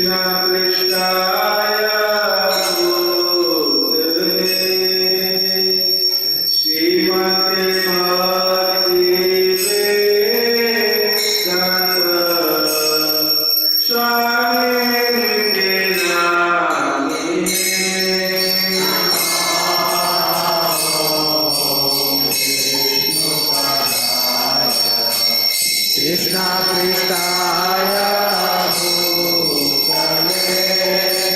Krishna Krishna Bhutale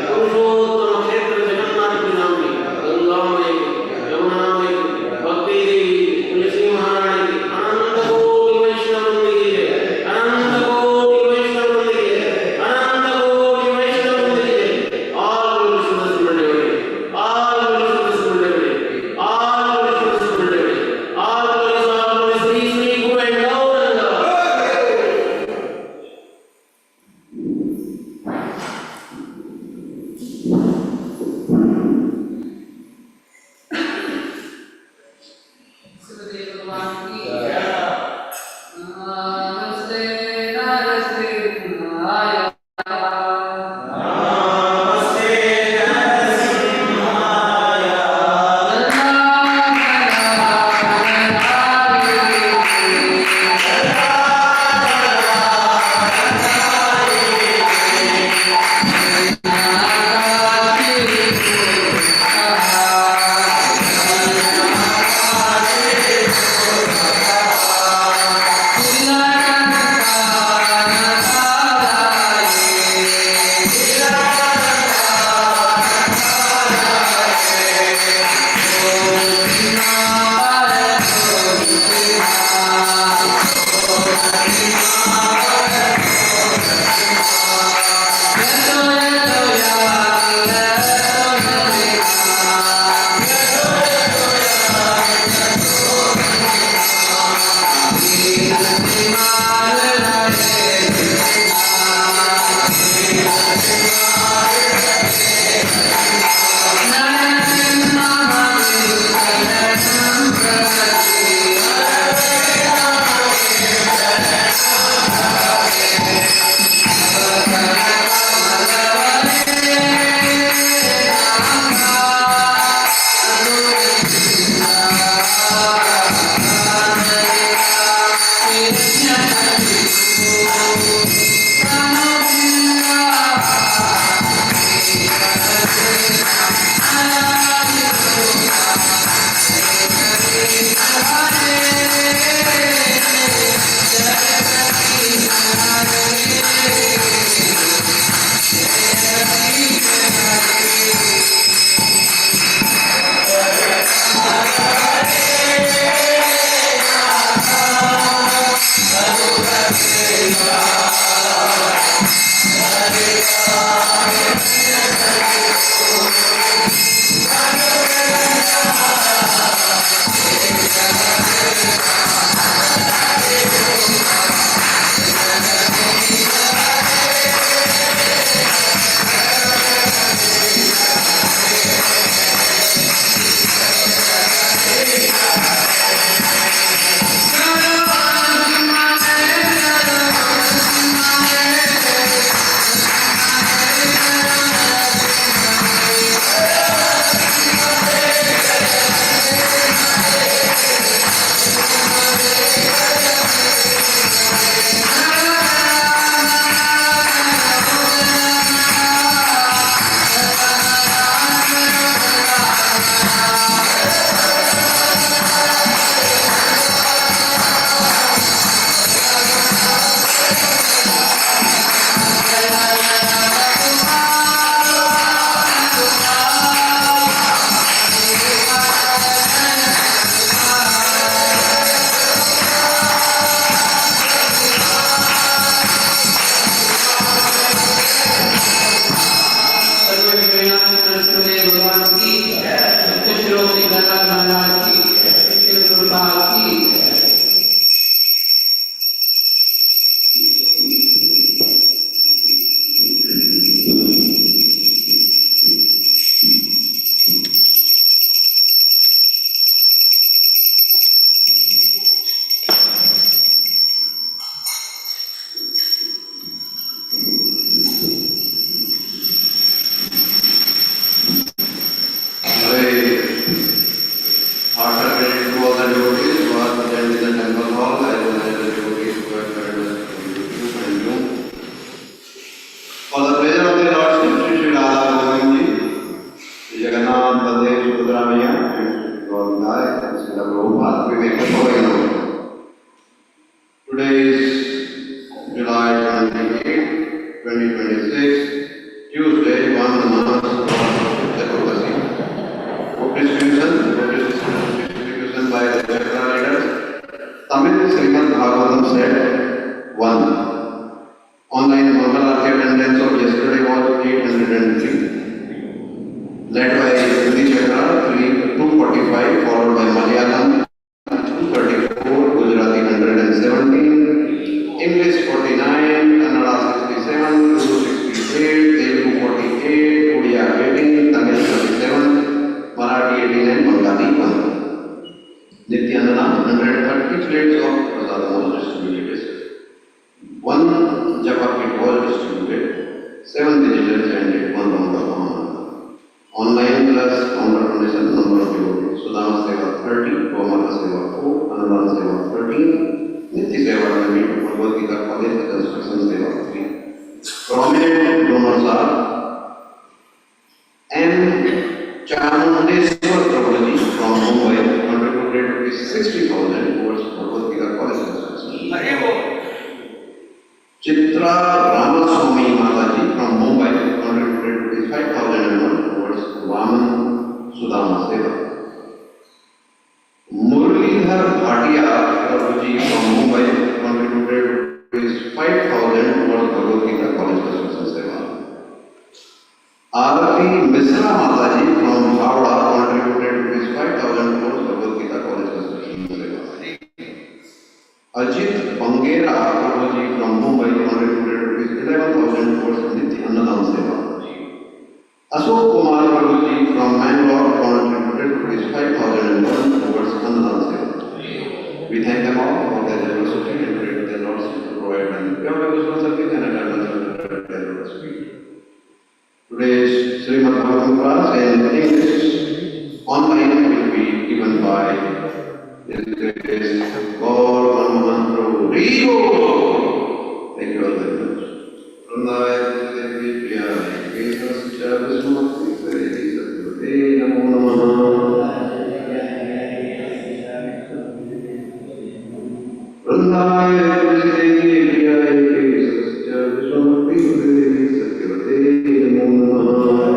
पुरुषोत्तम क्षेत्र जगन्नाथ के नाम में Ganga was at 1. Online Mangal Aarti attendance of yesterday was 803. Led by Hindi Chakra 245, followed by Malayalam 234, Gujarati 117, English 49, Kannada 67, Urdu 68, Telugu 48, Odia 18, Tamil 37, Marathi 18 and Bengali 1. Nityananda 130 plates of prasadam was distributed. 1 japa kit was distributed. 7 visitors chanted 1 round of honor. Online plus counter donation number of devotees. Sudama Seva 30, Gomata Seva 4, Anandana Seva 13, Nitya Seva 20, Bhagavad Gita College Construction Seva 3. Prominent donors are M. Chamundeshwar Prabhuji from Mumbai, contributed rupees 60,000 towards Bhagavad Gita College Construction. Chitra Ramaswamy Mataji from Mumbai, contributed rupees 5,001 towards Vaman Sudama Seva. Muralidhar Bhatia Prabhuji from Mumbai, contributed rupees 5,000 towards Bhagavad Gita College Construction Seva. Arati Misra Mataji from Havda contributed rupees 5,000 towards Bhagavad Gita College Construction Seva. Ajit Bangera Prabhuji from Mumbai contributed rupees 11,000 towards Nitya Annadam Seva. Ashok Kumar Prabhuji from Mangalore contributed rupees 5,001 towards Annadam Seva. We thank them all for their generosity and pray to their Lord to provide them pure wisdom, service and eternal generosity. Today's Srimad Bhagavatam class in English online will be given by Gaur Manmohan Prabhu. Thank you all very much. Vrindaya Devi Priya Kesascha Vishmati Sri Satyavate Namo Namaha. Vrindaya Devi Priya Kesascha Vishmati Sri Satyavate Namo Namaha.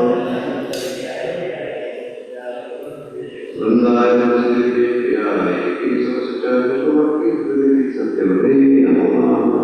Vrindaya Devi Priya Kesascha Vishmati Sri Satyavate Namo Namaha.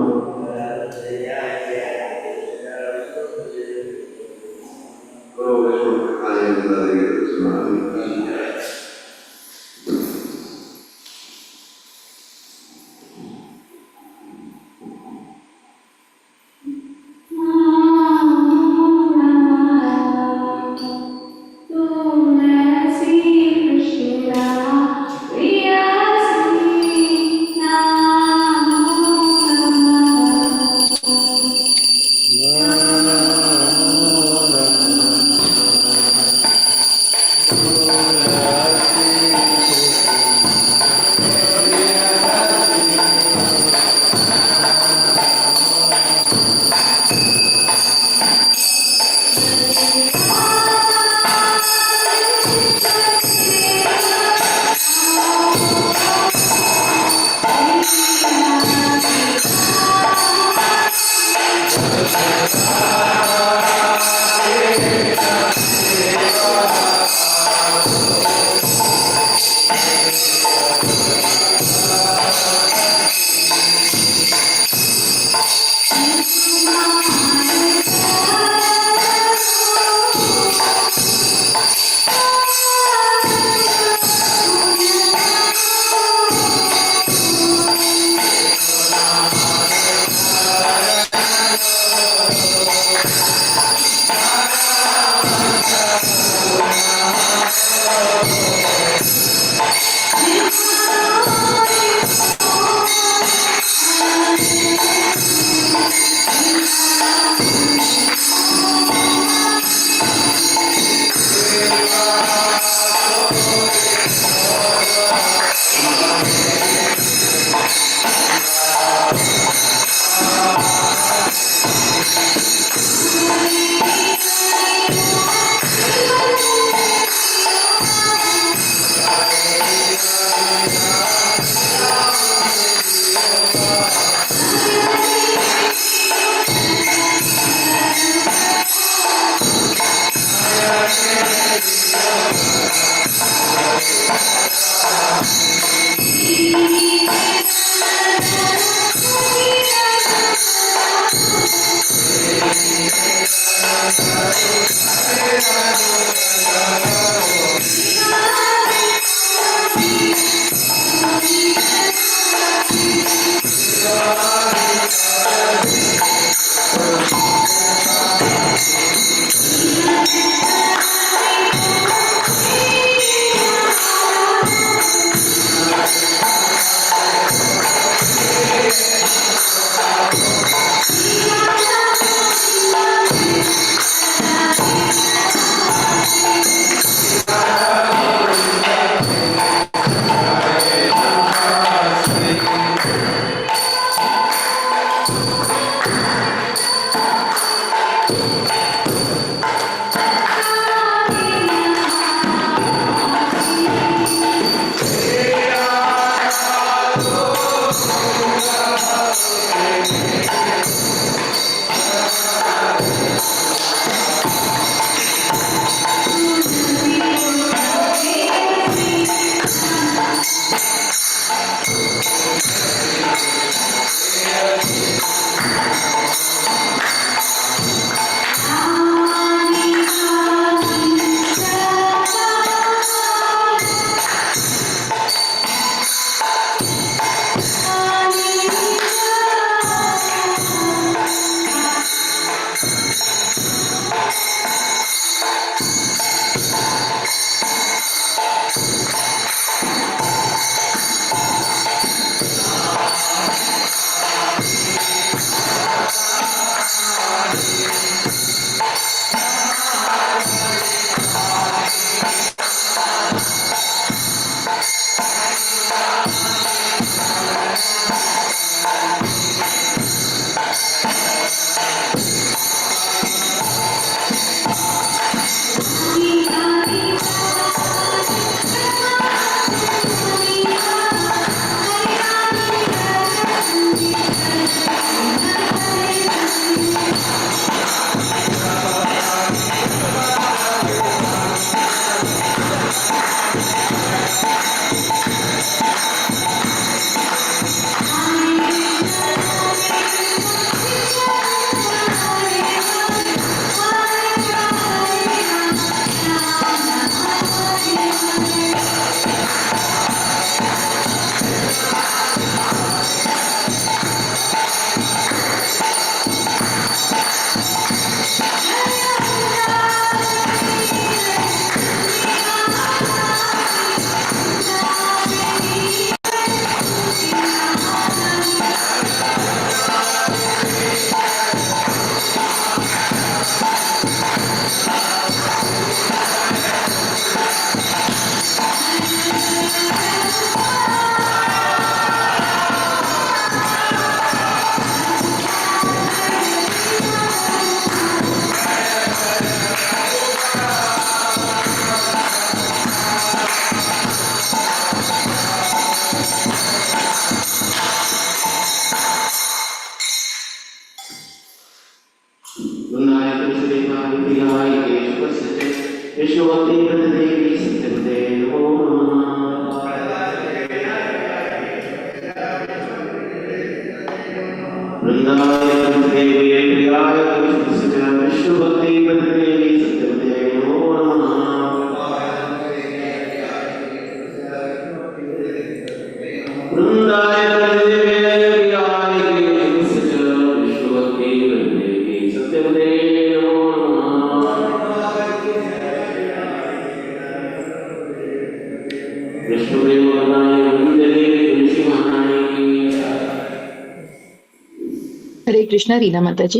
हरे कृष्ण रीना माताजी।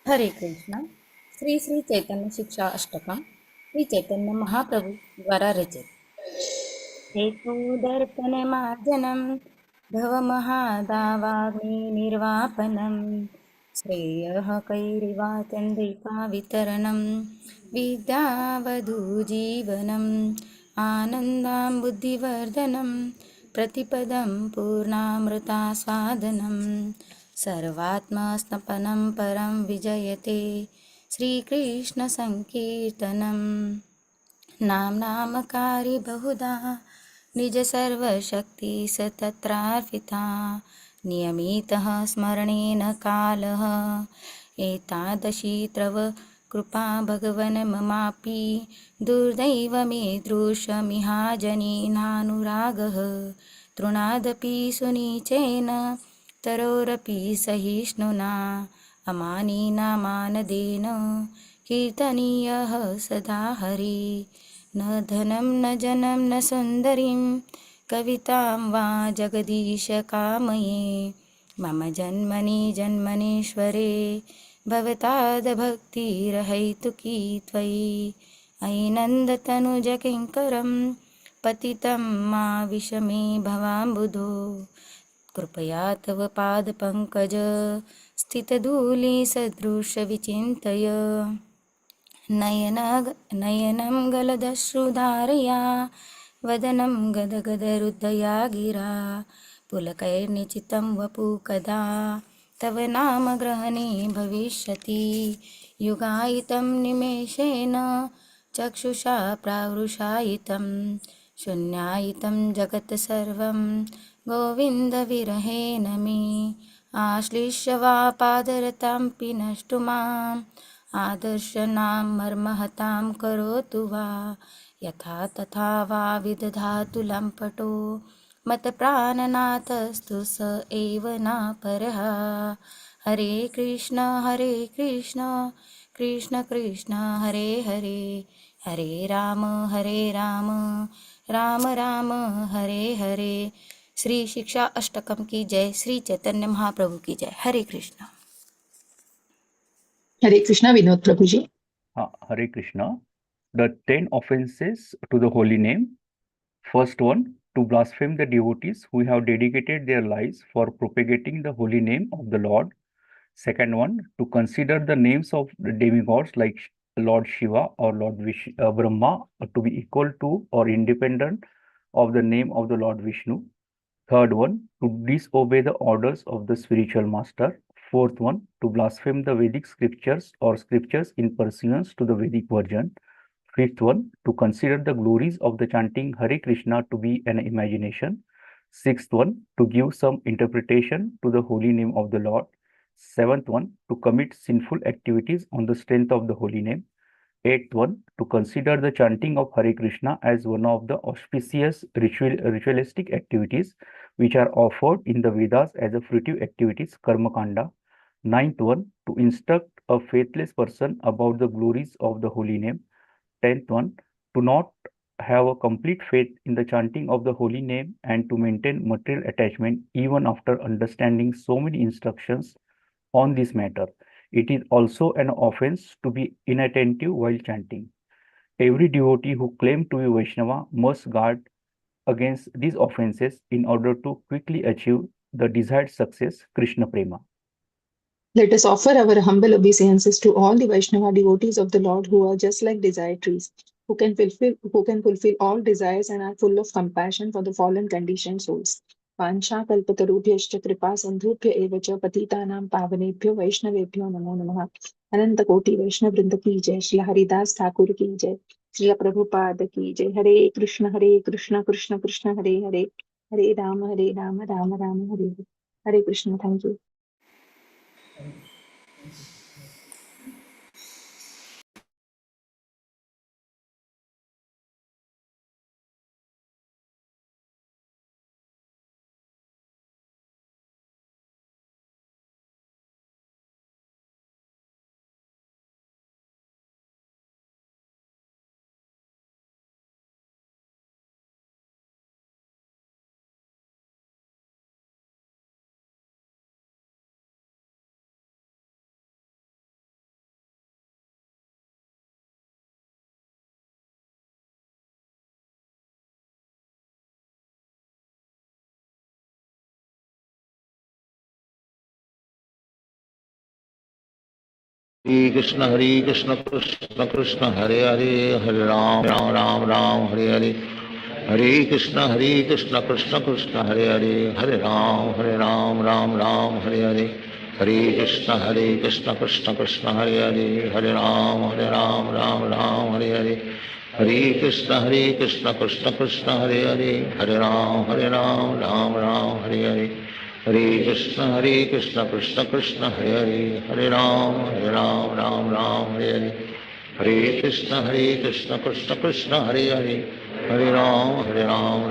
हरे कृष्ण। श्री श्री चैतन्य शिक्षा अष्टकम श्री चैतन्य महाप्रभु द्वारा रचित। हेतु दर्पण मार्जनम भव महादावाग्नि निर्वापनम श्रेयः कैरिवा चंद्रिका वितरणम विद्यावधू जीवनम आनंदां बुद्धिवर्धनम प्रतिपदं पूर्णामृतास्वादनम सर्वात्मस्नपनं परं विजयते श्रीकृष्णसङ्कीर्तनं नामकारी बहुधा निजसर्वशक्ति सतत्रार्पिता नियमितः स्मरणेन कालः एतादशी तव कृपा भगवन् ममापि दुर्दैवमीदृशमिहाजनेनानुरागः तृणादपि सुनीचेन तरोरपि सहिष्णुना अमानिनामानदेन कीर्तनीयः सदा हरि न धनं न जनं न सुन्दरीं कवितां वा जगदीश कामये मम जन्मनि जन्मनीश्वरे भवतादभक्तिरहैतुकी त्वयि अयि नन्दतनुजकिङ्करं पतितं मा विषमे भवाम्बुधो कृपया तव पादपङ्कज स्थितधूलिसदृशविचिन्तय नयनं गलदश्रुधारया वदनं गदगदहृदया गिरा पुलकैर्निचितं वपु कदा तव नाम ग्रहणे भविष्यति युगायितं निमेषेण चक्षुषा प्रावृषायितं शून्यायितं जगत् सर्वं गोविन्दविरहेण मे आश्लिष्य वा पादरतां पिनष्टु माम् आदर्शनां मर्महतां करोतु वा यथा तथा वा विदधातु लम्पटो मत्प्राणनाथस्तु स एव न परः हरे कृष्ण कृष्ण कृष्ण हरे हरे हरे राम राम राम हरे हरे। श्री शिक्षा अष्टकम की जय। श्री चैतन्य महाप्रभु की जय। हरे कृष्ण। हरे कृष्णा विनोद प्रभु जी। Hare Krishna. The 10 offenses to the holy name. First one, to blaspheme the devotees who have dedicated their lives for propagating the holy name of the Lord. Second one, to consider the names of the demigods like Lord Shiva or Lord Brahma to be equal to or independent of the name of the Lord Vishnu. Third one, to disobey the orders of the spiritual master. Fourth one, to blaspheme the Vedic scriptures or scriptures in pursuance to the Vedic version. Fifth one, to consider the glories of the chanting Hare Krishna to be an imagination. Sixth one, to give some interpretation to the holy name of the Lord. Seventh one, to commit sinful activities on the strength of the holy name. Eighth one, to consider the chanting of Hare Krishna as one of the auspicious ritualistic activities which are offered in the Vedas as a fruitive activities, Karma Kanda. Ninth one, to instruct a faithless person about the glories of the holy name. 10th one, to not have a complete faith in the chanting of the holy name and to maintain material attachment even after understanding so many instructions on this matter. It is also an offense to be inattentive while chanting. Every devotee who claims to be Vaishnava must guard against these offenses in order to quickly achieve the desired success, Krishna Prema. Let us offer our humble obeisances to all the Vaishnava devotees of the Lord who are just like desire trees, who can fulfill all desires and are full of compassion for the fallen conditioned souls. वाञ्छा कल्पतरुभ्यश्च कृपा सिन्धुभ्य एव च पतितानां पावनेभ्यो वैष्णवेभ्यो नमो नमः। अनंत कोटि वैष्णव वृंद की जय। श्री हरिदास ठाकुर की जय। श्री प्रभुपाद की जय। Hare Krishna Krishna Krishna Hare Hare, Hare Ram Ram Ram Hare Hare. Hare Krishna. Thank you. Hare Krishna Krishna Krishna Hare Hare, Hare Ram Ram Ram Hare Hare, Hare Krishna Krishna Krishna Hare Hare, Hare Ram Ram Ram Hare Hare, Hare Krishna Krishna Krishna Hare Hare, Hare Ram Ram Ram Hare Hare, Hare Krishna Krishna Krishna Hare Hare, Hare Ram Ram Ram Hare Hare, Hare Krishna Krishna Krishna Hare Hare, Hare Ram Ram Ram Hare Hare, Hare Krishna Krishna Krishna Hare Hare, Hare Ram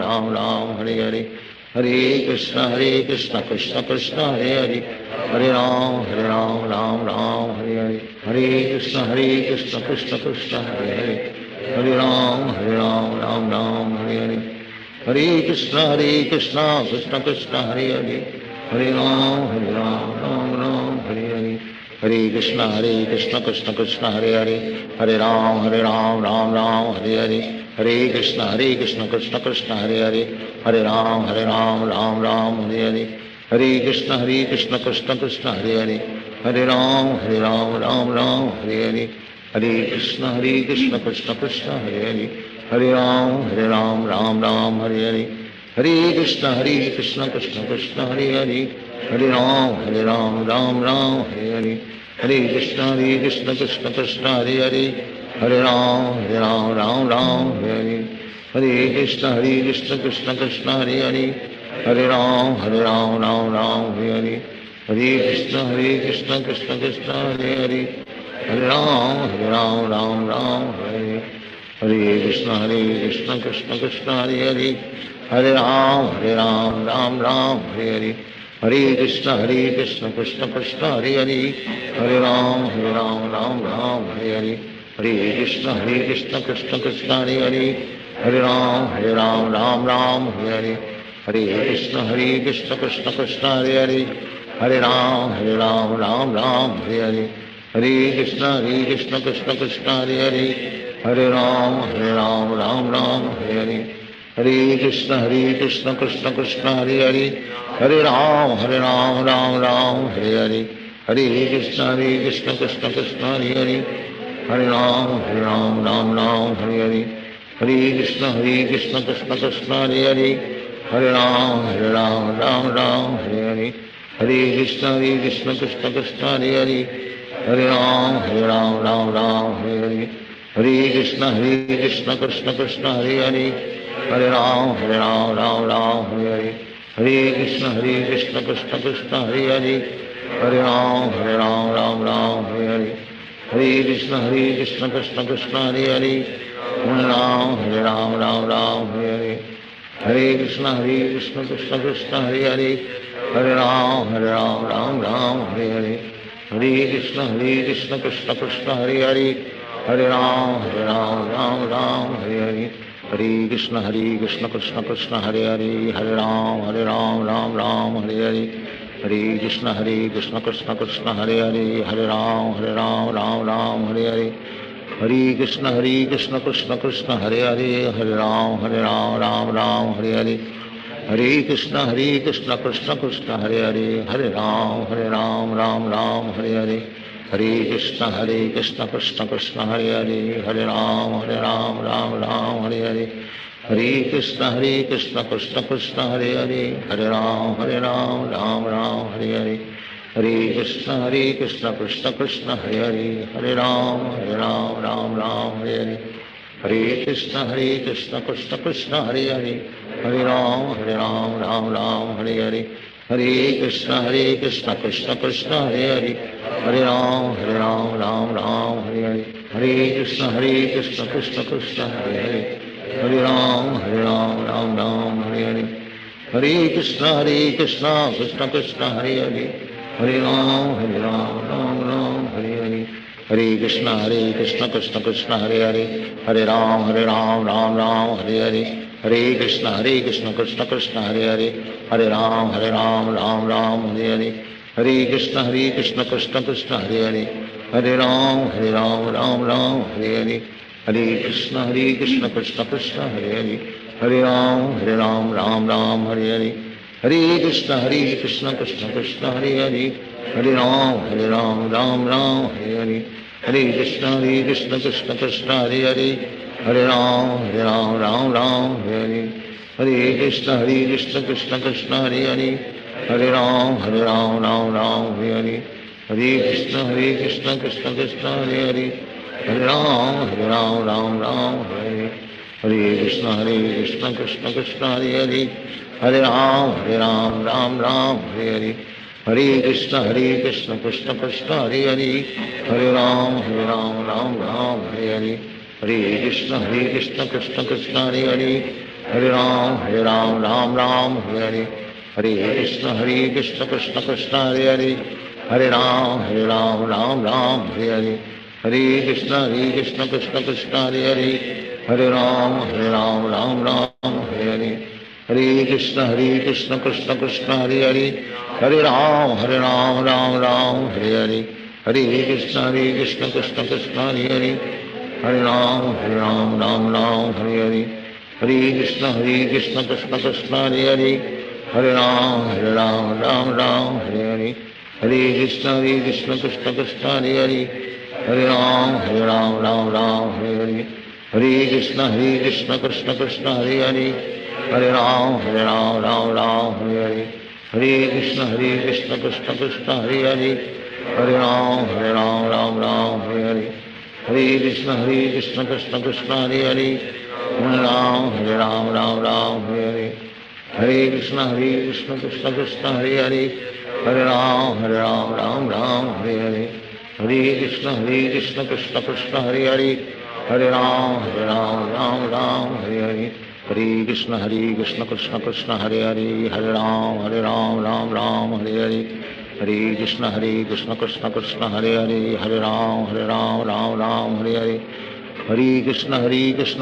Ram Ram Hare Hare, Hare Krishna Krishna Krishna Hare Hare, Hare Ram Ram Ram Hare Hare, Hare Krishna Krishna Krishna Hare Hare, Hare Ram Ram Ram Hare Hare, Hare Krishna Krishna Krishna Hare Hare, Hare Ram Ram Ram Hare Hare, Hare Krishna Krishna Krishna Hare Hare, Hare Ram Ram Ram Hare Hare, Hare Krishna Krishna Krishna Hare Hare, Hare Ram Ram Ram Hare Hare, Hare Krishna Krishna Krishna Hare Hare, Hare Ram Ram Ram Hare Hare, Hare Krishna Krishna Krishna Hare Hare, Hare Ram Ram Hare Hare, Hare Krishna Krishna Krishna Hare Hare, Hare Ram Ram Hare Hare, Hare Krishna Krishna Krishna Hare Hare, Hare Ram Ram Hare Hare, Hare Krishna Krishna Krishna Hare Hare, Hare Ram Ram Hare Hare, Hare Krishna Krishna Krishna Hare Hare, Hare Ram Ram Hare, Hare Krishna Krishna Krishna Hare Hare, Hare Ram Ram Hare Hare, Hare Krishna Krishna Krishna Hare Hare, Hare Ram Ram Hare Hare, Hare Krishna Krishna Krishna Hare Hare, Hare Ram Ram Hare Hare, Hare Krishna Krishna Krishna Hare Hare, Hare Ram Ram Hare Hare, Hare Krishna Krishna Krishna Hare Hare, Hare Ram Ram Hare Hare, Hare Krishna Krishna Krishna Hare Hare, Hare Ram Ram Hare Hare, Hare Krishna Krishna Krishna Hare Hare, Hare Ram Ram Hare Hare, Hare Krishna Krishna Krishna Hare Hare, Hare Ram Ram Hare Hare, Hare Krishna Krishna Krishna Hare Hare, Hare Ram Ram Hare Hare, Hare Krishna Krishna Krishna Hare Hare, Hare Ram Ram Hare Hare, Hare Krishna Krishna Krishna Hare Hare, Hare Ram Ram Hare Hare, Hare Krishna Krishna Krishna Hare Hare, Hare Ram Ram Hare Hare, Hare Krishna Krishna Krishna Hare Hare, Hare Ram Ram Hare Hare, Hare Krishna Krishna Krishna Hare Hare, Hare Ram Ram Hare Hare, Hare Krishna Krishna Krishna Hare Hare, Hare Ram Ram Hare Hare, Hare Krishna Krishna Krishna Hare Hare, Hare Ram Ram Hare Hare, Hare Krishna Krishna Krishna Hare Hare, Hare Ram Ram Hare Hare, Hare Krishna Krishna Krishna Hare Hare, Hare Ram Ram Hare Hare, Hare Krishna Krishna Krishna Hare Hare, Hare Ram Ram Hare Hare, Hare Krishna Krishna Krishna Hare Hare, Hare Ram Ram Hare Hare, Hare Krishna Krishna Krishna Hare Hare, Hare Ram Ram Hare Hare, Hare Krishna Krishna Krishna Hare Hare, Hare Ram Ram Hare Hare, Hare Krishna Krishna Krishna Hare Hare, Hare Ram Ram Hare Hare, Hare Krishna Krishna Krishna Hare Hare, Hare Ram Ram Hare Hare, Hare Krishna Krishna Krishna Hare Hare, Hare Ram Ram Hare Hare, Hare Krishna Krishna Krishna Hare Hare, Hare Ram Ram Hare Hare, Hare Krishna Krishna Krishna Hare Hare, Hare Ram Ram Hare Hare, Hare Krishna Krishna Krishna Hare Hare, Hare Ram Ram Hare Hare, Hare Krishna Krishna Krishna Hare Hare, Hare Ram Ram Hare Hare, Hare Krishna Krishna Krishna Hare Hare, Hare Ram Ram Hare Hare, Hare Krishna Krishna Krishna Hare Hare, Hare Ram Ram Hare Hare, Hare Krishna Krishna Krishna Hare Hare, Hare Ram Ram Hare Hare, Hare Krishna Krishna Krishna Hare Hare, Hare Ram Ram Hare Hare, Hare Krishna Krishna Krishna Hare Hare, Hare Ram Ram Ram Hare Hare, Hare Krishna Krishna Krishna Hare Hare, Hare Ram Ram Ram Hare Hare, Hare Krishna Krishna Krishna Hare Hare, Hare Ram Ram Hare Hare, Hare Krishna Krishna Krishna Hare Hare, Hare Ram Ram Hare Hare, Hare Krishna Krishna Krishna Hare Hare, Hare Ram Ram Hare Hare, Hare Krishna Krishna Krishna Hare Hare, Hare Ram Ram Hare Hare, Hare Krishna Krishna Krishna Hare Hare, Hare Ram Ram Hare Hare, Hare Krishna Krishna Krishna Hare Hare, Hare Ram Ram Hare Hare, Hare Krishna Krishna Krishna Hare Hare, Hare Ram Ram Hare Hare, Hare Krishna Krishna Krishna Hare Hare, Hare Ram Ram Hare Hare, Hare Krishna Krishna Krishna Hare Hare, Hare Ram Ram Hare Hare, Hare Krishna Krishna Krishna Hare Hare, Hare Ram Ram Hare Hare, Hare Krishna Krishna Krishna Hare Hare, Hare Ram Ram Hare Hare, Hare Krishna Krishna Krishna Hare Hare, Hare Ram Ram Hare Hare, Hare Krishna Krishna Krishna Hare Hare, Hare Ram Ram Hare Hare, Hare Krishna Krishna Krishna Hare Hare, Hare Ram Ram Hare Hare, Hare Krishna Krishna Krishna Hare Hare, Hare Ram Ram Hare Hare, Hare Krishna Krishna Krishna Hare Hare, Hare Ram Ram Hare Hare, Hare Krishna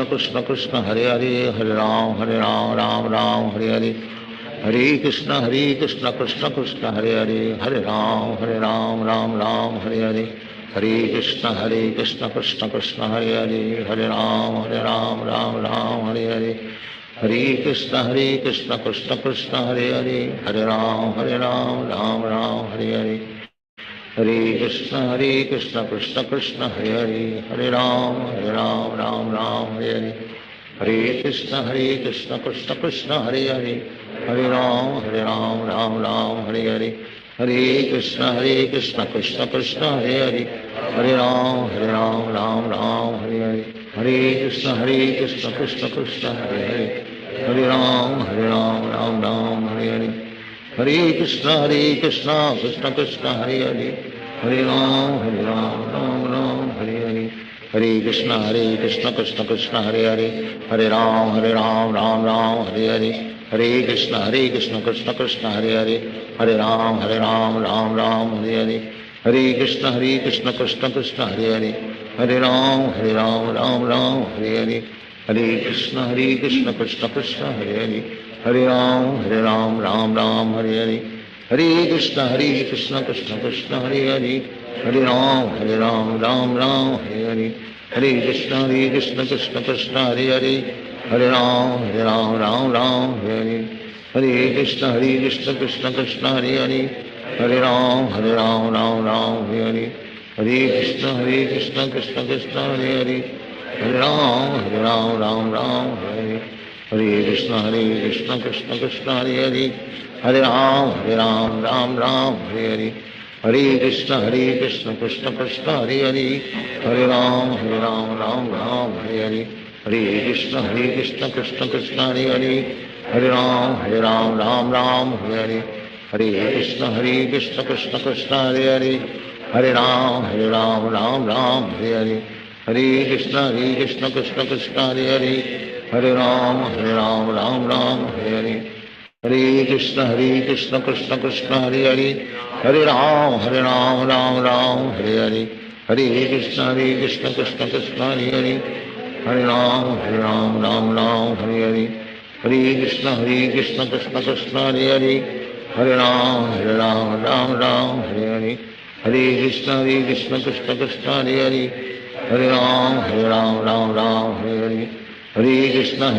Krishna Krishna Hare Hare, Hare Ram Ram Hare Hare, Hare Krishna Krishna Krishna Hare Hare, Hare Ram Ram Hare Hare, Hare Krishna Krishna Krishna Hare Hare, Hare Ram Ram Hare Hare, Hare Krishna Krishna Krishna Hare Hare, Hare Ram Ram Hare Hare, Hare Krishna Krishna Krishna Hare Hare, Hare Ram Ram Hare Hare, Hare Krishna Krishna Krishna Hare Hare, Hare Ram Ram Hare Hare, Hare Krishna Krishna Krishna Hare Hare, Hare Ram Hare Hare, Hare Krishna Krishna Krishna Hare Hare, Hare Ram Ram Hare Hare, Hare Krishna Krishna Krishna Hare Hare, Hare Ram Ram Hare Hare, Hare Krishna Krishna Krishna Hare Hare, Hare Ram Ram Hare Hare, Hare Krishna Krishna Krishna Hare Hare, Hare Ram Ram Hare Hare, Hare Krishna Krishna Krishna Hare Hare, Hare Ram Hare Hare, Hare Krishna Krishna Krishna Hare Hare, Hare Ram Hare Hare, Hare Krishna Krishna Krishna Hare Hare, Hare Ram Hare Hare, Hare Krishna Krishna Krishna Hare Hare, Hare Ram Hare Hare, Hare Krishna Krishna Krishna Hare Hare, Hare Ram Hare Hare, Hare Krishna Krishna Krishna Hare Hare, Hare Ram Hare Hare, Hare Krishna Krishna Krishna Hare Hare, Hare Ram Hare Hare, Hare Krishna Krishna Krishna Hare Hare, Hare Ram Hare Hare, Hare Krishna Krishna Krishna Hare Hare, Hare Ram Hare Hare, Hare Krishna Krishna Krishna Hare Hare, Hare Ram Hare Hare, Hare Krishna Krishna Krishna Hare Hare, Hare Ram Hare Hare, Hare Krishna Krishna Krishna Hare Hare, Hare Ram Hare Hare, Hare Krishna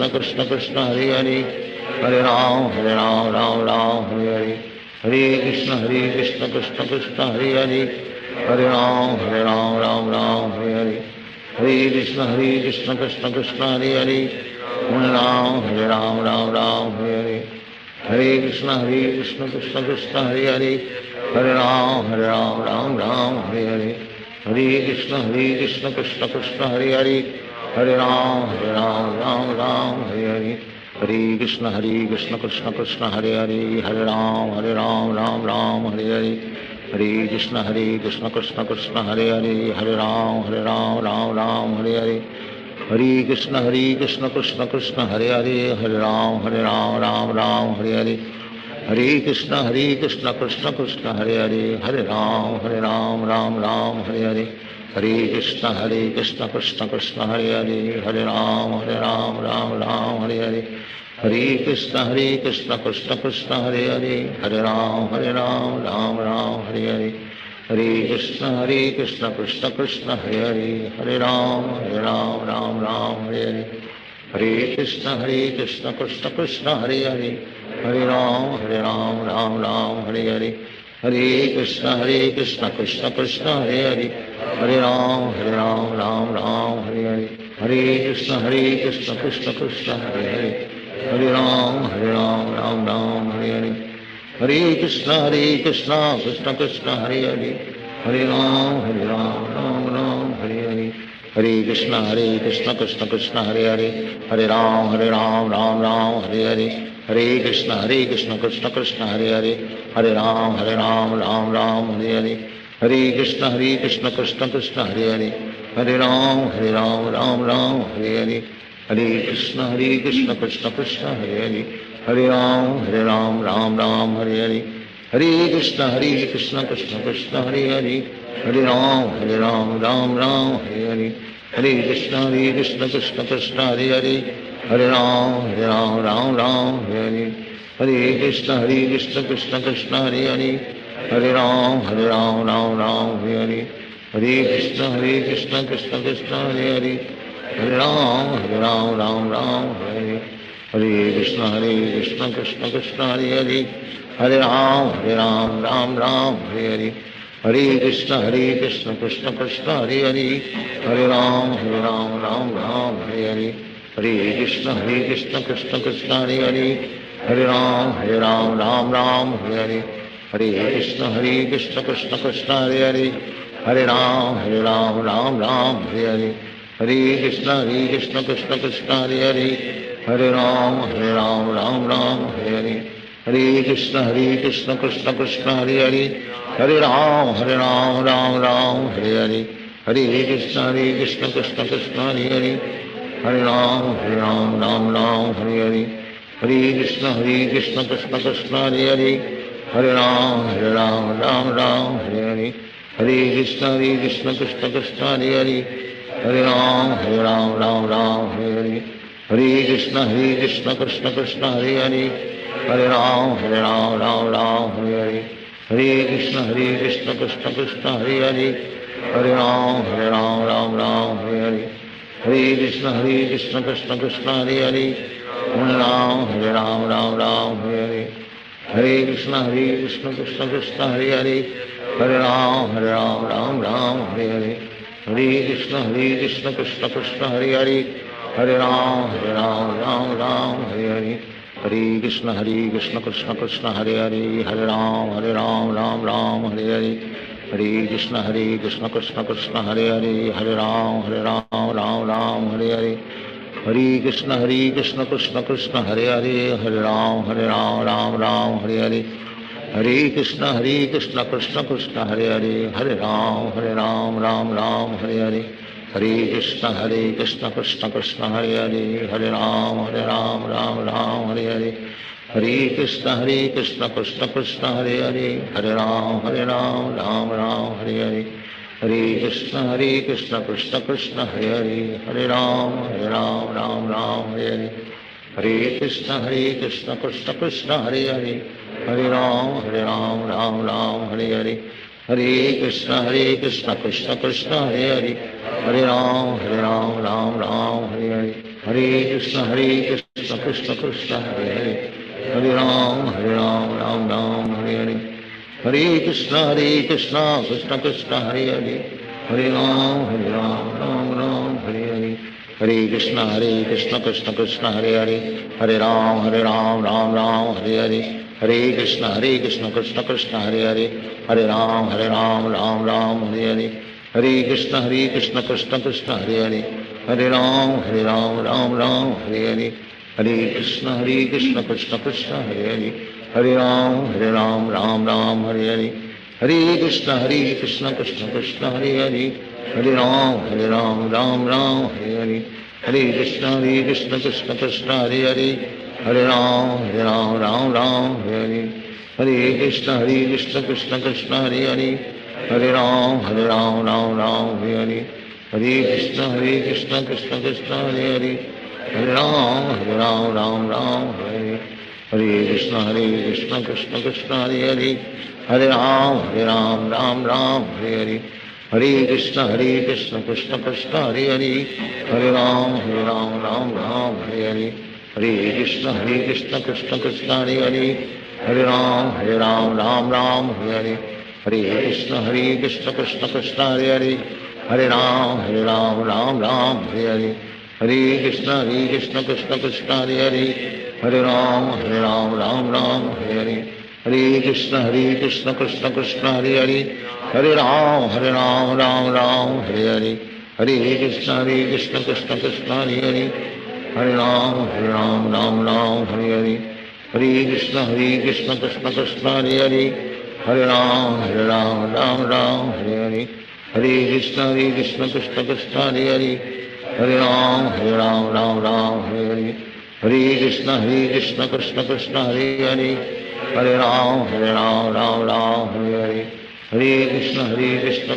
Krishna Krishna Hare Hare, Hare Ram Hare Hare, Hare Krishna Krishna Krishna Hare Hare, Hare Ram Hare Hare, Hare Krishna Krishna Krishna Hare Hare, Hare Ram Hare Hare, Hare Krishna Krishna Krishna Hare Hare, Hare Ram Hare Hare, Hare Krishna Krishna Krishna Hare Hare, Hare Ram Hare Hare, Hare Krishna Krishna Krishna Hare Hare, Hare Ram Hare Hare, Hare Krishna Krishna Krishna Hare Hare, Hare Ram Ram Ram Hare Hare, Hare Krishna Krishna Krishna Hare Hare, Hare Ram Ram Hare Hare, Hare Krishna Krishna Krishna Hare Hare, Hare Ram Ram Hare Hare, Hare Krishna Krishna Krishna Hare Hare, Hare Ram Ram Hare Hare, Hare Krishna Krishna Krishna Hare Hare, Hare Ram Ram Hare Hare, Hare Krishna Krishna Krishna Hare Hare, Hare Ram Ram Hare Hare, Hare Krishna Krishna Krishna Hare Hare, Hare Ram Ram Hare Hare, Hare Krishna Krishna Krishna Hare Hare, Hare Ram Ram Hare Hare, Hare Krishna Krishna Krishna Hare Hare, Hare Ram Ram Hare Hare, Hare Krishna Krishna Krishna Hare Hare, Hare Ram Ram Hare Hare, Hare Krishna Krishna Krishna Hare Hare, Hare Ram Ram Hare Hare, Hare Krishna Krishna Krishna Hare Hare, Hare Ram Ram Hare Hare, Hare Krishna Krishna Krishna Hare Hare, Hare Ram Ram Hare Hare, Hare Krishna Krishna Krishna Hare Hare, Hare Ram Ram Hare Hare, Hare Krishna Krishna Krishna Hare Hare, Hare Ram Ram Hare Hare, Hare Krishna Krishna Krishna Hare Hare, Hare Ram Ram Hare Hare, Hare Krishna Krishna Krishna Hare Hare, Hare Ram Ram Hare Hare, Hare Krishna Krishna Krishna Hare Hare, Hare Ram Ram Hare Hare, Hare Krishna Krishna Krishna Hare Hare, Hare Ram Ram Hare Hare, Hare Krishna Krishna Krishna Hare Hare, Hare Ram Ram Hare Hare, Hare Krishna Krishna Krishna Hare Hare, Hare Ram Ram Hare Hare, Hare Krishna Krishna Krishna Hare Hare, Hare Ram Ram Hare Hare, Hare Krishna Krishna Krishna Hare Hare, Hare Ram Ram Hare Hare, Hare Krishna Krishna Krishna Hare Hare, Hare Ram Ram Hare Hare, Hare Krishna Krishna Krishna Hare Hare, Hare Ram Ram Hare Hare, Hare Krishna Krishna Krishna Hare Hare, Hare Ram Ram Hare Hare, Hare Krishna Krishna Krishna Hare Hare, Hare Ram Ram Hare Hare, Hare Krishna Krishna Krishna Hare Hare, Hare Ram Ram Hare Hare, Hare Krishna Krishna Krishna Hare Hare, Hare Ram Hare Hare, Hare Krishna Krishna Krishna Hare Hare, Hare Ram Ram Hare Hare, Hare Krishna Krishna Krishna Hare Hare, Hare Ram Hare Hare, Hare Krishna Krishna Krishna Hare Hare, Hare Ram Ram Hare Hare, Hare Krishna Krishna Krishna Hare Hare, Hare Ram Ram Hare Hare, Hare Krishna Krishna Krishna Hare Hare, Hare Ram Ram Hare Hare, Hare Krishna Krishna Krishna Hare Hare, Hare Ram Hare Hare, Hare Krishna Krishna Krishna Hare Hare, Hare Ram Hare Hare, Hare Krishna Krishna Krishna Hare Hare, Hare Ram Ram Hare Hare, Hare Krishna Krishna Krishna Hare Hare, Hare Ram Ram Hare Hare, Hare Krishna Krishna Krishna Hare Hare, Hare Ram Ram Hare Hare, Hare Krishna Krishna Krishna Hare Hare, Hare Ram Ram Hare Hare, Hare Krishna Krishna Krishna Hare Hare, Hare Ram Ram Hare Hare, Hare Krishna Krishna Krishna Hare Hare, Hare Ram Ram Hare Hare, Hare Krishna Krishna Krishna Hare Hare, Hare Ram Ram Hare Hare, Hare Krishna Krishna Krishna Hare Hare, Hare Ram Ram Hare Hare, Hare Krishna Krishna Krishna Hare Hare, Hare Ram Ram Hare Hare, Hare Krishna Krishna Krishna Hare Hare, Hare Ram Ram Hare Hare, Hare Krishna Krishna Krishna Hare Hare, Hare Ram Ram Hare Hare, Hare Krishna Krishna Krishna Hare Hare, Hare Ram Ram Ram Hare Hare, Hare Krishna Krishna Krishna Hare Hare, Hare Ram Ram Ram Hare Hare, Hare Krishna Krishna Krishna Hare Hare, Hare Ram Ram Ram Hare Hare, Hare Krishna Krishna Krishna Hare Hare, Hare Ram Ram Ram Hare Hare, Hare Krishna Krishna Krishna Hare Hare, Hare Ram Ram Ram Hare, Hare Krishna Krishna Krishna Hare Hare, Hare Ram Ram Ram Hare Hare, Hare Krishna Krishna Krishna Hare Hare, Hare Ram Ram Ram Hare Hare, Hare Krishna Krishna Krishna Hare Hare, Hare Ram Ram Ram Hare Hare, Hare Krishna Krishna Krishna Hare Hare, Hare Ram Ram Ram Hare Hare, Hare Krishna Krishna Krishna Hare Hare, Hare Ram Ram Ram Hare Hare, Hare Krishna Krishna Krishna Hare Hare, Hare Ram Ram Ram Hare Hare, Hare Krishna Krishna Krishna Hare Hare, Hare Ram Ram Ram Hare Hare, Hare Krishna Krishna Krishna Hare Hare, Hare Ram Ram Ram Hare Hare, Hare Krishna Krishna Krishna Hare Hare, Hare Ram Ram Ram Hare Hare, Hare Krishna Krishna Krishna Hare Hare, Hare Ram Ram Ram Hare Hare, Hare Krishna Krishna Krishna Hare Hare, Hare Ram Ram Ram Hare Hare, Hare Krishna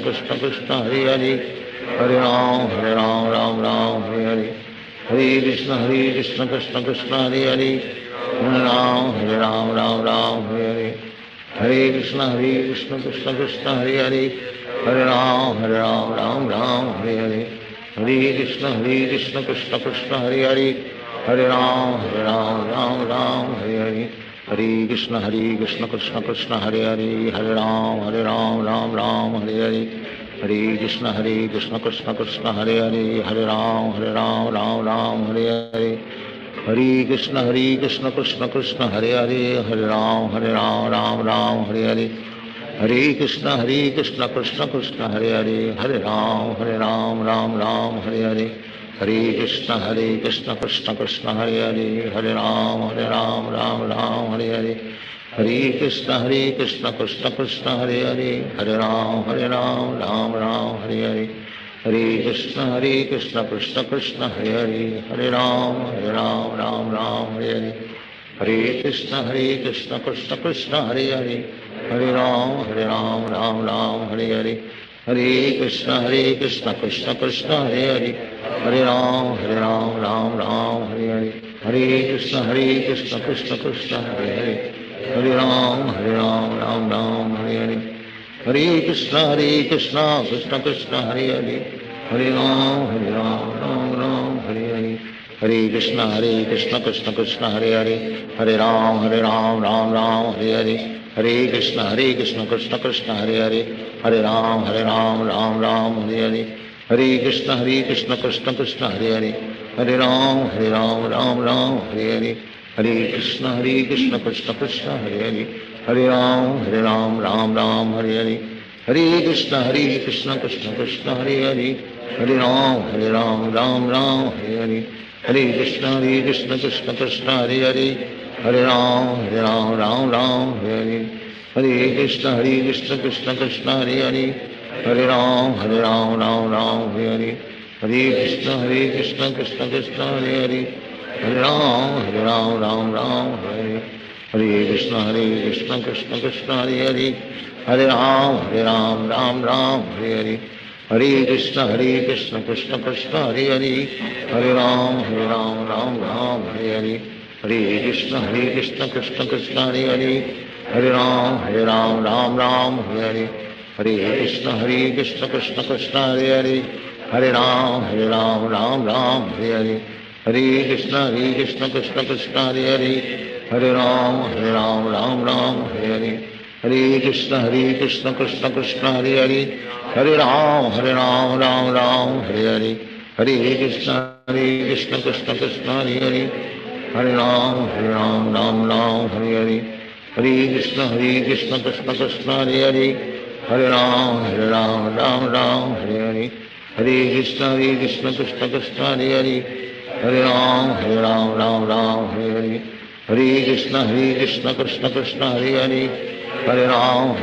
Krishna Krishna Hare Hare, Hare Ram Ram Ram Hare Hare, Hare Krishna Krishna Krishna Hare Hare, Hare Ram Ram Ram Hare Hare, Hare Krishna Krishna Krishna Hare Hare, Hare Ram Ram Ram Hare Hare, Hare Krishna Krishna Krishna Hare Hare, Hare Ram Ram Ram Hare Hare, Hare Krishna Krishna Krishna Hare Hare, Hare Ram Ram Ram Hare Hare, Hare Krishna Krishna Krishna Hare Hare, Hare Ram Ram Ram Hare Hare, Hare Krishna Krishna Krishna Hare Hare, Hare Ram Ram Ram Hare Hare, Hare Krishna Krishna Krishna Hare Hare, Hare Ram Ram Ram Hare Hare, Hare Krishna Krishna Krishna Hare Hare, Hare Ram Ram Ram Hare Hare, Hare Krishna Krishna Krishna Hare Hare, Hare Ram Ram Ram Hare Hare, Hare Krishna Krishna Krishna Hare Hare, Hare Ram Ram Ram Hare Hare, Hare Krishna Krishna Krishna Hare Hare, Hare Ram Ram Ram Hare Hare, Hare Krishna Krishna Krishna Hare Hare, Hare Ram Ram Ram Hare Hare, Hare Krishna Krishna Krishna Hare Hare, Hare Ram Ram Ram Hare Hare, Hare Krishna Krishna Krishna Hare Hare, Hare Ram Ram Ram Hare Hare, Hare Krishna Krishna Krishna Hare Hare, Hare Ram Ram Ram Hare Hare, Hare Krishna Krishna Krishna Hare Hare, Hare Ram Ram Ram Hare Hare, Hare Krishna Krishna Krishna Hare Hare, Hare Ram Ram Ram Hare Hare, Hare Krishna Krishna Krishna Hare Hare, Hare Ram Ram Ram Hare Hare, Hare Krishna Krishna Krishna Hare Hare, Hare Ram Ram Ram Hare Hare, Hare Krishna Krishna Krishna Hare Hare, Hare Ram Ram Ram Hare Hare, Hare Krishna Krishna Krishna Hare Hare, Hare Ram Ram Ram Hare Hare, Hare Krishna Krishna Krishna Hare Hare, Hare Ram Ram Ram Hare Hare, Hare Krishna Krishna Krishna Hare Hare, Hare Ram Ram Ram Hare Hare, Hare Krishna Krishna Krishna Hare Hare, Hare Ram Ram Ram Hare Hare, Hare Krishna Krishna Krishna Hare Hare, Hare Ram Ram Ram Hare Hare, Hare Krishna Krishna Krishna Hare Hare, Hare Ram Ram Ram Hare Hare, Hare Krishna Krishna Krishna Hare Hare, Hare Ram Ram Ram Hare Hare, Hare Krishna Krishna Krishna Hare Hare, Hare Ram Ram Ram Hare Hare, Hare Krishna Krishna Krishna Hare Hare, Hare Ram Ram Ram Hare Hare, Hare Krishna Krishna Krishna Hare Hare, Hare Ram Ram Ram Hare Hare Krishna Krishna Krishna Hare Hare Hare Ram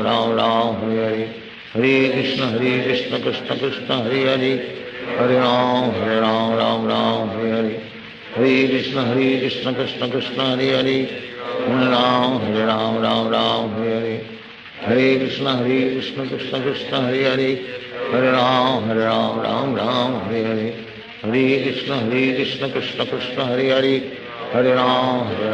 Ram Hare Krishna Krishna Krishna Hare Hare Hare Ram Ram Hare Krishna Krishna Krishna Hare Hare Hare Ram Hare Krishna Krishna Krishna Hare Hare Hare Ram Hare Krishna Krishna Krishna Hare Hare Hare Ram Hare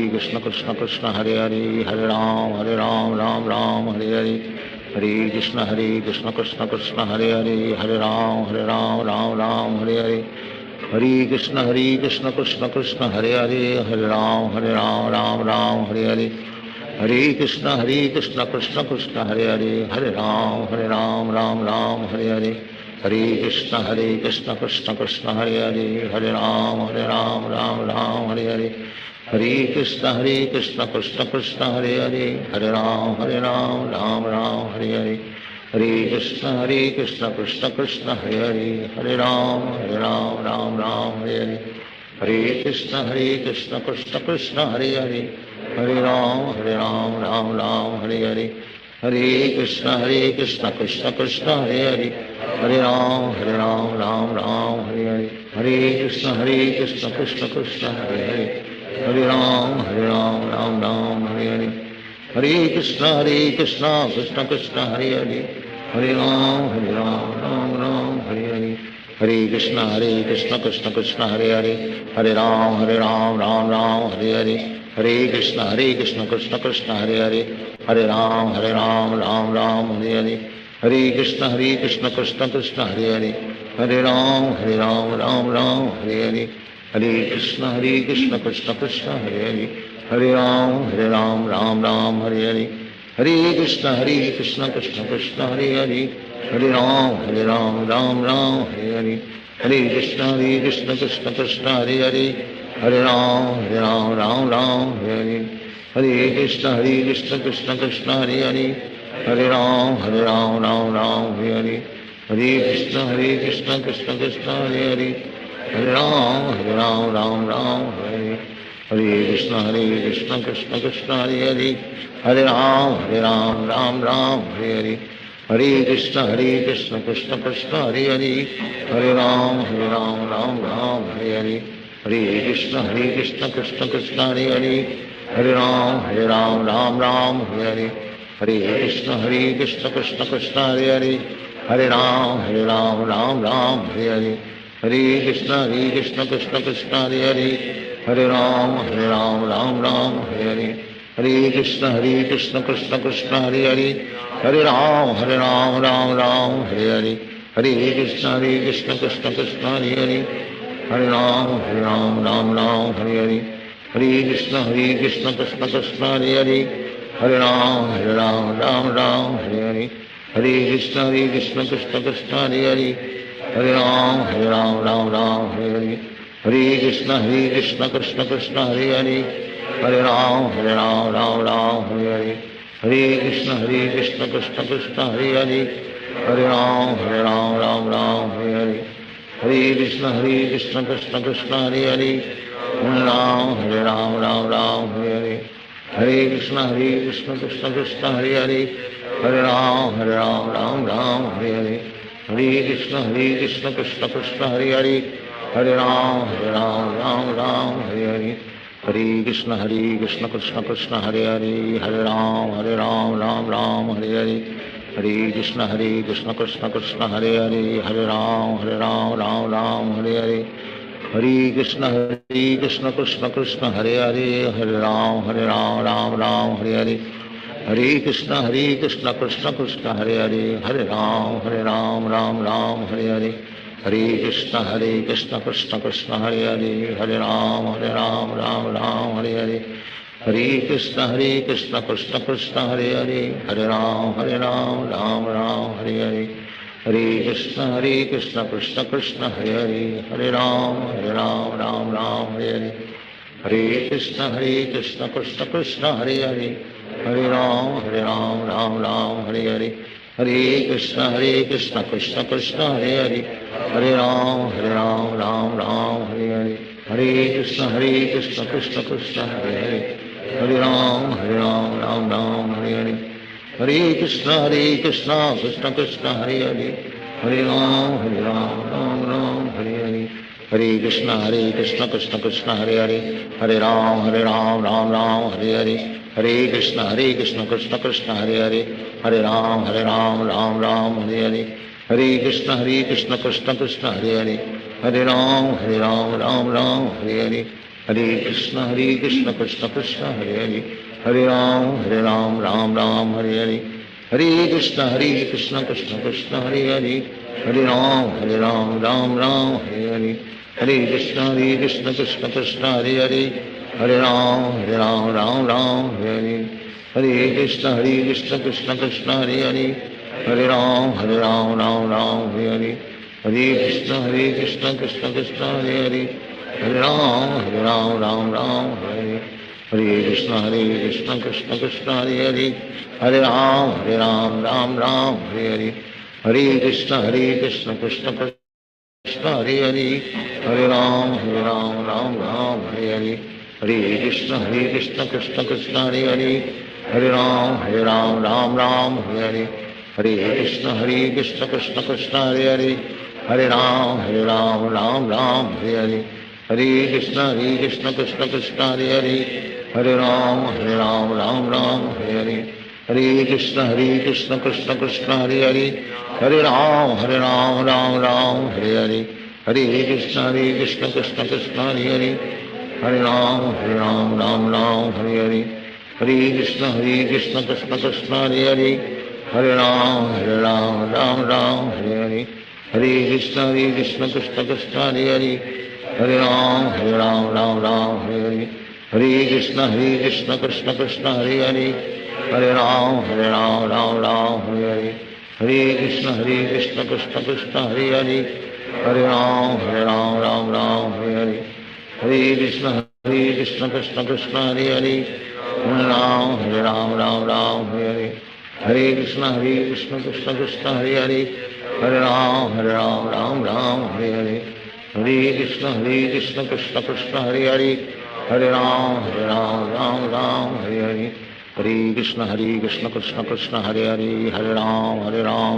Krishna Krishna Krishna Hare Hare Hare Ram Hare Krishna Krishna Krishna Hare Hare Hare Ram Hare Hare Krishna Krishna Krishna Hare Hare Hare Ram Hare Hare Krishna Krishna Krishna Hare Hare Ram Ram Hare Hare Krishna Krishna Krishna Hare Hare Ram Ram Hare Hare Krishna Krishna Krishna Hare Hare Ram Ram Hare Hare Krishna Krishna Krishna Hare Hare Ram Ram Hare Hare Krishna Krishna Krishna Hare Hare Ram Hare Hare Krishna Krishna Krishna Hare Hare Ram Hare Krishna Krishna Krishna Hare Hare Ram Hare Hare Krishna Krishna Krishna Hare Hare Ram Hare Krishna Krishna Krishna Hare Hare Ram Ram Hare Hare Krishna Krishna Krishna Hare Hare Ram Ram Hare Hare Krishna Krishna Krishna Hare Hare Ram Hare Hare Krishna Krishna Krishna Hare Hare Ram Hare Hare Krishna Krishna Krishna Hare Hare Ram Hare Hare Krishna Krishna Krishna Hare Hare Ram Hare Hare Krishna Krishna Krishna Hare Hare Ram Ram Hare Hare Krishna Krishna Krishna Hare Hare Ram Hare Hare Krishna Krishna Krishna Hare Hare Ram Hare Hare Krishna Krishna Krishna Hare Hare Ram Ram Hare Hare Krishna Krishna Krishna Hare Hare Ram Hare Hare Krishna Krishna Krishna Hare Hare Ram Hare Hare Krishna Krishna Krishna Hare Hare Ram Hare Hare Krishna Krishna Krishna Hare Hare Ram Hare Hare Krishna Krishna Krishna Hare Hare Ram Hare Hare Krishna Krishna Krishna Hare Hare Ram Hare Hare Krishna Krishna Krishna Hare Hare Ram Hare Hare Krishna Krishna Krishna Hare Hare Ram Hare Hare Krishna Krishna Krishna Hare Hare Ram Hare Hare Krishna Krishna Krishna Hare Ram Hare Hare Krishna Krishna Krishna Hare Hare Ram Hare Hare Krishna Krishna Krishna Hare Hare Ram Hare Hare Krishna Krishna Krishna Hare Hare Ram Hare Hare Krishna Krishna Krishna Hare Hare Ram Hare Hare Krishna Krishna Krishna Hare Hare Ram Hare Hare Krishna Krishna Krishna Hare Hare Ram Hare Hare Krishna Krishna Krishna Hare Hare Ram Hare Hare Krishna Krishna Krishna Hare Hare Ram Hare Hare Krishna Krishna Krishna Hare Hare Ram Hare Hare Krishna Krishna Krishna Hare Hare Ram Hare Hare Hare Krishna Krishna Krishna Hare Hare, Hare Ram Ram Ram Hare Hare, Hare Krishna Krishna Krishna Hare Hare, Hare Ram Ram Ram Hare Hare, Hare Krishna Krishna Krishna Hare Hare, Hare Ram Ram Ram Hare Hare, Hare Krishna Krishna Krishna Hare Hare, Hare Ram Ram Ram Hare Hare, Hare Krishna Krishna Krishna Hare Hare, Hare Ram Ram Ram Hare Hare, Hare Krishna Krishna Krishna Hare Hare, Hare Ram Ram Ram Hare Hare, Hare Krishna Krishna Krishna Hare Hare, Hare Ram Ram Ram Hare Hare, Hare Krishna Krishna Krishna Hare Hare, Hare Ram Ram Ram Hare Hare, Hare Krishna Krishna Krishna Hare Hare, Hare Ram Ram Ram Hare Hare, Hare Krishna Krishna Krishna Hare Hare, Hare Ram Ram Ram Hare Hare, Hare Krishna Krishna Krishna Hare Hare, Hare Ram Ram Ram Hare Hare, Hare Krishna Krishna Krishna Hare Hare, Hare Ram Ram Ram Hare Hare, Hare Krishna Krishna Krishna Hare Hare, Hare Ram Ram Ram Hare Hare, Hare Krishna Krishna Krishna Hare Hare, Hare Ram Ram Ram Hare Hare, Hare Krishna Krishna Krishna Hare Hare, Hare Ram Ram Ram Hare Hare, Hare Krishna Krishna Krishna Hare Hare, Hare Ram Ram Ram Hare Hare, Hare Krishna Krishna Krishna Hare Hare, Hare Ram Ram Ram Hare Hare, Hare Krishna Krishna Krishna Hare Hare, Hare Ram Ram Ram Hare Hare, Hare Krishna Krishna Krishna Hare Hare, Hare Ram Ram Ram Hare Hare, Hare Krishna Krishna Krishna Hare Hare, Hare Ram Ram Ram Hare Hare, Hare Krishna Krishna Krishna Hare Hare, Hare Ram Ram Ram Hare Hare, Hare Krishna Krishna Krishna Hare Hare, Hare Ram Ram Ram Hare Hare, Hare Krishna Krishna Krishna Hare Hare, Hare Ram Ram Ram Hare Hare, Hare Krishna Krishna Krishna Hare Hare, Hare Ram Ram Ram Hare Hare, Hare Krishna Krishna Krishna Hare Hare, Hare Ram Ram Ram Hare Hare, Hare Krishna Krishna Krishna Hare Hare, Hare Ram Ram Ram Hare Hare, Hare Krishna Krishna Krishna Hare Hare, Hare Ram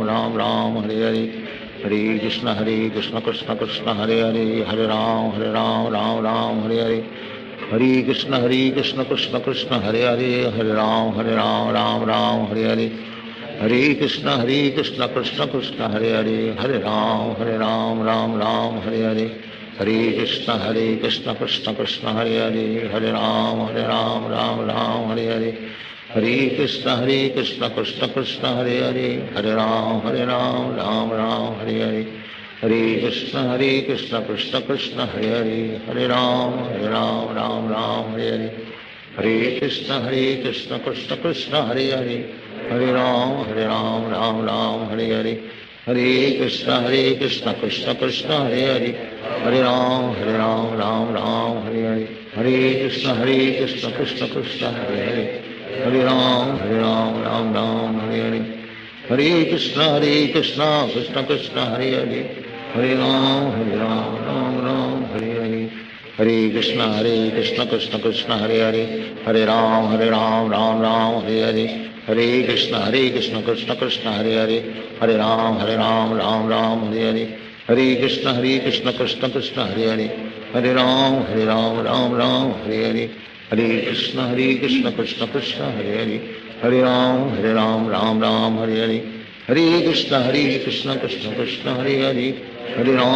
Ram Ram Hare Hare, Hare Krishna Krishna Krishna Hare Hare, Hare Ram Ram Ram Hare Hare, Hare Krishna Krishna Krishna Hare Hare, Hare Ram Ram Ram Hare Hare, Hare Krishna Krishna Krishna Hare Hare, Hare Ram Ram Ram Hare Hare, Hare Krishna Krishna Krishna Hare Hare, Hare Ram Ram Ram Hare Hare, Hare Krishna Krishna Krishna Hare Hare, Hare Ram Ram Ram Hare Hare, Hare Krishna Krishna Krishna Hare Hare, Hare Ram Ram Ram Hare Hare, Hare Krishna Krishna Krishna Hare Hare, Hare Ram Ram Ram Hare Hare, Hare Krishna Krishna Krishna Hare Hare, Hare Ram Ram Ram Hare Hare, Hare Krishna Krishna Krishna Hare Hare, Hare Ram Ram Ram Hare Hare, Hare Krishna Krishna Krishna Hare Hare, Hare Ram Ram Ram Hare Hare, Hare Krishna Krishna Krishna Hare Hare, Hare Ram Ram Ram Hare Hare, Hare Krishna Krishna Krishna Hare Hare, Hare Ram Ram Ram Hare Hare, Hare Krishna Krishna Krishna Hare Hare, Hare Ram Ram Ram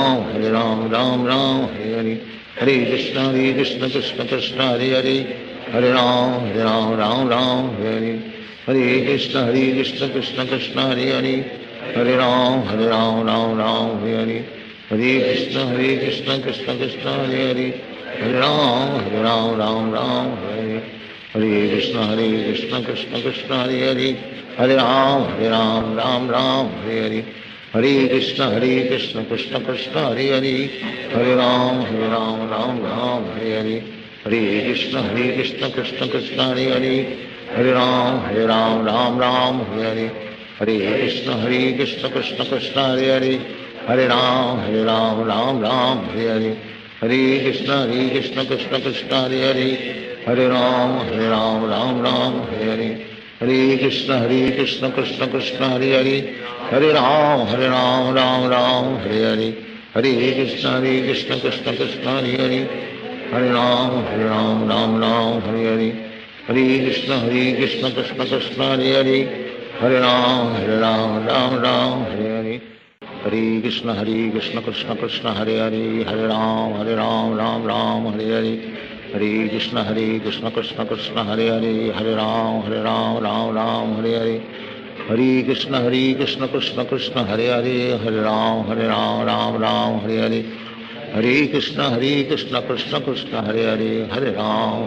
Hare Hare, Hare Krishna Krishna Krishna Hare Hare, Hare Ram Ram Ram Hare Hare, Hare Krishna Krishna Krishna Hare Hare, Hare Ram Ram Ram Hare Hare, Hare Krishna Krishna Krishna Hare Hare, Hare Ram Ram Ram Hare Hare, Hare Krishna Krishna Krishna Hare Hare, Hare Ram Ram Ram Hare Hare, Hare Krishna Krishna Krishna Hare Hare, Hare Ram Ram Ram Hare Hare, Hare Krishna Krishna Krishna Hare Hare, Hare Ram Ram Ram Hare Hare, Hare Krishna Krishna Krishna Hare Hare, Hare Ram Ram Ram Hare Hare, Hare Krishna Krishna Krishna Hare Hare, Hare Ram Ram Ram Hare Hare, Hare Krishna Krishna Krishna Hare Hare, Hare Ram Ram Ram Hare Hare, Hare Krishna Krishna Krishna Hare Hare, Hare Ram Ram Ram Hare Hare, Hare Krishna Krishna Krishna Hare Hare, Hare Ram Ram Ram Hare Hare, Hare Krishna Krishna Krishna Hare Hare, Hare Ram Ram Ram Hare Hare, Hare Krishna Krishna Krishna Hare Hare, Hare Ram Ram Ram Hare Hare, Hare Krishna Krishna Krishna Hare Hare, Hare Ram Ram Hare Hare, Hare Krishna Krishna Krishna Hare Hare, Hare Ram Ram Ram Hare Hare, Hare Krishna Krishna Krishna Hare Hare, Hare Ram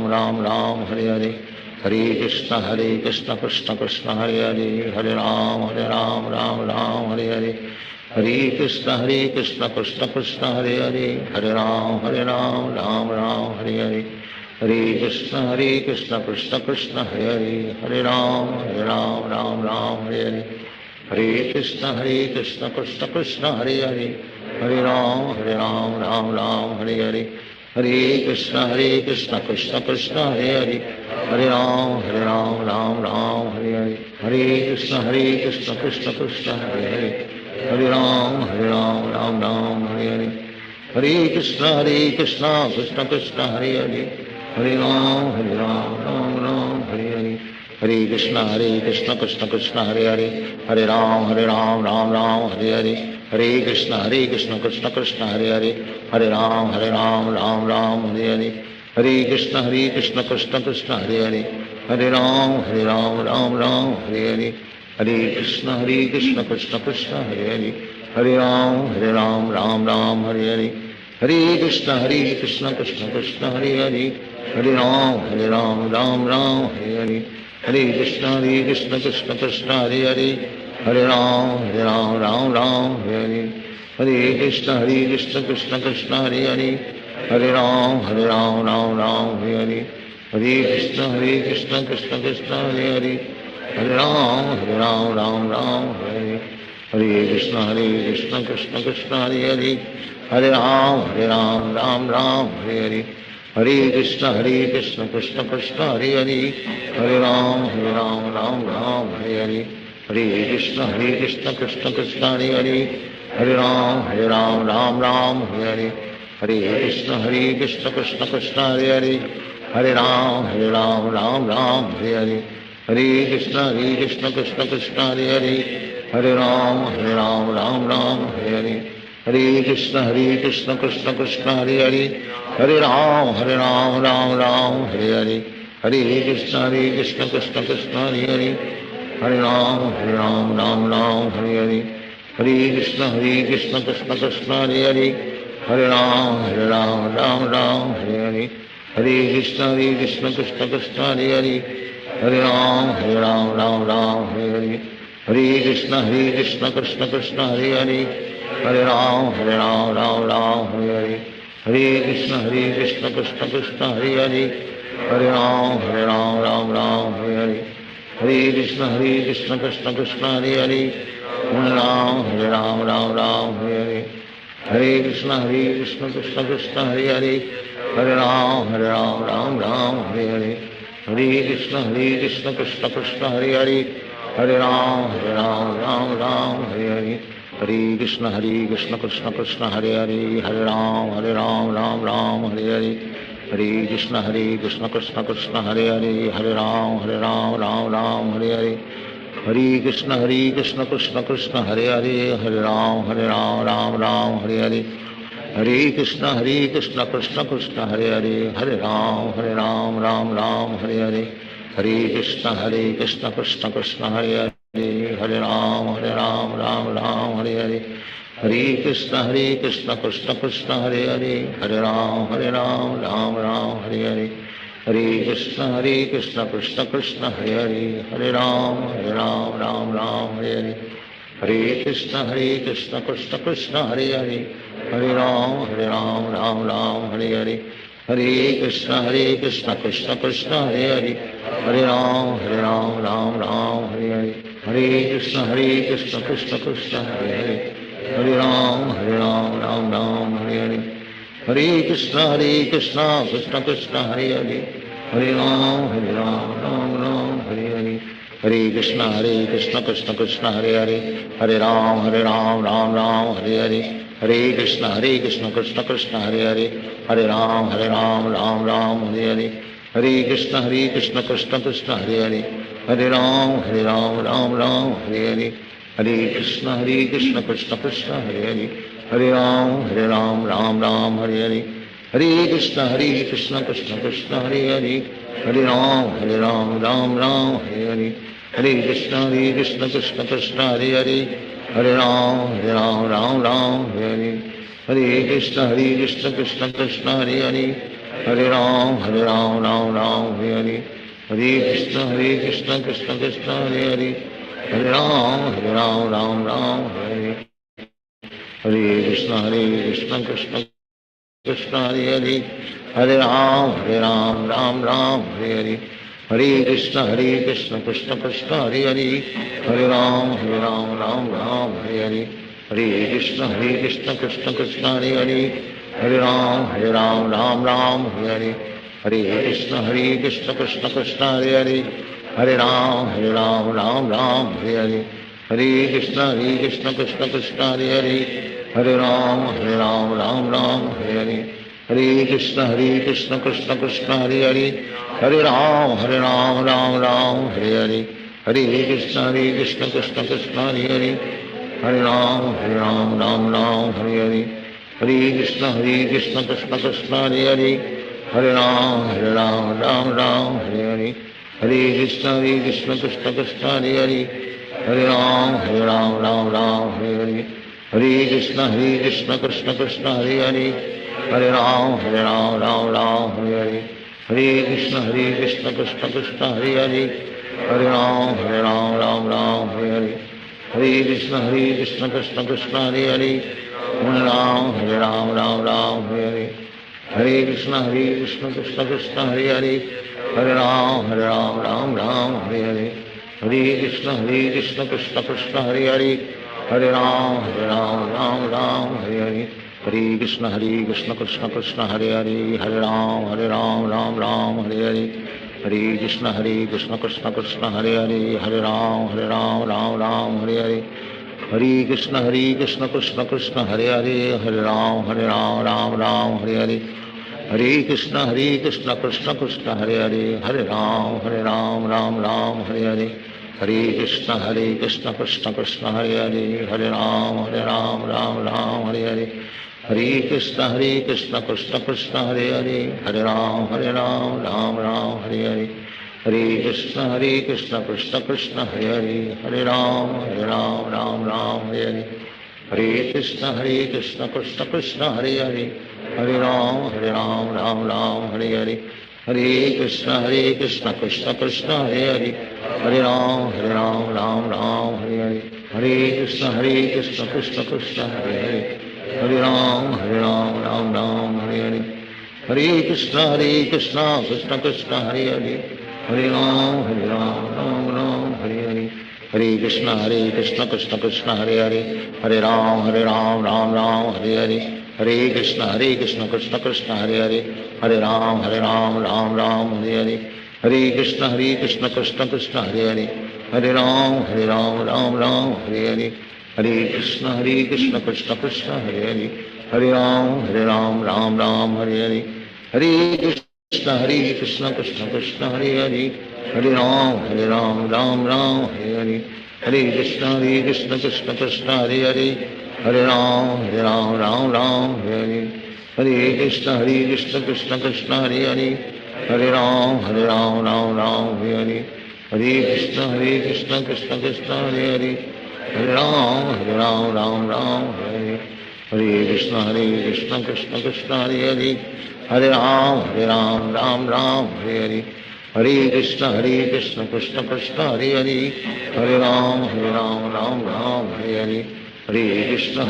Ram Ram Hare Hare, Hare Krishna Krishna Krishna Hare Hare, Hare Ram Ram Ram Hare Hare, Hare Krishna Krishna Krishna Hare Hare, Hare Ram Ram Ram Hare Hare, Hare Krishna Krishna Krishna Hare Hare, Hare Ram Ram Ram Hare Hare, Hare Krishna Krishna Krishna Hare Hare, Hare Ram Ram Hare Hare, Hare Krishna Krishna Krishna Hare Hare, Hare Ram Ram Hare Hare, Hare Krishna Krishna Krishna Hare Hare, Hare Ram Ram Hare Hare, Hare Krishna Krishna Krishna Hare Hare, Hare Ram Ram Hare Hare, Hare Krishna Krishna Krishna Hare Hare, Hare Ram Ram Ram Hare Hare, Hare Krishna Krishna Krishna Hare Hare, Hare Ram Ram Ram Hare Hare, Hare Krishna Krishna Krishna Hare Hare, Hare Ram Ram Hare Hare, Hare Krishna Krishna Krishna Hare Hare, Hare Ram Ram Hare Hare, Hare Krishna Krishna Krishna Hare Hare, Hare Ram Ram Hare Hare, Hare Krishna Krishna Krishna Hare Hare, Hare Ram Ram Hare Hare, Hare Krishna Krishna Krishna Hare Hare, Hare Ram Ram Hare Hare, Hare Krishna Krishna Krishna Hare Hare, Hare Ram Ram Hare Hare, Hare Krishna Krishna Krishna Hare Hare, Hare Ram Ram Hare Hare, Hare Krishna Krishna Krishna Hare Hare, Hare Ram Ram Hare Hare, Hare Krishna Krishna Krishna Hare Hare, Hare Ram Ram Hare Hare, Hare Krishna Krishna Krishna Hare Hare, Hare Ram Ram Hare Hare, Hare Krishna Krishna Krishna Hare Hare, Hare Ram Ram Hare Hare, Hare Krishna Krishna Krishna Hare Hare, Hare Ram Ram Hare Hare, Hare Krishna Krishna Krishna Hare Hare, Hare Ram Ram Hare Hare, Hare Krishna Krishna Krishna Hare Hare, Hare Ram Ram Hare Hare, Hare Krishna Krishna Krishna Hare Hare, Hare Ram Ram Hare Hare, Hare Krishna Krishna Krishna Hare Hare, Hare Ram Ram Hare Hare, Hare Krishna Krishna Krishna Hare Hare, Hare Ram Ram Hare Hare, Hare Krishna Krishna Krishna Hare Hare, Hare Ram Hare Hare, Hare Krishna Krishna Krishna Hare Hare, Hare Ram Ram Hare Hare, Hare Krishna Krishna Krishna Hare Hare, Hare Ram Ram Hare Hare, Hare Krishna Krishna Krishna Hare Hare, Hare Ram Ram Hare Hare, Hare Krishna Krishna Krishna Hare Hare, Hare Ram Ram Hare Hare, Hare Krishna Krishna Krishna Hare Hare, Hare Ram Ram Hare Hare, Hare Krishna Krishna Krishna Hare Hare, Hare Ram Ram Hare Hare, Hare Krishna Krishna Krishna Hare Hare, Hare Ram Ram Hare Hare, Hare Krishna Krishna Krishna Hare Hare, Hare Ram Ram Hare Hare, Hare Krishna Krishna Krishna Hare Hare, Hare Ram Ram Hare Hare, Hare Krishna Krishna Krishna Hare Hare, Hare Ram Ram Hare Hare, Hare Krishna Krishna Krishna Hare Hare, Hare Ram Ram Hare Hare, Hare Krishna Krishna Krishna Hare Hare, Hare Ram Ram Ram Hare Hare, Hare Krishna Krishna Krishna Hare Hare, Hare Ram Ram Ram Hare Hare, Hare Krishna Krishna Krishna Hare Hare, Hare Ram Ram Ram Hare Hare, Hare Krishna Krishna Krishna Hare Hare, Hare Ram Ram Ram Hare Hare, Hare Krishna Krishna Krishna Hare Hare, Hare Ram Ram Hare Hare, Hare Krishna Krishna Krishna Hare Hare, Hare Ram Ram Hare Hare, Hare Krishna Krishna Krishna Hare Hare, Hare Ram Ram Hare Hare, Hare Krishna Krishna Krishna Hare Hare, Hare Ram Ram Hare Hare, Hare Krishna Krishna Krishna Hare Hare, Hare Ram Ram Hare Hare, Hare Krishna Krishna Krishna Hare Hare, Hare Ram Ram Hare Hare, Hare Krishna Krishna Krishna Hare Hare, Hare Ram Ram Hare Hare, Hare Krishna Krishna Krishna Hare Hare, Hare Ram Ram Hare Hare, Hare Krishna Krishna Krishna Hare Hare, Hare Ram Ram Hare Hare, Hare Krishna Krishna Krishna Hare Hare, Hare Ram Ram Hare Hare, Hare Krishna Krishna Krishna Hare Hare, Hare Ram Ram Hare Hare, Hare Krishna Krishna Krishna Hare Hare, Hare Ram Ram Hare Hare, Hare Krishna Krishna Krishna Hare Hare, Hare Ram Ram Hare Hare, Hare Krishna Krishna Krishna Hare Hare, Hare Ram Ram Hare Hare, Hare Krishna Krishna Krishna Hare Hare, Hare Ram Ram Hare Hare, Hare Krishna Krishna Krishna Hare Hare, Hare Ram Ram Hare Hare, Hare Krishna Krishna Krishna Hare Hare, Hare Ram Ram Hare Hare, Hare Krishna Krishna Krishna Hare Hare, Hare Ram Hare Hare, Hare Krishna Krishna Krishna Hare Hare, Hare Ram Ram Hare Hare, Hare Krishna Krishna Krishna Hare Hare, Hare Ram Ram Hare Hare, Hare Krishna Krishna Krishna Hare Hare, Hare Ram Ram Hare Hare, Hare Krishna Krishna Krishna Hare Hare, Hare Ram Ram Hare Hare, Hare Krishna Krishna Krishna Hare Hare, Hare Ram Ram Hare Hare, Hare Krishna Krishna Krishna Hare Hare, Hare Ram Ram Hare Hare, Hare Krishna Krishna Krishna Hare Hare, Hare Ram Ram Hare Hare, Hare Krishna Krishna Krishna Hare Hare, Hare Ram Ram Hare Hare, Hare Krishna Krishna Krishna Hare Hare, Hare Ram Ram Hare Hare, Hare Krishna Krishna Krishna Hare Hare, Hare Ram Ram Hare Hare, Hare Krishna Krishna Krishna Hare Hare, Hare Ram Ram Hare Hare, Hare Krishna Krishna Krishna Hare Hare, Hare Ram Ram Hare Hare, Hare Krishna Krishna Krishna Hare Hare, Hare Ram Ram Hare Hare, Hare Krishna Krishna Krishna Hare Hare, Hare Ram Ram Hare Hare, Hare Krishna Krishna Krishna Hare Hare, Hare Ram Ram Hare Hare, Hare Krishna Krishna Krishna Hare Hare, Hare Ram Ram Hare Hare, Hare Krishna Krishna Krishna Hare Hare, Hare Ram Ram Hare Hare, Hare Krishna Krishna Krishna Hare Hare, Hare Ram Ram Hare Hare, Hare Krishna Krishna Krishna Hare Hare, Hare Ram Ram Hare Hare, Hare Krishna Krishna Krishna Hare Hare, Hare Ram Ram Hare Hare, Hare Krishna Krishna Krishna Hare Hare, Hare Ram Ram Hare Hare, Hare Krishna Krishna Krishna Hare Hare, Hare Ram Ram Hare Hare, Hare Krishna Krishna Krishna Hare Hare, Hare Ram Ram Hare Hare, Hare Krishna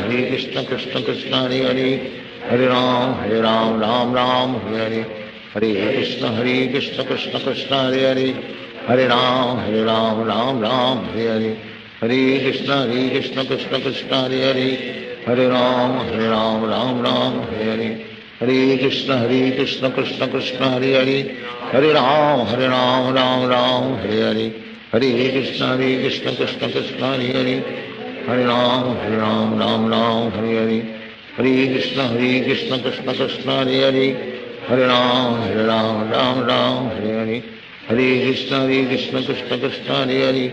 Krishna Krishna Hare Hare, Hare Ram Ram Hare Hare, Hare Krishna Krishna Krishna Hare Hare, Hare Ram Ram Ram Hare Hare, Hare Krishna Krishna Krishna Hare Hare, Hare Ram Ram Ram Hare Hare, Hare Krishna Krishna Krishna Hare Hare, Hare Ram Ram Ram Hare Hare, Hare Krishna Krishna Krishna Hare Hare, Hare Ram Ram Ram Hare Hare, Hare Krishna Krishna Krishna Hare Hare, Hare Ram Ram Ram Hare Hare, Hare Krishna Krishna Krishna Hare Hare,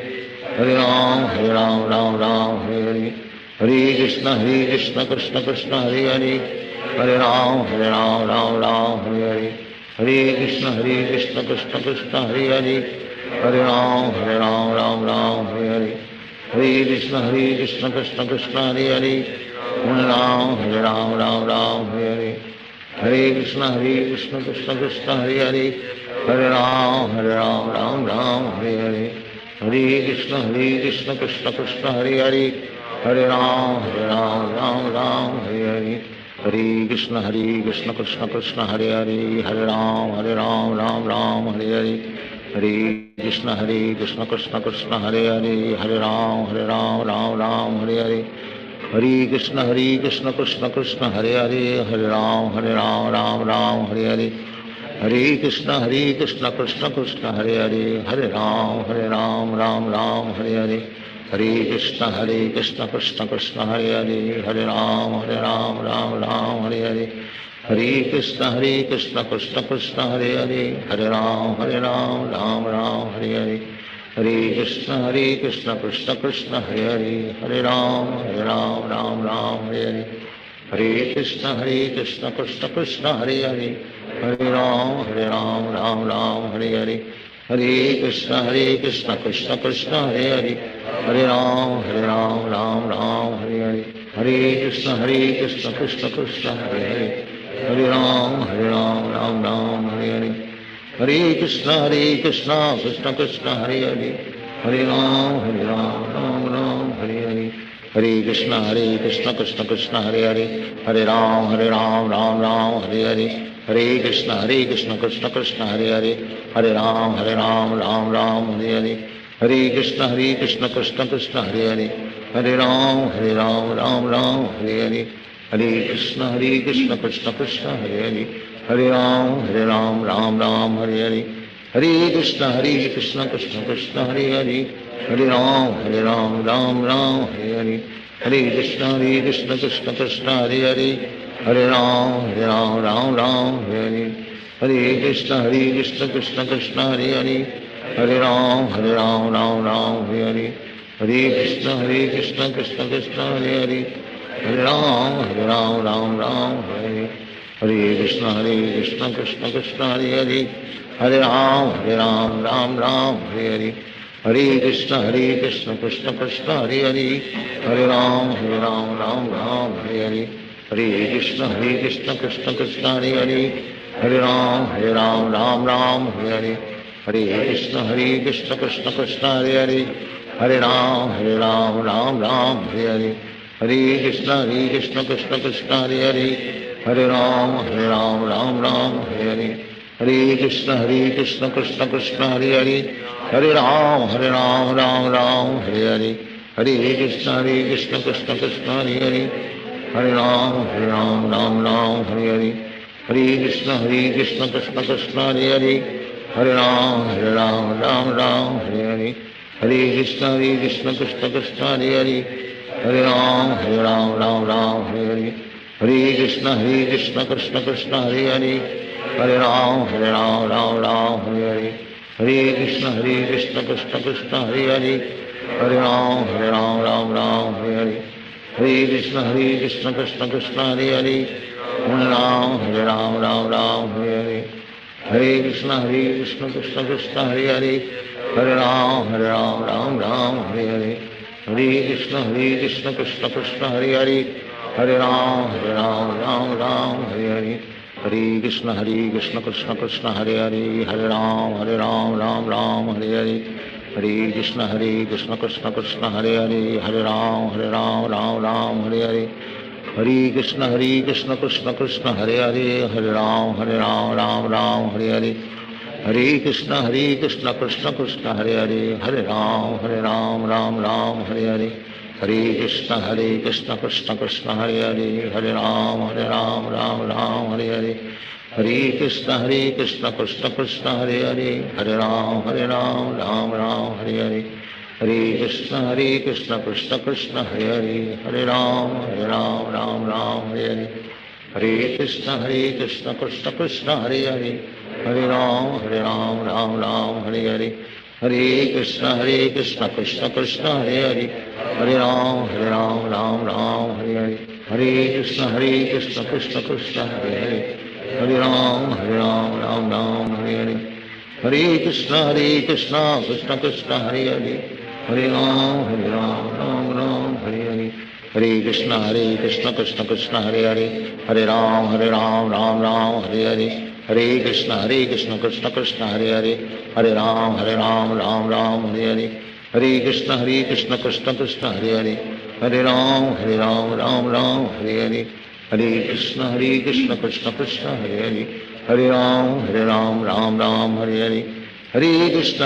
Hare Ram Ram Hare Hare, Hare Krishna Krishna Krishna Hare Hare, Hare Ram Ram Hare Hare, Hare Krishna Krishna Krishna Hare Hare, Hare Ram Ram Hare Hare, Hare Krishna Krishna Krishna Hare Hare, Hare Ram Ram Hare Hare, Hare Krishna Krishna Krishna Hare Hare, Hare Ram Ram Hare Hare, Hare Krishna Krishna Krishna Hare Hare, Hare Ram Ram Hare Hare, Hare Krishna Krishna Krishna Hare Hare, Hare Ram Ram Hare Hare, Hare Krishna Krishna Krishna Hare Hare, Hare Ram Ram Hare Hare, Hare Krishna Krishna Krishna Hare Hare, Hare Ram Ram Hare Hare, Hare Krishna Krishna Krishna Hare Hare, Hare Ram Ram Hare Hare, Hare Krishna Krishna Krishna Hare Hare, Hare Ram Ram Hare Hare, Hare Krishna Krishna Krishna Hare Hare, Hare Ram Ram Hare Hare, Hare Krishna Krishna Krishna Hare Hare, Hare Ram Ram Hare Hare, Hare Krishna Krishna Krishna Hare Hare, Hare Ram Ram Hare Hare, Hare Krishna Krishna Krishna Hare Hare, Hare Ram Ram Hare Hare, Hare Krishna Krishna Krishna Hare Hare, Hare Ram Ram Hare Hare, Hare Krishna Krishna Krishna Hare Hare, Hare Ram Ram Hare Hare, Hare Krishna Krishna Krishna Hare Hare, Hare Ram Ram Hare Hare, Hare Krishna Krishna Krishna Hare Hare, Hare Ram Ram Hare Hare, Hare Krishna Krishna Krishna Hare Hare, Hare Ram Ram Hare Hare, Hare Krishna Krishna Krishna Hare Hare, Hare Ram Ram Hare Hare, Hare Krishna Krishna Krishna Hare Hare, Hare Ram Ram Hare Hare, Hare Krishna Krishna Krishna Hare Hare, Hare Ram Ram Hare Hare, Hare Krishna Krishna Krishna Hare Hare, Hare Ram Ram Hare Hare, Hare Krishna Krishna Krishna Hare Hare, Hare Ram Ram Hare Hare, Hare Krishna Krishna Krishna Hare Hare, Hare Ram Ram Hare Hare, Hare Krishna Krishna Krishna Hare Hare, Hare Ram Ram Hare Hare, Hare Krishna Krishna Krishna Hare Hare, Hare Ram Ram Hare Hare, Hare Krishna Krishna Krishna Hare Hare, Hare Ram Ram Hare Hare, Hare Krishna Krishna Krishna Hare Hare, Hare Ram Ram Hare Hare, Hare Krishna Krishna Krishna Hare Hare, Hare Ram Ram Hare Hare, Hare Krishna Krishna Krishna Hare Hare, Hare Ram Ram Hare Hare, Hare Krishna Krishna Krishna Hare Hare, Hare Ram Ram Hare Hare, Hare Krishna Krishna Krishna Hare Hare, Hare Ram Ram Hare Hare, Hare Krishna Krishna Krishna Hare Hare, Hare Ram Ram Hare Hare, Hare Krishna Krishna Krishna Hare Hare, Hare Ram Ram Hare Hare, Hare Krishna Krishna Krishna Hare Hare, Hare Ram Ram Hare Hare, Hare Krishna Krishna Krishna Hare Hare, Hare Ram Ram Hare Hare, Hare Krishna Krishna Krishna Hare Hare, Hare Ram Ram Hare Hare, Hare Krishna Krishna Krishna Hare Hare, Hare Ram Ram Hare Hare, Hare Krishna Krishna Krishna Hare Hare, Hare Ram Ram Hare Hare, Hare Krishna Krishna Krishna Hare Hare, Hare Ram Ram Hare Hare, Hare Krishna Krishna Krishna Hare Hare, Hare Ram Ram Ram Hare Hare, Hare Krishna Krishna Krishna Hare Hare, Hare Ram Ram Ram Hare Hare, Hare Krishna Krishna Krishna Hare Hare, Hare Ram Ram Ram Hare Hare, Hare Krishna Krishna Krishna Hare Hare, Hare Ram Ram Ram Hare Hare, Hare Krishna Krishna Krishna Hare Hare, Hare Ram Ram Ram Hare Hare, Hare Krishna Krishna Krishna Hare Hare, Hare Ram Ram Hare Hare, Hare Krishna Krishna Krishna Hare Hare, Hare Ram Ram Ram Hare Hare, Hare Krishna Krishna Krishna Hare Hare, Hare Ram Ram Hare Hare, Hare Krishna Krishna Krishna Hare Hare, Hare Ram Ram Ram Hare Hare, Hare Krishna Krishna Krishna Hare Hare, Hare Ram Ram Ram Hare Hare, Hare Krishna Krishna Krishna Hare Hare, Hare Ram Ram Hare Hare, Hare Krishna Krishna Krishna Hare Hare, Hare Ram Ram Hare Hare, Hare Krishna Krishna Krishna Hare Hare, Hare Ram Ram Hare Hare, Hare Krishna Krishna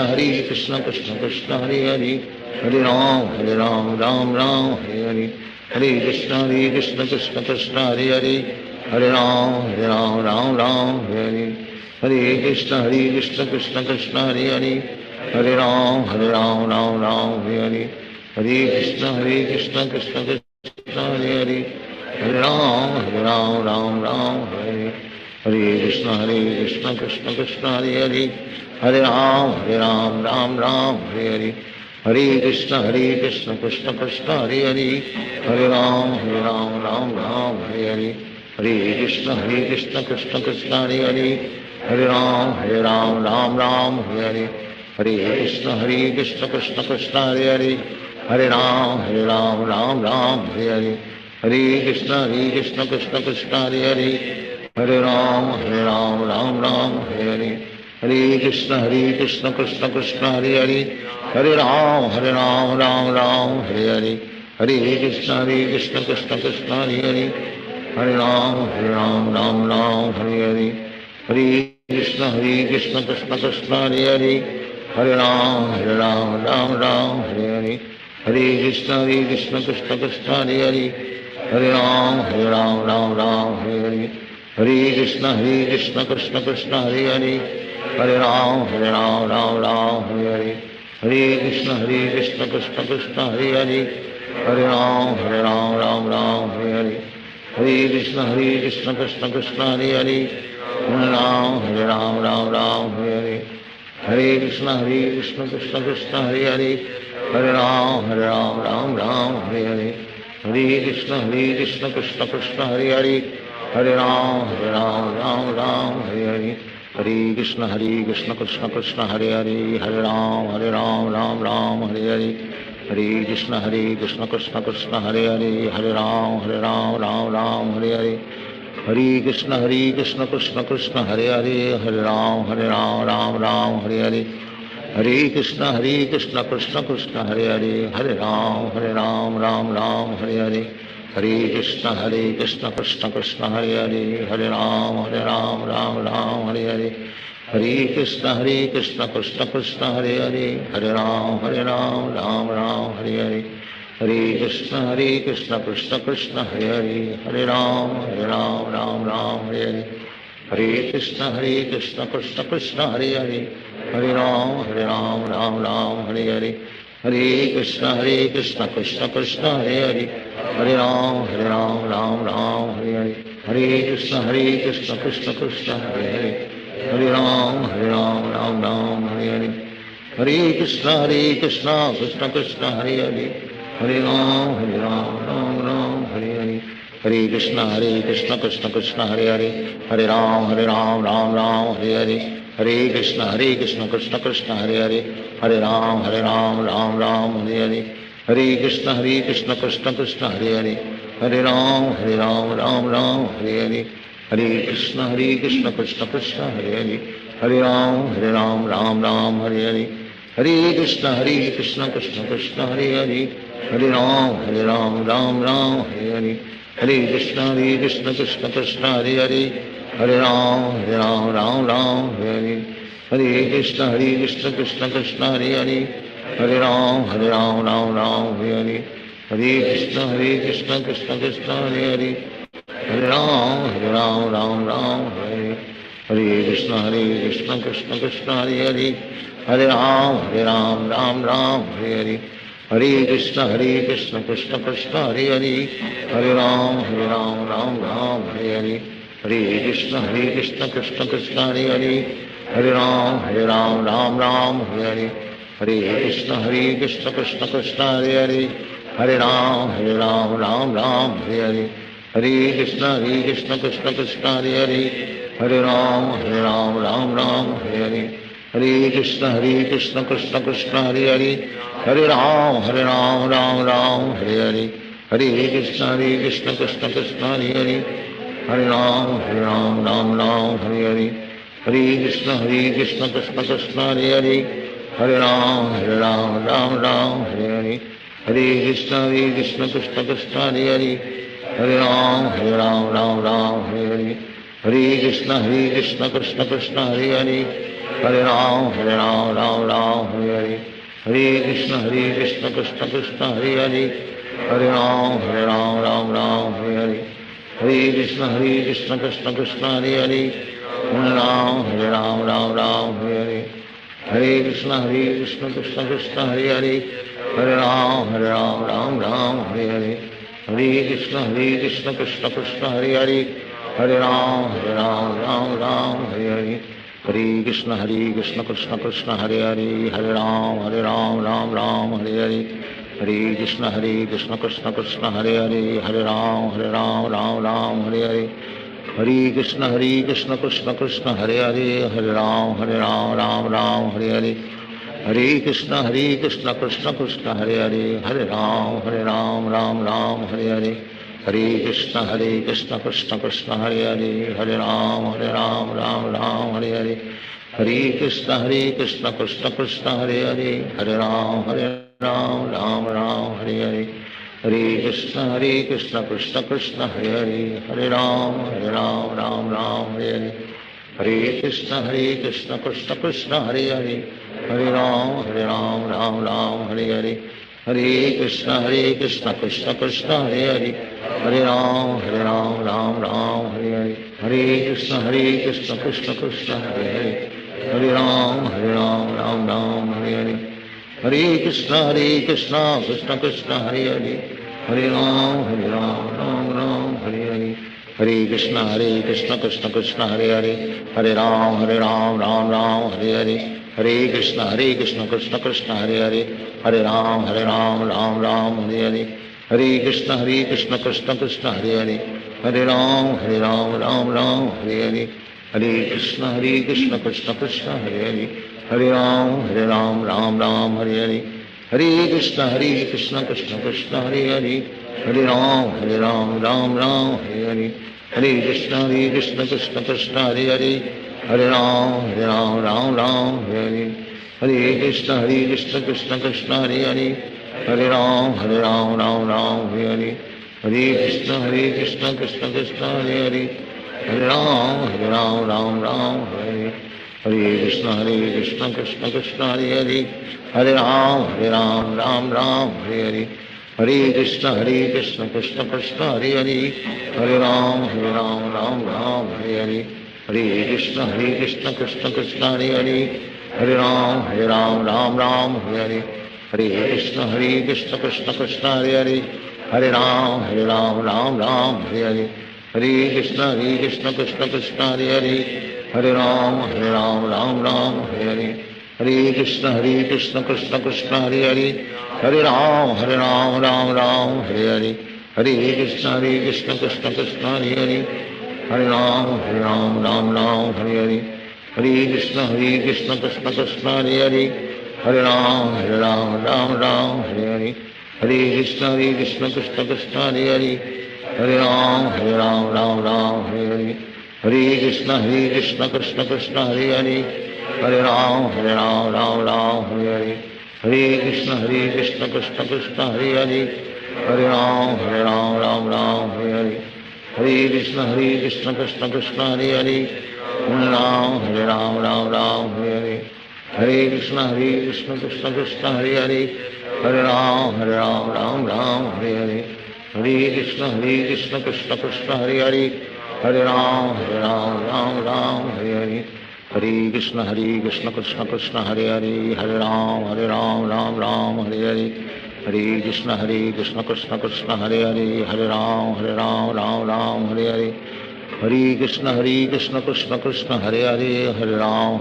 Krishna Hare Hare, Hare Ram Ram Hare Hare, Hare Krishna Krishna Krishna Hare Hare, Hare Ram Ram Hare Hare, Hare Krishna Krishna Krishna Hare Hare, Hare Ram Ram Hare Hare, Hare Krishna Krishna Krishna Hare Hare, Hare Ram Ram Hare Hare, Hare Krishna Krishna Krishna Hare Hare, Hare Ram Ram Hare Hare, Hare Krishna Krishna Krishna Hare Hare, Hare Ram Ram Hare Hare, Hare Krishna Krishna Krishna Hare Hare, Hare Ram Ram Hare Hare, Hare Krishna Krishna Krishna Hare Hare, Hare Ram Ram Hare Hare, Hare Krishna Krishna Krishna Hare Hare, Hare Ram Ram Hare Hare, Hare Krishna Krishna Krishna Hare Hare, Hare Ram Ram Hare Hare, Hare Krishna Krishna Krishna Hare Hare, Hare Ram Ram Hare Hare, Hare Krishna Krishna Krishna Hare Hare, Hare Ram Ram Hare Hare, Hare Krishna Krishna Krishna Hare Hare, Hare Ram Ram Hare Hare, Hare Krishna Krishna Krishna Hare Hare, Hare Ram Ram Hare Hare, Hare Krishna Krishna Krishna Hare Hare, Hare Ram Ram Hare Hare, Hare Krishna Krishna Krishna Hare Hare, Hare Ram Ram Hare Hare, Hare Krishna Krishna Krishna Hare Hare, Hare Ram Ram Hare Hare, Hare Krishna Krishna Krishna Hare Hare, Hare Ram Ram Hare Hare, Hare Krishna Krishna Krishna Hare Hare, Hare Ram Ram Hare Hare, Hare Krishna Krishna Krishna Hare Hare, Hare Ram Ram Hare Hare, Hare Krishna Krishna Krishna Hare Hare, Hare Ram Ram Hare Hare, Hare Krishna Krishna Krishna Hare Hare, Hare Ram Ram Hare Hare, Hare Krishna Krishna Krishna Hare Hare, Hare Ram Ram Hare Hare, Hare Krishna Krishna Krishna Hare Hare, Hare Ram Ram Hare Hare, Hare Krishna Krishna Krishna Hare Hare, Hare Ram Ram Hare Hare, Hare Krishna Krishna Krishna Hare Hare, Hare Ram Ram Hare Hare, Hare Krishna Krishna Krishna Hare Hare, Hare Ram Ram Hare Hare, Hare Krishna Krishna Krishna Hare Hare, Hare Ram Ram Hare Hare, Hare Krishna Krishna Krishna Hare Hare, Hare Ram Ram Hare Hare, Hare Krishna Krishna Krishna Hare Hare, Hare Ram Ram Hare Hare, Hare Krishna Krishna Krishna Hare Hare, Hare Ram Hare Hare, Hare Krishna Krishna Krishna Hare Hare, Hare Ram Ram Hare Hare, Hare Krishna Krishna Krishna Hare Hare, Hare Ram Ram Hare Hare, Hare Krishna Krishna Krishna Hare Hare, Hare Ram Ram Hare Hare, Hare Krishna Krishna Krishna Hare Hare, Hare Ram Ram Ram Hare Hare, Hare Krishna Krishna Krishna Hare Hare, Hare Ram Ram Hare Hare, Hare Krishna Krishna Krishna Hare Hare, Hare Ram Ram Hare Hare, Hare Krishna Krishna Krishna Hare Hare, Hare Ram Ram Hare Hare, Hare Krishna Krishna Krishna Hare Hare, Hare Ram Ram Hare Hare, Hare Krishna Krishna Krishna Hare Hare, Hare Ram Ram Hare Hare, Hare Krishna Krishna Krishna Hare Hare, Hare Ram Ram Hare Hare, Hare Krishna Krishna Krishna Hare Hare, Hare Ram Ram Hare Hare, Hare Krishna Krishna Krishna Hare Hare, Hare Ram Ram Hare Hare, Hare Krishna Krishna Krishna Hare Hare, Hare Ram Ram Hare Hare, Hare Krishna Krishna Krishna Hare Hare, Hare Ram Ram Hare Hare, Hare Krishna Krishna Krishna Hare Hare, Hare Ram Ram Hare Hare, Hare Krishna Krishna Krishna Hare Hare, Hare Ram Ram Hare Hare, Hare Krishna Krishna Krishna Hare Hare, Hare Ram Ram Hare Hare, Hare Krishna Krishna Krishna Hare Hare, Hare Ram Ram Hare Hare, Hare Krishna Krishna Krishna Hare Hare, Hare Ram Ram Hare Hare, Hare Krishna Krishna Krishna Hare Hare, Hare Ram Ram Hare Hare, Hare Krishna Krishna Krishna Hare Hare, Hare Ram Ram Hare Hare, Hare Krishna Krishna Krishna Hare Hare, Hare Ram Ram Hare Hare, Hare Krishna Krishna Krishna Hare Hare, Hare Ram Ram Hare Hare, Hare Krishna Krishna Krishna Hare Hare, Hare Ram Ram Hare Hare, Hare Krishna Krishna Krishna Hare Hare, Hare Ram Ram Hare Hare, Hare Krishna Krishna Krishna Hare Hare, Hare Ram Ram Hare Hare, Hare Krishna Krishna Krishna Hare Hare, Hare Ram Ram Hare Hare, Hare Krishna Krishna Krishna Hare Hare, Hare Ram Ram Hare Hare, Hare Krishna Krishna Krishna Hare Hare, Hare Ram Ram Hare Hare, Hare Krishna Krishna Krishna Hare Hare, Hare Ram Hare Hare, Hare Krishna Krishna Krishna Hare Hare, Hare Ram Ram Hare Hare, Hare Krishna Krishna Krishna Hare Hare, Hare Ram Ram Hare Hare, Hare Krishna Krishna Krishna Hare Hare, Hare Ram Ram Hare Hare, Hare Krishna Krishna Krishna Hare Hare, Hare Ram Ram Hare Hare, Hare Krishna Krishna Krishna Hare Hare, Hare Ram Hare Hare, Hare Krishna Krishna Krishna Hare Hare, Hare Ram Hare Hare, Hare Krishna Krishna Krishna Hare Hare, Hare Ram Hare Hare, Hare Krishna Krishna Krishna Hare Hare, Hare Ram Hare Hare, Hare Krishna Krishna Krishna Hare Hare, Hare Ram Hare Hare, Hare Krishna Krishna Krishna Hare Hare, Hare Ram Ram Hare Hare, Hare Krishna Krishna Krishna Hare Hare, Hare Ram Ram Hare Hare, Hare Krishna Krishna Krishna Hare Hare, Hare Ram Ram Hare Hare, Hare Krishna Krishna Krishna Hare Hare, Hare Ram Hare Hare, Hare Krishna Krishna Krishna Hare Hare, Hare Ram Hare Hare, Hare Krishna Krishna Krishna Hare Hare, Hare Ram Hare Hare, Hare Krishna Krishna Krishna Hare Hare, Hare Ram Hare Hare, Hare Krishna Krishna Krishna Hare Hare, Hare Ram Hare Hare, Hare Krishna Krishna Krishna Hare Hare, Hare Ram Hare Hare, Hare Krishna Krishna Krishna Hare Hare, Hare Ram Hare Hare, Hare Krishna Krishna Krishna Hare Hare, Hare Ram, Ram Ram, Hare Hare. Hare Krishna, Krishna Krishna, Hare Hare. Hare Ram, Ram Ram, Hare Hare. Hare Krishna, Krishna Krishna, Hare Hare. Hare Ram, Ram Ram, Hare Hare. Hare Krishna, Krishna Krishna, Hare Hare. Hare Ram, Ram Ram, Hare Hare. Hare Krishna, Krishna Krishna, Hare Hare. Hare Ram, Ram Hare Hare. Hare Krishna, Krishna Krishna, Hare Hare. Hare Ram,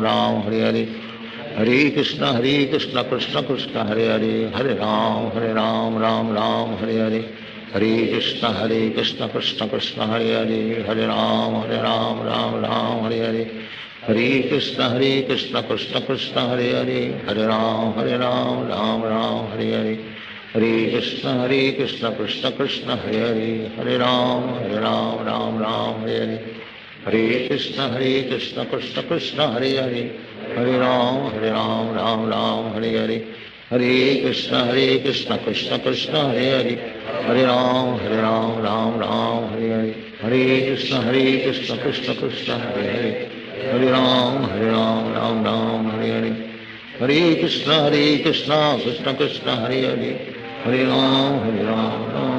Ram Hare Hare. Hare Krishna, Krishna Krishna, Hare Hare. Hare Ram, Ram Hare Hare. Hare Krishna, Krishna Krishna, Hare Hare. Hare Ram, Ram Hare Hare. Hare Krishna, Krishna Krishna, Hare Hare. Hare Ram, Ram Hare Hare. Hare Krishna, Krishna Krishna, Hare Hare. Hare Ram, Ram Hare Hare. Hare Krishna, Krishna Krishna, Hare Hare. Hare Ram, Ram Hare Hare. Hare Krishna, Krishna Krishna, Hare Hare. Hare Ram, Ram Hare Hare. Hare Krishna, Krishna Krishna, Hare Hare. Hare Ram, Ram Hare Hare. Hare Krishna, Krishna Krishna, Hare Hare. Hare Ram, Ram Hare Hare. Hare Krishna, Krishna Krishna, Hare Hare. Hare Ram,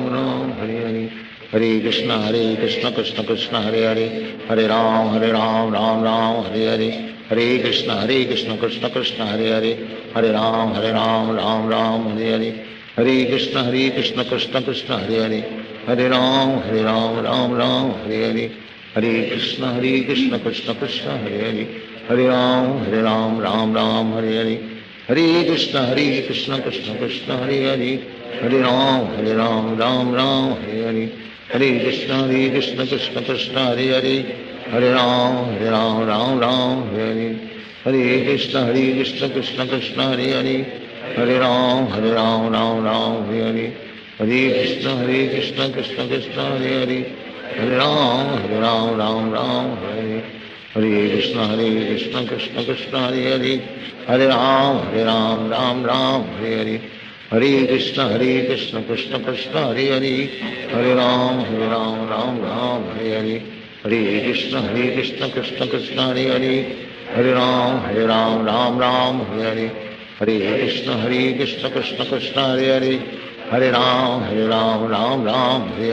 Ram Hare Hare. Hare Krishna, Krishna Krishna, Hare Hare. Hare Ram, Ram Hare Hare. Hare Krishna, Krishna Krishna, Hare Hare. Hare Ram, Ram Hare Hare. Hare Krishna, Krishna Krishna, Hare Hare. Hare Ram, Ram Hare Hare. Hare Krishna, Krishna Krishna, Hare Hare. Hare Ram, Ram Hare Hare. Hare Krishna, Krishna Krishna, Hare Hare. Hare Ram, Ram Hare Hare. Hare Krishna, Krishna Krishna, Hare Hare. Hare Ram, Ram Hare Hare. Hare Krishna, Krishna Krishna, Hare Hare. Hare Ram, Ram Hare Hare. Hare Krishna, Krishna Krishna, Hare Hare. Hare Ram, Ram Hare Hare. Hare Krishna, Krishna Krishna, Hare Hare. Hare Ram, Ram Hare Hare. Hare Krishna, Krishna Krishna, Hare Hare. Hare Ram, Ram Hare Hare. Hare Krishna, Krishna Krishna, Hare Hare. Hare Ram, Ram Hare Hare. Hare Krishna, Krishna Krishna, Hare Hare. Hare Ram, Ram Hare Hare.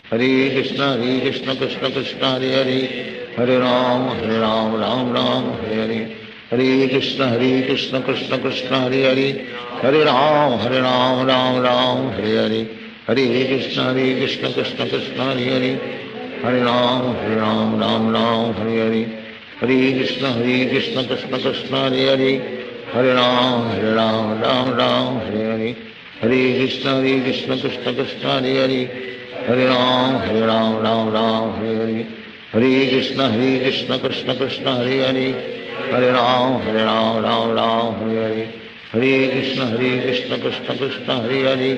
Hare Krishna, Krishna Krishna, Hare Hare. Hare Ram, Ram Hare Hare. Hare Krishna, Krishna Krishna, Hare Hare. Hare Ram, Ram Hare Hare. Hare Krishna, Krishna Krishna, Hare Hare. Hare Ram, Ram Hare Hare. Hare Krishna, Krishna Krishna, Hare Hare. Hare Ram, Ram Hare Hare. Hare Krishna, Krishna Krishna, Hare Hare. Hare Ram, Ram Hare Hare. Hare Krishna, Krishna Krishna, Hare Hare.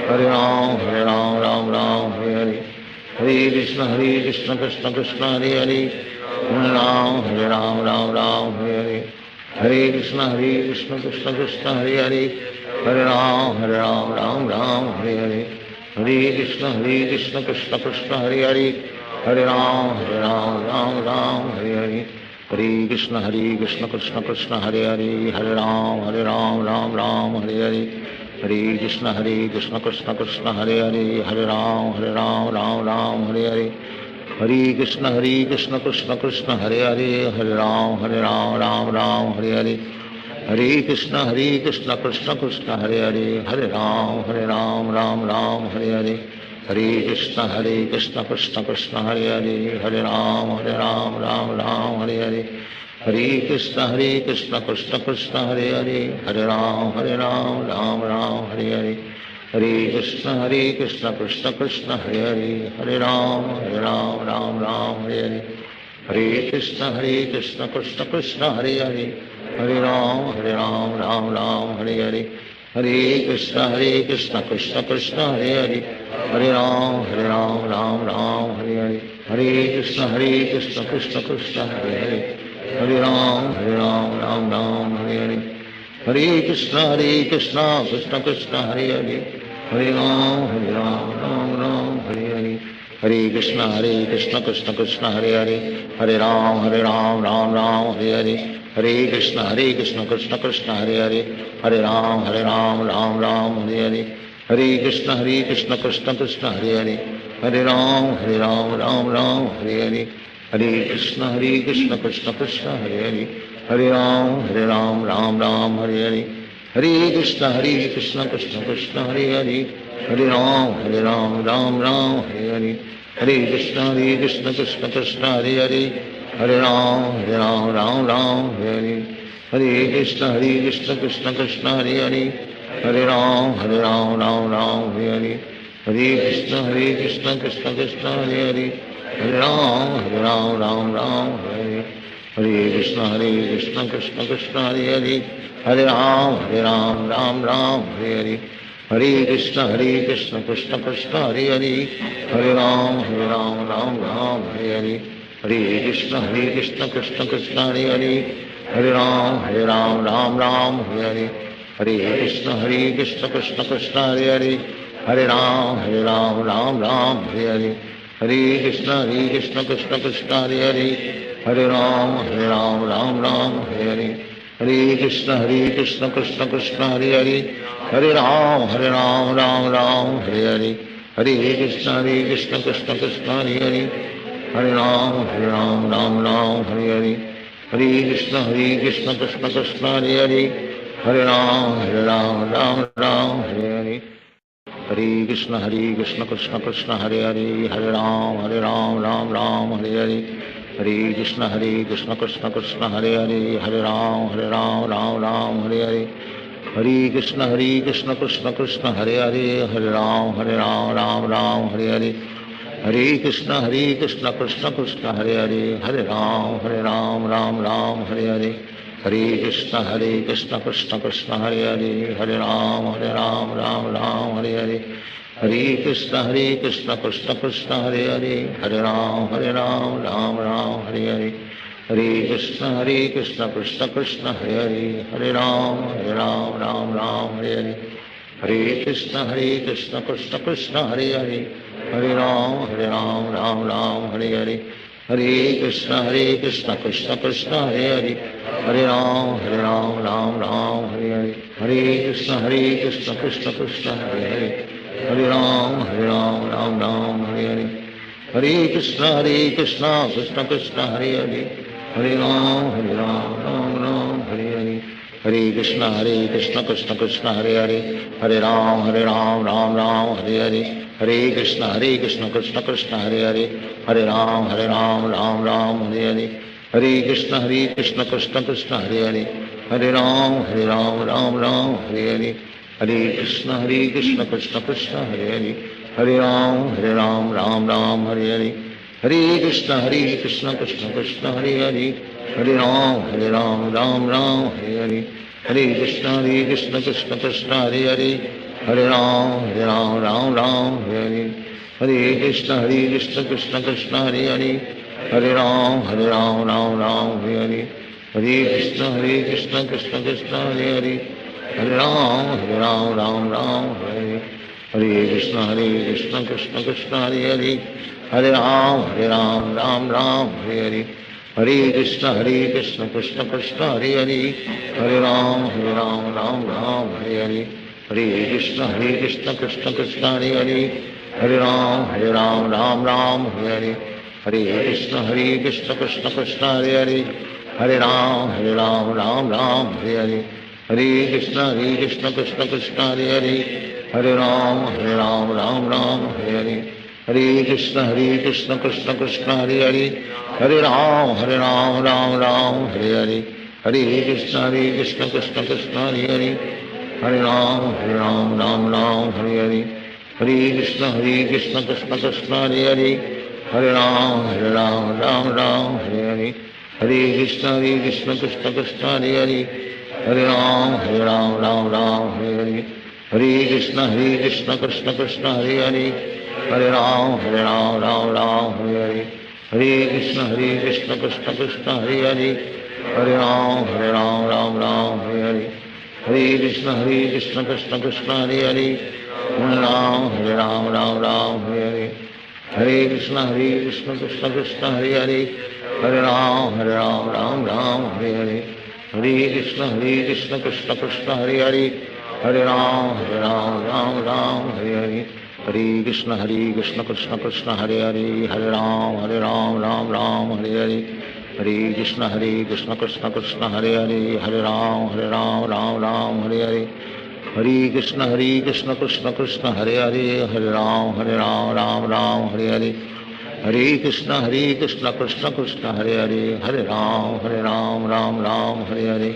Hare Ram, Ram Hare Hare. Hare Krishna, Krishna Krishna, Hare Hare. Hare Ram, Ram Hare Hare. Hare Krishna, Krishna Krishna, Hare Hare. Hare Ram, Ram Hare Hare. Hare Krishna, Krishna Krishna, Hare Hare. Hare Ram, Ram Hare Hare. Hare Krishna, Krishna Krishna, Hare Hare. Hare Ram, Ram Hare Hare. Hare Krishna, Krishna Krishna, Hare Hare. Hare Ram, Ram Hare Hare. Hare Krishna, Krishna Krishna, Hare Hare. Hare Ram, Ram Hare Hare. Hare Krishna, Krishna Krishna, Hare Hare. Hare Ram, Ram Hare Hare. Hare Krishna, Krishna Krishna, Hare Hare. Hare Ram, Ram Hare Hare. Hare Krishna, Krishna Krishna, Hare Hare. Hare Ram, Ram Hare Hare. Hare Krishna, Krishna Krishna, Hare Hare. Hare Ram, Ram Hare Hare. Hare Krishna, Krishna Krishna, Hare Hare. Hare Ram, Ram Hare Hare. Hare Krishna, Krishna Krishna, Hare Hare. Hare Ram, Ram Hare Hare. Hare Krishna, Krishna Krishna, Hare Hare. Hare Ram, Ram Hare Hare. Hare Krishna, Krishna Krishna, Hare Hare. Hare Ram, Ram Hare Hare. Hare Krishna, Krishna Krishna, Hare Hare. Hare Ram Ram Ram Hare Hare, Hare Krishna Krishna Krishna Hare Hare, Hare Ram Ram Ram Hare Hare, Hare Krishna Krishna Krishna Hare Hare, Hare Ram Ram Ram Hare Hare, Hare Krishna Krishna Krishna Hare Hare, Hare Ram Ram Hare Hare, Hare Krishna Krishna Krishna Hare Hare, Hare Ram Ram Hare Hare, Hare Krishna Krishna Krishna Hare Hare, Hare Ram Ram Hare Hare, Hare Krishna Krishna Krishna Hare Hare, Hare Ram Ram Hare Hare, Hare Krishna Krishna Krishna Hare Hare, Hare Ram Ram Hare Hare, Hare Krishna Krishna Krishna Hare Hare, Hare Ram Ram Hare Hare, Hare Krishna Krishna Krishna Hare Hare, Hare Ram Ram Hare Hare, Hare Krishna Krishna Krishna Hare Hare, Hare Ram Ram Hare Hare, Hare Krishna Krishna Krishna Hare Hare, Hare Ram Ram Hare Hare, Hare Krishna Krishna Krishna Hare Hare, Hare Ram Ram Hare Hare, Hare Krishna Krishna Krishna Hare Hare, Hare Ram Ram Hare Hare, Hare Krishna Krishna Krishna Hare Hare, Hare Ram Ram Hare Hare, Hare Krishna Krishna Krishna Hare Hare, Hare Ram Ram Hare Hare, Hare Krishna Krishna Krishna Hare Hare, Hare Ram Ram Hare Hare, Hare Krishna Krishna Krishna Hare Hare, Hare Ram Ram Hare Hare, Hare Krishna Krishna Krishna Hare Hare, Hare Ram Ram Hare Hare, Hare Krishna Krishna Krishna Hare Hare, Hare Ram Ram Hare Hare, Hare Krishna Krishna Krishna Hare Hare, Hare Ram Ram Hare Hare, Hare Krishna Krishna Krishna Hare Hare, Hare Ram Ram Hare Hare, Hare Krishna Krishna Krishna Hare Hare, Hare Ram Ram Hare Hare, Hare Krishna Krishna Krishna Hare Hare, Hare Ram Ram Hare Hare, Hare Krishna Krishna Krishna Hare Hare, Hare Ram Ram Hare Hare, Hare Krishna Krishna Krishna Hare Hare, Hare Ram Ram Hare Hare, Hare Krishna Krishna Krishna Hare Hare, Hare Ram Hare Hare, Hare Krishna Krishna Krishna Hare Hare, Hare Ram Ram Hare Hare, Hare Krishna Krishna Krishna Hare Hare, Hare Ram Ram Hare Hare, Hare Krishna Krishna Krishna Hare Hare, Hare Ram Ram Hare Hare, Hare Krishna Krishna Krishna Hare Hare, Hare Ram Ram Hare Hare, Hare Krishna Krishna Krishna Hare Hare, Hare Ram Ram Hare Hare, Hare Krishna Krishna Krishna Hare Hare, Hare Ram Ram Hare Hare, Hare Krishna Krishna Krishna Hare Hare, Hare Ram Ram Hare Hare, Hare Krishna Krishna Krishna Hare Hare, Hare Ram Ram Hare Hare, Hare Krishna Krishna Krishna Hare Hare, Hare Ram Ram Hare Hare, Hare Krishna Krishna Krishna Hare Hare, Hare Ram Ram Hare Hare, Hare Krishna Krishna Krishna Hare Hare, Hare Ram Ram Hare Hare, Hare Krishna Krishna Krishna Hare Hare, Hare Ram Ram Hare Hare, Hare Krishna Krishna Krishna Hare Hare, Hare Ram Ram Hare Hare, Hare Krishna Krishna Krishna Hare Hare, Hare Ram Ram Hare Hare, Hare Krishna Krishna Krishna Hare Hare, Hare Ram Ram Hare Hare, Hare Krishna Krishna Krishna Hare Hare, Hare Ram Hare Hare, Hare Krishna Krishna Krishna Hare Hare, Hare Ram Hare Hare, Hare Krishna Krishna Krishna Hare Hare, Hare Ram Ram Hare Hare, Hare Krishna Krishna Krishna Hare Hare, Hare Ram Ram Hare Hare, Hare Krishna Krishna Krishna Hare Hare, Hare Ram Ram Hare Hare, Hare Krishna Krishna Krishna Hare Hare, Hare Ram Ram Ram Hare Hare, Hare Krishna Krishna Krishna Hare Hare, Hare Ram Ram Ram Hare Hare, Hare Krishna Krishna Krishna Hare Hare, Hare Ram Ram Hare Hare, Hare Krishna Krishna Krishna Hare Hare, Hare Ram Ram Hare Hare, Hare Krishna Krishna Krishna Hare Hare, Hare Ram Ram Hare Hare, Hare Krishna Krishna Krishna Hare Hare, Hare Ram Ram Hare Hare,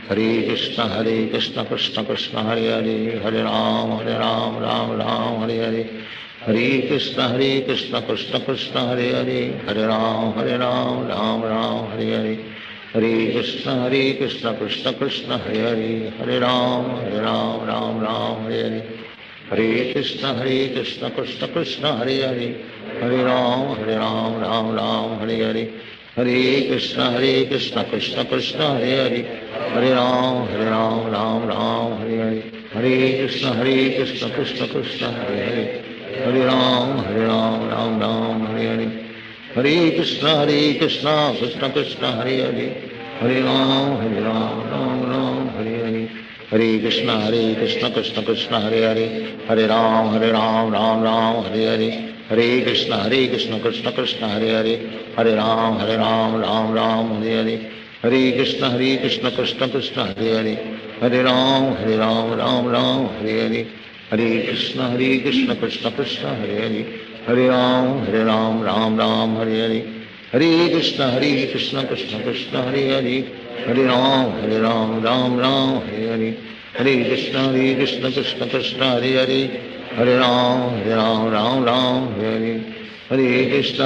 Hare Krishna Krishna Krishna Hare Hare, Hare Ram Ram Hare Hare, Hare Krishna Krishna Krishna Hare Hare, Hare Ram Ram Hare Hare, Hare Krishna Krishna Krishna Hare Hare, Hare Ram Ram Hare Hare, Hare Krishna Krishna Krishna Hare Hare, Hare Ram Ram Hare Hare, Hare Krishna Krishna Krishna Hare Hare, Hare Ram Ram Hare Hare, Hare Krishna Krishna Krishna Hare Hare, Hare Ram Ram Hare Hare, Hare Krishna Krishna Krishna Hare Hare, Hare Ram Hare Hare, Hare Krishna Krishna Krishna Hare Hare, Hare Ram Ram Hare Hare, Hare Krishna Krishna Krishna Hare Hare, Hare Ram Ram Hare Hare, Hare Krishna Krishna Krishna Hare Hare, Hare Ram Ram Hare Hare, Hare Krishna Krishna Krishna Hare Hare, Hare Ram Ram Hare Hare, Hare Krishna Krishna Krishna Hare Hare, Hare Ram Ram Hare Hare, Hare Krishna Krishna Krishna Hare Hare, Hare Ram Ram Hare Hare, Hare Krishna Krishna Krishna Hare Hare, Hare Ram Ram Hare Hare, Hare Krishna Krishna Krishna Hare Hare, Hare Ram Ram Hare Hare, Hare Krishna Krishna Krishna Hare Hare, Hare Ram Ram Hare Hare, Hare Krishna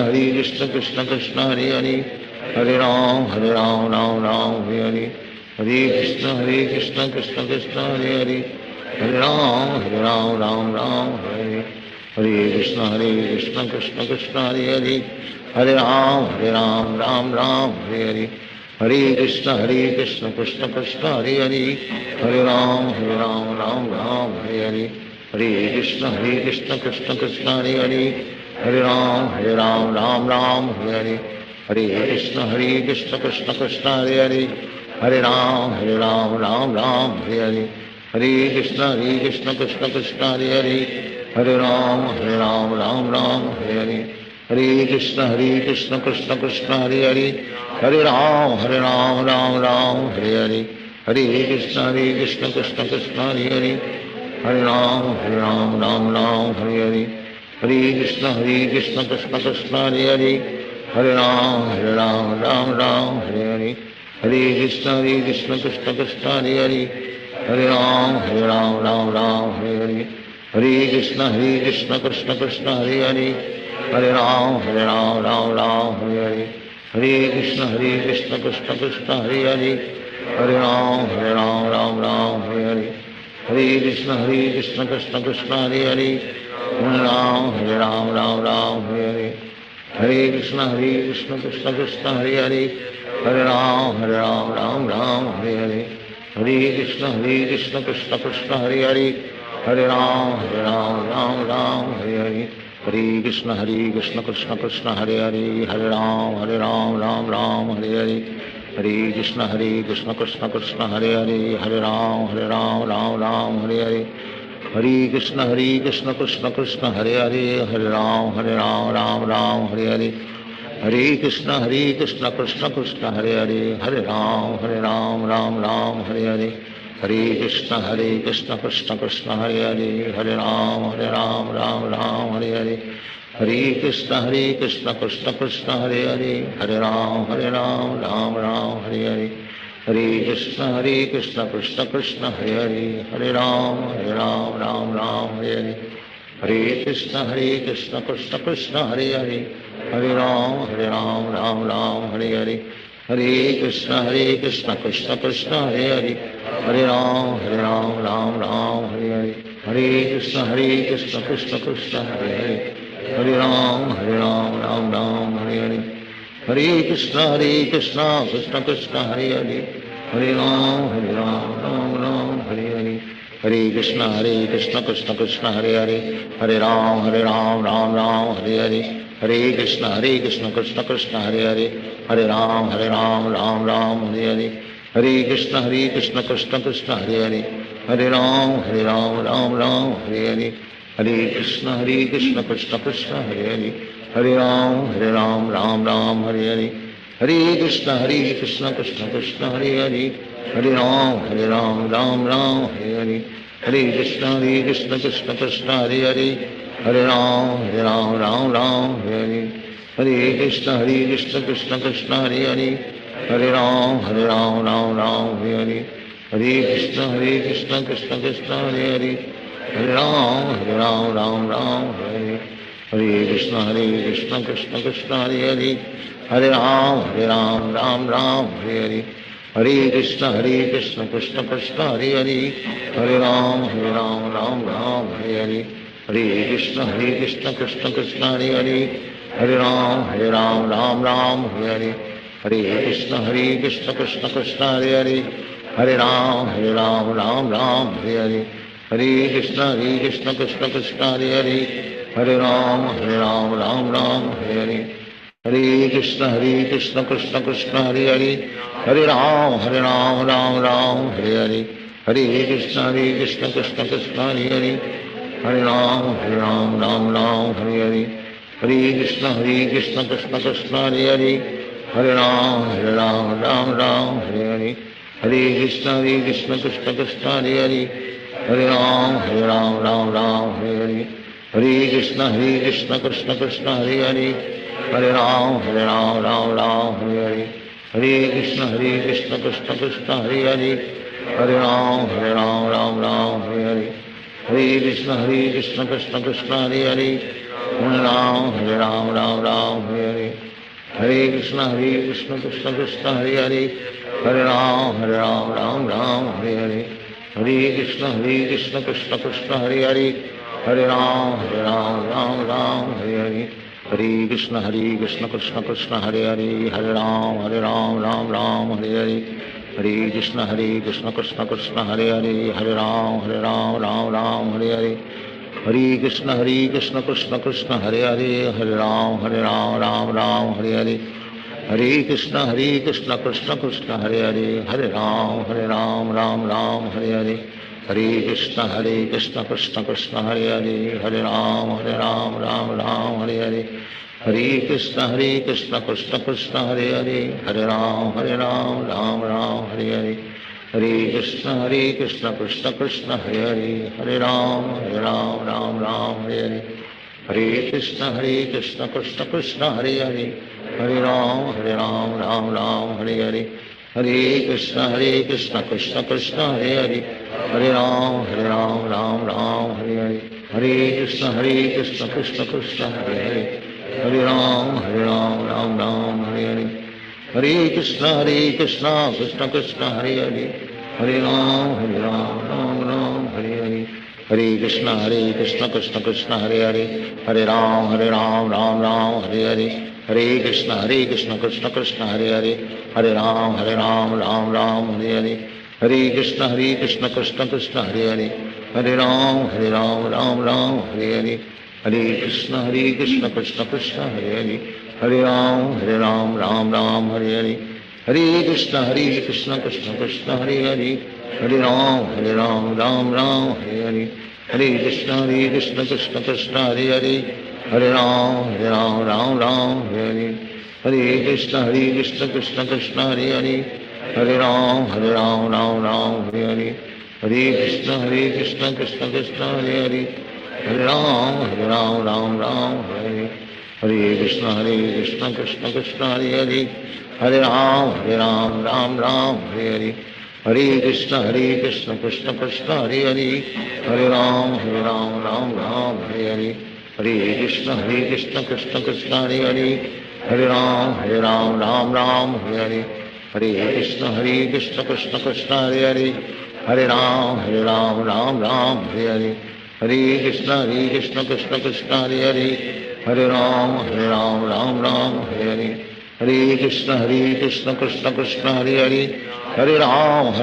Krishna Krishna Hare Hare, Hare Ram Ram Hare Hare, Hare Krishna Krishna Krishna Hare Hare, Hare Ram Ram Hare Hare, Hare Krishna Krishna Krishna Hare Hare, Hare Ram Ram Hare Hare, Hare Krishna Krishna Krishna Hare Hare, Hare Ram Ram Hare Hare, Hare Krishna Krishna Krishna Hare Hare, Hare Ram Ram Hare Hare, Hare Krishna Krishna Krishna Hare Hare, Hare Ram Ram Hare Hare, Hare Krishna Krishna Krishna Hare Hare, Hare Ram Ram Hare Hare, Hare Krishna Krishna Krishna Hare Hare, Hare Ram Ram Hare Hare, Hare Krishna Krishna Krishna Hare Hare, Hare Ram Ram Hare Hare, Hare Krishna Krishna Krishna Hare Hare, Hare Ram Ram Hare Hare, Hare Krishna Krishna Krishna Hare Hare, Hare Ram Ram Hare Hare, Hare Krishna Krishna Krishna Hare Hare, Hare Ram Ram Hare Hare, Hare Krishna Krishna Krishna Hare Hare, Hare Ram Ram Hare Hare, Hare Krishna Krishna Krishna Hare Hare, Hare Ram Ram Hare Hare, Hare Krishna Krishna Krishna Hare Hare, Hare Ram Ram Hare Hare, Hare Krishna Krishna Krishna Hare Hare, Hare Ram Ram Hare Hare, Hare Krishna Krishna Krishna Hare Hare, Hare Ram Ram Hare Hare, Hare Krishna Krishna Krishna Hare Hare, Hare Ram Ram Hare Hare, Hare Krishna Krishna Krishna Hare Hare, Hare Ram Ram Hare Hare, Hare Krishna Krishna Krishna Hare Hare, Hare Ram Ram Hare Hare, Hare Krishna Krishna Krishna Hare Hare, Hare Ram Ram Hare Hare, Hare Krishna Krishna Krishna Hare Hare, Hare Ram Ram Hare Hare, Hare Krishna Krishna Krishna Hare Hare, Hare Ram Ram Hare Hare, Hare Krishna Krishna Krishna Hare Hare, Hare Ram Hare Hare, Hare Krishna Krishna Krishna Hare Hare, Hare Ram Ram Ram Hare Hare, Hare Krishna Krishna Krishna Hare Hare, Hare Ram Ram Ram Hare Hare, Hare Krishna Krishna Krishna Hare Hare, Hare Ram Ram Ram Hare Hare, Hare Krishna Krishna Krishna Hare Hare, Hare Ram Ram Hare Hare, Hare Krishna Krishna Krishna Hare Hare, Hare Ram Ram Hare Hare, Hare Krishna Krishna Krishna Hare Hare, Hare Ram Ram Hare Hare, Hare Krishna Krishna Krishna Hare Hare, Hare Ram Ram Hare Hare, Hare Krishna Krishna Krishna Hare Hare, Hare Ram Ram Hare Hare, Hare Krishna Krishna Krishna Hare Hare, Hare Ram Ram Hare Hare, Hare Krishna Krishna Krishna Hare Hare, Hare Ram Ram Hare Hare, Hare Krishna Krishna Krishna Hare Hare, Hare Ram Ram Hare Hare, Hare Krishna Krishna Krishna Hare Hare, Hare Ram Ram Hare Hare, Hare Krishna Krishna Krishna Hare Hare, Hare Ram Ram Hare Hare, Hare Krishna Krishna Krishna Hare Hare, Hare Ram Ram Hare Hare, Hare Krishna Krishna Krishna Hare Hare, Hare Ram Ram Hare Hare, Hare Krishna Krishna Krishna Hare Hare, Hare Ram Ram Hare Hare, Hare Krishna Krishna Krishna Hare Hare, Hare Ram Ram Hare Hare, Hare Krishna Krishna Krishna Hare Hare, Hare Ram Ram Hare Hare, Hare Krishna Krishna Krishna Hare Hare, Hare Ram Ram Hare Hare, Hare Krishna Krishna Krishna Hare Hare, Hare Ram Ram Hare Hare, Hare Krishna Krishna Krishna Hare Hare, Hare Ram Ram Hare Hare, Hare Krishna Krishna Krishna Hare Hare, Hare Ram Ram Hare Hare, Hare Krishna Krishna Krishna Hare Hare, Hare Ram Ram Hare Hare, Hare Krishna Krishna Krishna Hare Hare, Hare Ram Ram Hare Hare, Hare Krishna Krishna Krishna Hare Hare, Hare Ram Ram Hare Hare, Hare Krishna Krishna Krishna Hare Hare, Hare Ram Ram Hare Hare, Hare Krishna Krishna Krishna Hare Hare, Hare Ram Ram Hare Hare, Hare Krishna Krishna Krishna Hare Hare, Hare Ram Ram Hare Hare, Hare Krishna Krishna Krishna Hare Hare, Hare Ram Ram Hare Hare, Hare Krishna Krishna Krishna Hare Hare, Hare Ram Ram Hare Hare, Hare Krishna Krishna Krishna Hare Hare, Hare Ram Ram Hare Hare, Hare Krishna Krishna Krishna Hare Hare, Hare Ram Ram Hare Hare, Hare Krishna Krishna Krishna Hare Hare, Hare Ram Ram Hare Hare, Hare Krishna Krishna Krishna Hare Hare, Hare Ram Ram Hare Hare, Hare Krishna Krishna Krishna Hare Hare, Hare Ram Ram Hare Hare, Hare Krishna Krishna Krishna Hare Hare, Hare Ram Ram Hare Hare, Hare Krishna Krishna Krishna Hare Hare, Hare Ram Ram Hare Hare, Hare Krishna Krishna Krishna Hare Hare, Hare Ram Ram Hare Hare, Hare Krishna Krishna Krishna Hare Hare, Hare Ram Ram Hare Hare, Hare Krishna Krishna Krishna Hare Hare, Hare Ram Ram Hare Hare, Hare Krishna Krishna Krishna Hare Hare, Hare Ram Ram Hare Hare, Hare Krishna Krishna Krishna Hare Hare, Hare Ram Ram Hare Hare, Hare Krishna Krishna Krishna Hare Hare, Hare Ram Ram Hare Hare, Hare Krishna Krishna Krishna Hare Hare, Hare Ram Ram Hare Hare, Hare Krishna Krishna Krishna Hare Hare, Hare Ram Ram Hare Hare, Hare Krishna Krishna Krishna Hare Hare, Hare Ram Ram Hare Hare, Hare Krishna Krishna Krishna Hare Hare, Hare Ram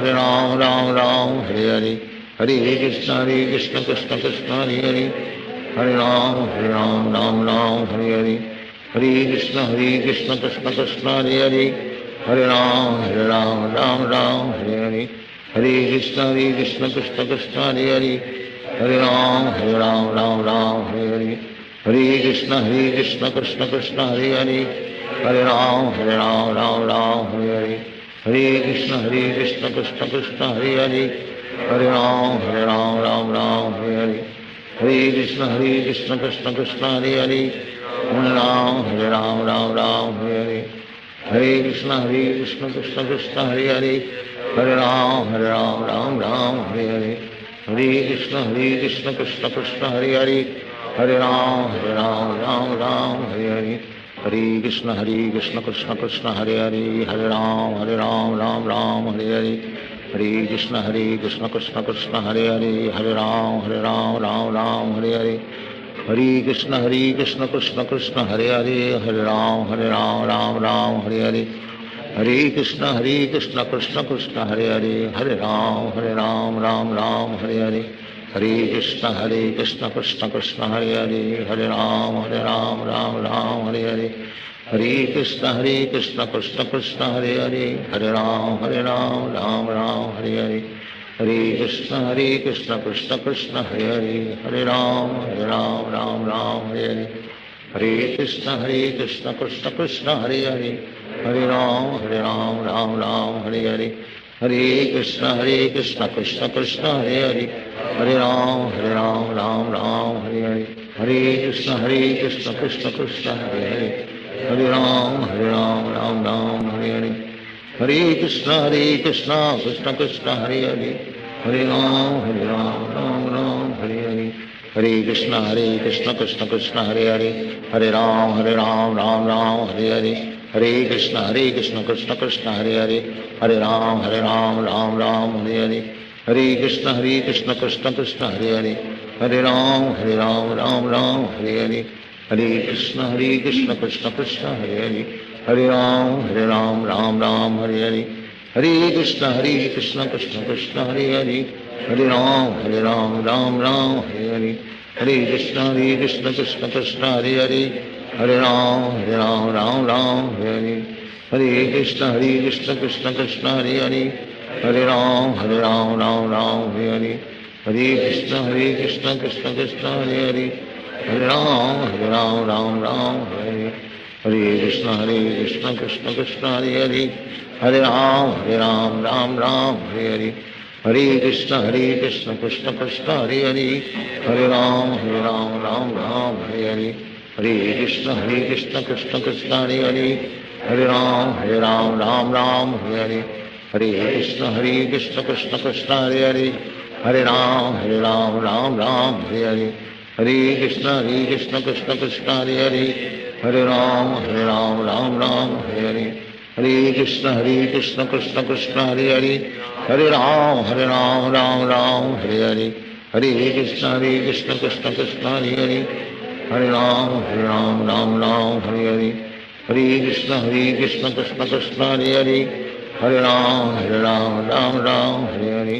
Ram Hare Hare, Hare Krishna Krishna Krishna Hare Hare, Hare Ram Ram Hare Hare, Hare Krishna Krishna Krishna Hare Hare Hare Ram Ram Ram Hare Hare Hare Krishna Krishna Krishna Hare Hare Hare Ram Ram Hare Hare Hare Krishna Krishna Krishna Hare Hare Hare Ram Ram Hare Hare Hare Krishna Krishna Krishna Hare Hare Hare Ram Ram Hare Hare Hare Krishna Krishna Krishna Hare Hare Hare Ram Ram Hare Hare Hare Krishna Krishna Krishna Hare Hare Hare Ram Ram Hare Hare Hare Krishna Krishna Krishna Hare Hare Hare Ram Ram Hare Hare Hare Krishna Krishna Krishna Hare Hare Hare Ram Ram Hare Hare Hare Krishna Krishna Krishna Hare Hare Hare Ram Ram Hare Hare Hare Krishna Krishna Krishna Hare Hare Hare Ram Ram Hare Hare Hare Krishna Krishna Krishna Hare Hare Hare Ram Ram Hare Hare Hare Krishna Krishna Krishna Hare Hare Hare Ram Ram Hare Hare Hare Krishna Krishna Krishna Hare Hare Hare Ram Ram Hare Hare Hare Krishna Krishna Krishna Hare Hare Hare Ram Ram Hare Hare Hare Krishna Krishna Krishna Hare Hare Hare Ram Ram Hare Hare Hare Krishna Krishna Krishna Hare Hare Hare Ram Ram Hare Hare Hare Krishna Krishna Krishna Hare Hare Hare Ram Ram Hare Hare Hare Krishna Krishna Krishna Hare Hare Hare Ram Ram Hare Hare Hare Krishna Krishna Krishna Hare Hare Hare Ram Ram Hare Hare Hare Krishna Krishna Krishna Hare Hare Hare Ram Ram Hare Hare Hare Krishna Krishna Krishna Hare Hare Hare Ram Ram Hare Hare Hare Krishna Krishna Krishna Hare Hare Hare Ram Ram Hare Hare Hare Krishna Krishna Krishna Hare Hare Hare Ram Ram Hare Hare Hare Krishna Krishna Krishna Hare Hare Hare Ram Ram Hare Hare Hare Krishna Krishna Krishna Hare Hare Hare Ram Ram Hare Hare Hare Krishna Krishna Krishna Hare Hare Hare Ram Ram Hare Hare Hare Krishna Krishna Krishna Hare Hare Hare Ram Ram Hare Hare Hare Krishna Krishna Krishna Hare Hare Hare Ram Ram Hare Hare Hare Krishna Krishna Krishna Hare Hare Hare Ram Ram Hare Hare Hare Krishna Krishna Krishna Hare Hare Hare Ram Ram Hare Hare Hare Krishna Krishna Krishna Hare Hare Hare Ram Ram Hare Hare Hare Krishna Krishna Krishna Hare Hare Hare Ram Ram Hare Hare Hare Krishna Krishna Krishna Hare Hare Hare Ram Ram Hare Hare Hare Krishna Krishna Krishna Hare Hare Hare Ram Ram Hare Hare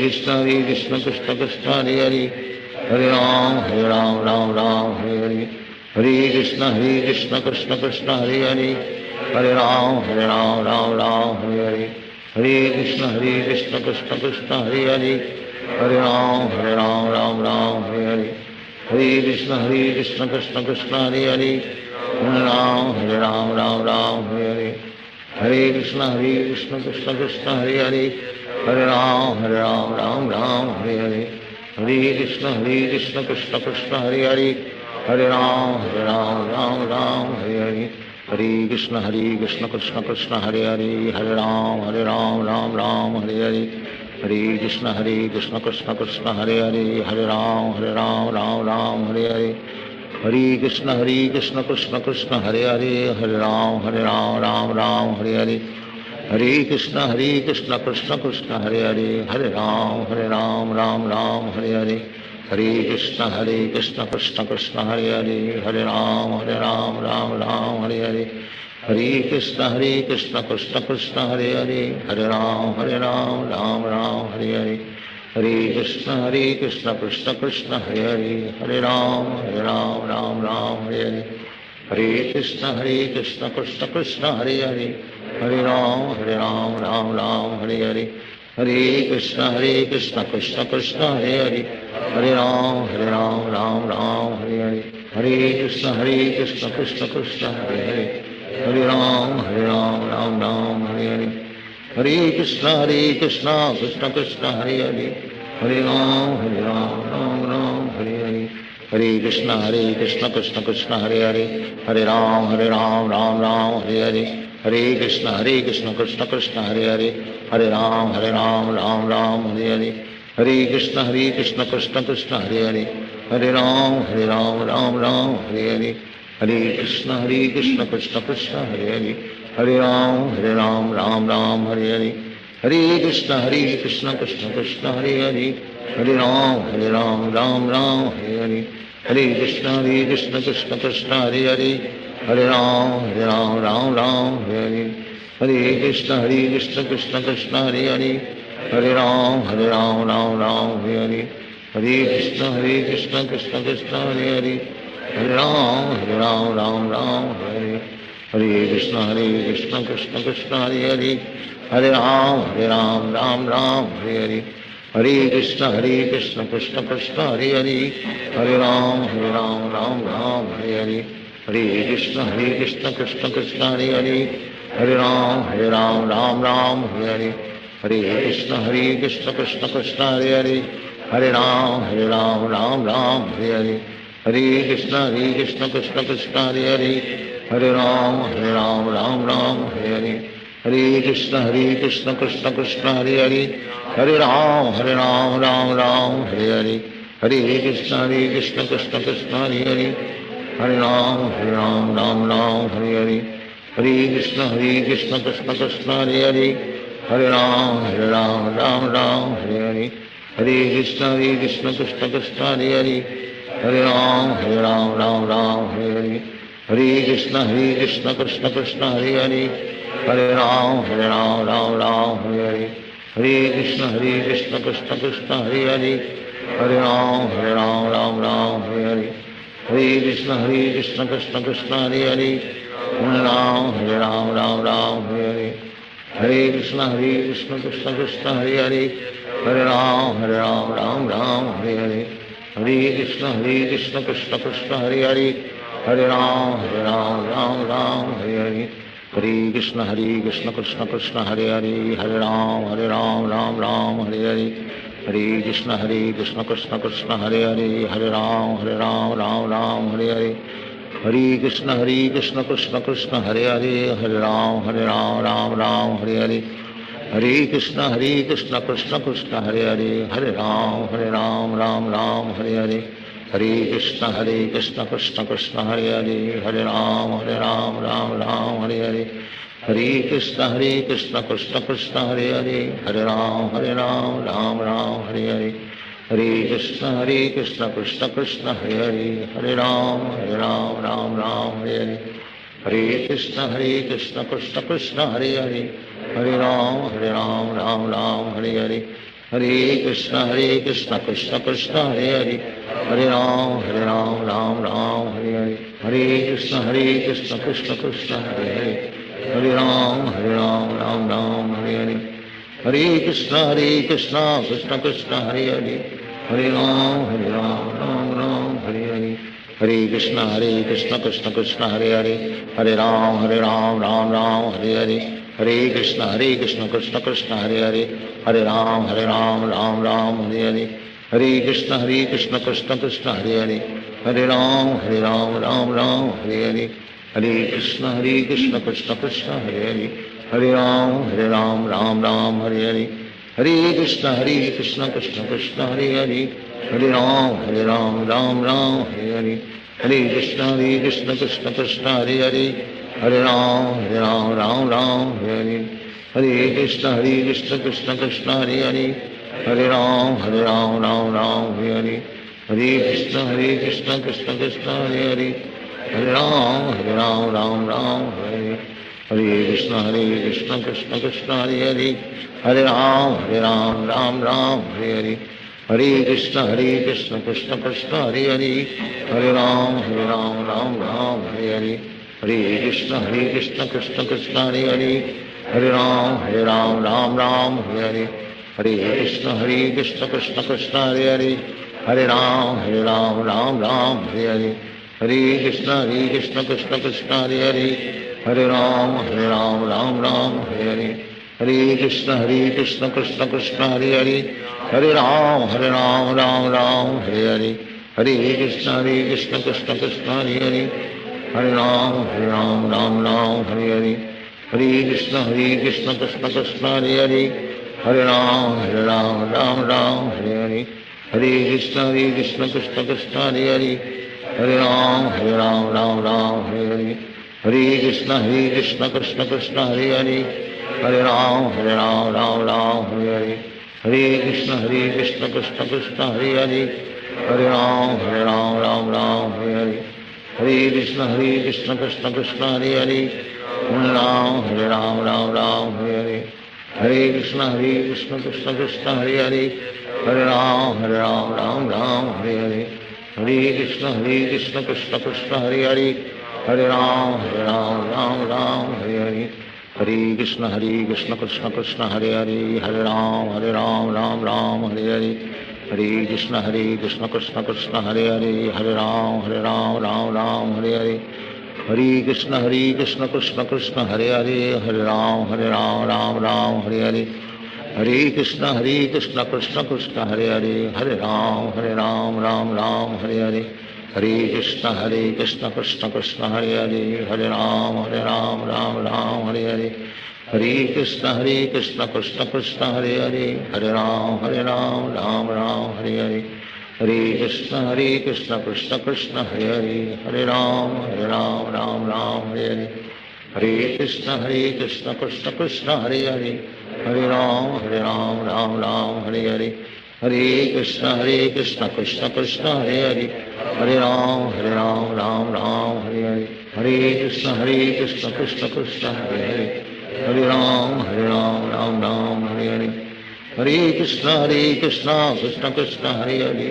Hare Krishna Krishna Krishna Hare Hare Hare Ram Ram Hare Hare Hare Krishna Krishna Krishna Hare Hare Hare Ram Ram Hare Hare Hare Krishna Krishna Krishna Hare Hare Hare Ram Ram Hare Hare Hare Krishna Krishna Krishna Hare Hare Hare Ram Ram Hare Hare Hare Krishna Krishna Krishna Hare Hare Hare Ram Ram Hare Hare Hare Krishna Krishna Krishna Hare Hare Hare Ram Ram Hare Hare Hare Krishna Krishna Krishna Hare Hare Hare Ram Ram Hare Hare Hare Krishna Krishna Krishna Hare Hare Hare Ram Ram Hare Hare Hare Krishna Krishna Krishna Hare Hare Hare Ram Ram Hare Hare Hare Krishna Krishna Krishna Hare Hare Hare Ram Ram Hare Hare Hare Krishna Krishna Krishna Hare Hare Hare Ram Ram Hare Hare Hare Krishna Krishna Krishna Hare Hare Hare Ram Ram Hare Hare Hare Krishna Krishna Krishna Hare Hare Hare Ram Ram Hare Hare Hare Krishna Krishna Krishna Hare Hare, Hare Ram Ram Ram Hare Hare, Hare Krishna Krishna Krishna Hare Hare, Hare Ram Ram Ram Hare Hare, Hare Krishna Krishna Krishna Hare Hare, Hare Ram Ram Ram Hare Hare, Hare Krishna Krishna Krishna Hare Hare, Hare Ram Ram Ram Hare Hare, Hare Krishna Krishna Krishna Hare Hare, Hare Ram Ram Ram Hare Hare, Hare Krishna Krishna Krishna Hare Hare, Hare Ram Ram Ram Hare Hare, Hare Krishna Krishna Krishna Hare Hare, Hare Ram Ram Ram Hare Hare, Hare Krishna Krishna Krishna Hare Hare, Hare Ram Ram Hare Hare, Hare Krishna Krishna Krishna Hare Hare, Hare Ram Ram Ram Hare Hare, Hare Krishna Krishna Krishna Hare Hare, Hare Ram Ram Hare Hare, Hare Krishna Krishna Krishna Hare Hare, Hare Ram Ram Hare Hare, Hare Krishna Krishna Krishna Hare Hare, Hare Ram Ram Hare Hare, Hare Krishna Krishna Krishna Hare Hare, Hare Ram Ram Hare Hare, Hare Krishna Krishna Krishna Hare Hare, Hare Ram Ram Ram Hare Hare, Hare Krishna Krishna Krishna Hare Hare, Hare Ram Ram Hare Hare, Hare Krishna Krishna Krishna Hare Hare, Hare Ram Ram Hare Hare, Hare Krishna Krishna Krishna Hare Hare, Hare Ram Ram Hare Hare, Hare Krishna Krishna Krishna Hare Hare, Hare Ram Ram Hare Hare, Hare Krishna Krishna Krishna Hare Hare, Hare Ram Ram Hare Hare, Hare Krishna Krishna Krishna Hare Hare, Hare Ram Ram Hare Hare, Hare Krishna Krishna Krishna Hare Hare, Hare Ram Ram Hare Hare, Hare Krishna Krishna Krishna Hare Hare, Hare Ram Ram Hare Hare, Hare Krishna Krishna Krishna Hare Hare, Hare Ram Ram Hare Hare, Hare Krishna Krishna Krishna Hare Hare, Hare Ram Hare Hare, Hare Krishna Krishna Krishna Hare Hare, Hare Ram Ram Hare Hare, Hare Krishna Krishna Krishna Hare Hare, Hare Ram Ram Hare Hare, Hare Krishna Krishna Krishna Hare Hare, Hare Ram Ram Hare Hare, Hare Krishna Krishna Krishna Hare Hare, Hare Ram Ram Hare Hare, Hare Krishna Krishna Krishna Hare Hare, Hare Ram Ram Hare Hare, Hare Krishna Krishna Krishna Hare Hare, Hare Ram Ram Hare Hare, Hare Krishna Krishna Krishna Hare Hare, Hare Ram Ram Hare Hare, Hare Krishna Krishna Krishna Hare Hare, Hare Ram Ram Hare Hare, Hare Krishna Krishna Krishna Hare Hare, Hare Ram Ram Hare Hare, Hare Krishna Krishna Krishna Hare Hare, Hare Ram Ram Hare Hare, Hare Krishna Krishna Krishna Hare Hare, Hare Ram Ram Hare Hare, Hare Krishna Krishna Krishna Hare Hare, Hare Ram Ram Hare Hare, Hare Krishna Krishna Krishna Hare Hare, Hare Ram Ram Hare Hare, Hare Krishna Krishna Krishna Hare Hare, Hare Ram Ram Hare Hare, Hare Krishna Krishna Krishna Hare Hare, Hare Ram Ram Hare Hare, Hare Krishna Krishna Krishna Hare Hare, Hare Ram Ram Hare Hare, Hare Krishna Krishna Krishna Hare Hare, Hare Ram Ram Hare Hare, Hare Krishna Krishna Krishna Hare Hare, Hare Ram Ram Hare Hare, Hare Krishna Krishna Krishna Hare Hare, Hare Ram Ram Hare Hare, Hare Krishna Krishna Krishna Hare Hare, Hare Ram Ram Hare Hare, Hare Krishna Krishna Krishna Hare Hare, Hare Ram Ram Hare Hare, Hare Krishna Krishna Krishna Hare Hare, Hare Ram Ram Ram Hare Hare, Hare Krishna Krishna Krishna Hare Hare, Hare Ram Ram Ram Hare Hare, Hare Krishna Krishna Krishna Hare Hare, Hare Ram Ram Hare Hare, Hare Krishna Krishna Krishna Hare Hare, Hare Ram Ram Hare Hare, Hare Krishna Krishna Krishna Hare Hare, Hare Ram Ram Hare Hare, Hare Krishna Krishna Krishna Hare Hare, Hare Ram Ram Hare Hare, Hare Krishna Krishna Krishna Hare Hare, Hare Ram Ram Hare Hare, Hare Krishna Krishna Krishna Hare Hare, Hare Ram Ram Hare Hare, Hare Krishna Krishna Krishna Hare Hare, Hare Ram Ram Hare Hare, Hare Krishna Krishna Krishna Hare Hare, Hare Ram Ram Hare Hare, Hare Krishna Krishna Krishna Hare Hare, Hare Ram Ram Hare Hare, Hare Krishna Krishna Krishna Hare Hare, Hare Ram Hare Hare, Hare Krishna Krishna Krishna Hare Hare, Hare Ram Ram Hare Hare, Hare Krishna Krishna Krishna Hare Hare, Hare Ram Ram Hare Hare, Hare Krishna Krishna Krishna Hare Hare, Hare Ram Ram Hare Hare, Hare Krishna Krishna Krishna Hare Hare, Hare Ram Ram Hare Hare, Hare Krishna Krishna Krishna Hare Hare, Hare Ram Ram Hare Hare, Hare Krishna Krishna Krishna Hare Hare, Hare Ram Ram Hare Hare, Hare Krishna Krishna Krishna Hare Hare, Hare Ram Ram Hare Hare, Hare Krishna Krishna Krishna Hare Hare, Hare Ram Ram Hare Hare, Hare Krishna Krishna Krishna Hare Hare, Hare Ram Ram Hare Hare, Hare Krishna Krishna Krishna Hare Hare, Hare Ram Ram Hare Hare, Hare Krishna Krishna Krishna Hare Hare, Hare Ram Ram Hare Hare, Hare Krishna Krishna Krishna Hare Hare, Hare Ram Ram Hare Hare, Hare Krishna Krishna Krishna Hare Hare, Hare Ram Ram Hare Hare, Hare Krishna Krishna Krishna Hare Hare, Hare Ram Ram Hare Hare, Hare Krishna Krishna Krishna Hare Hare,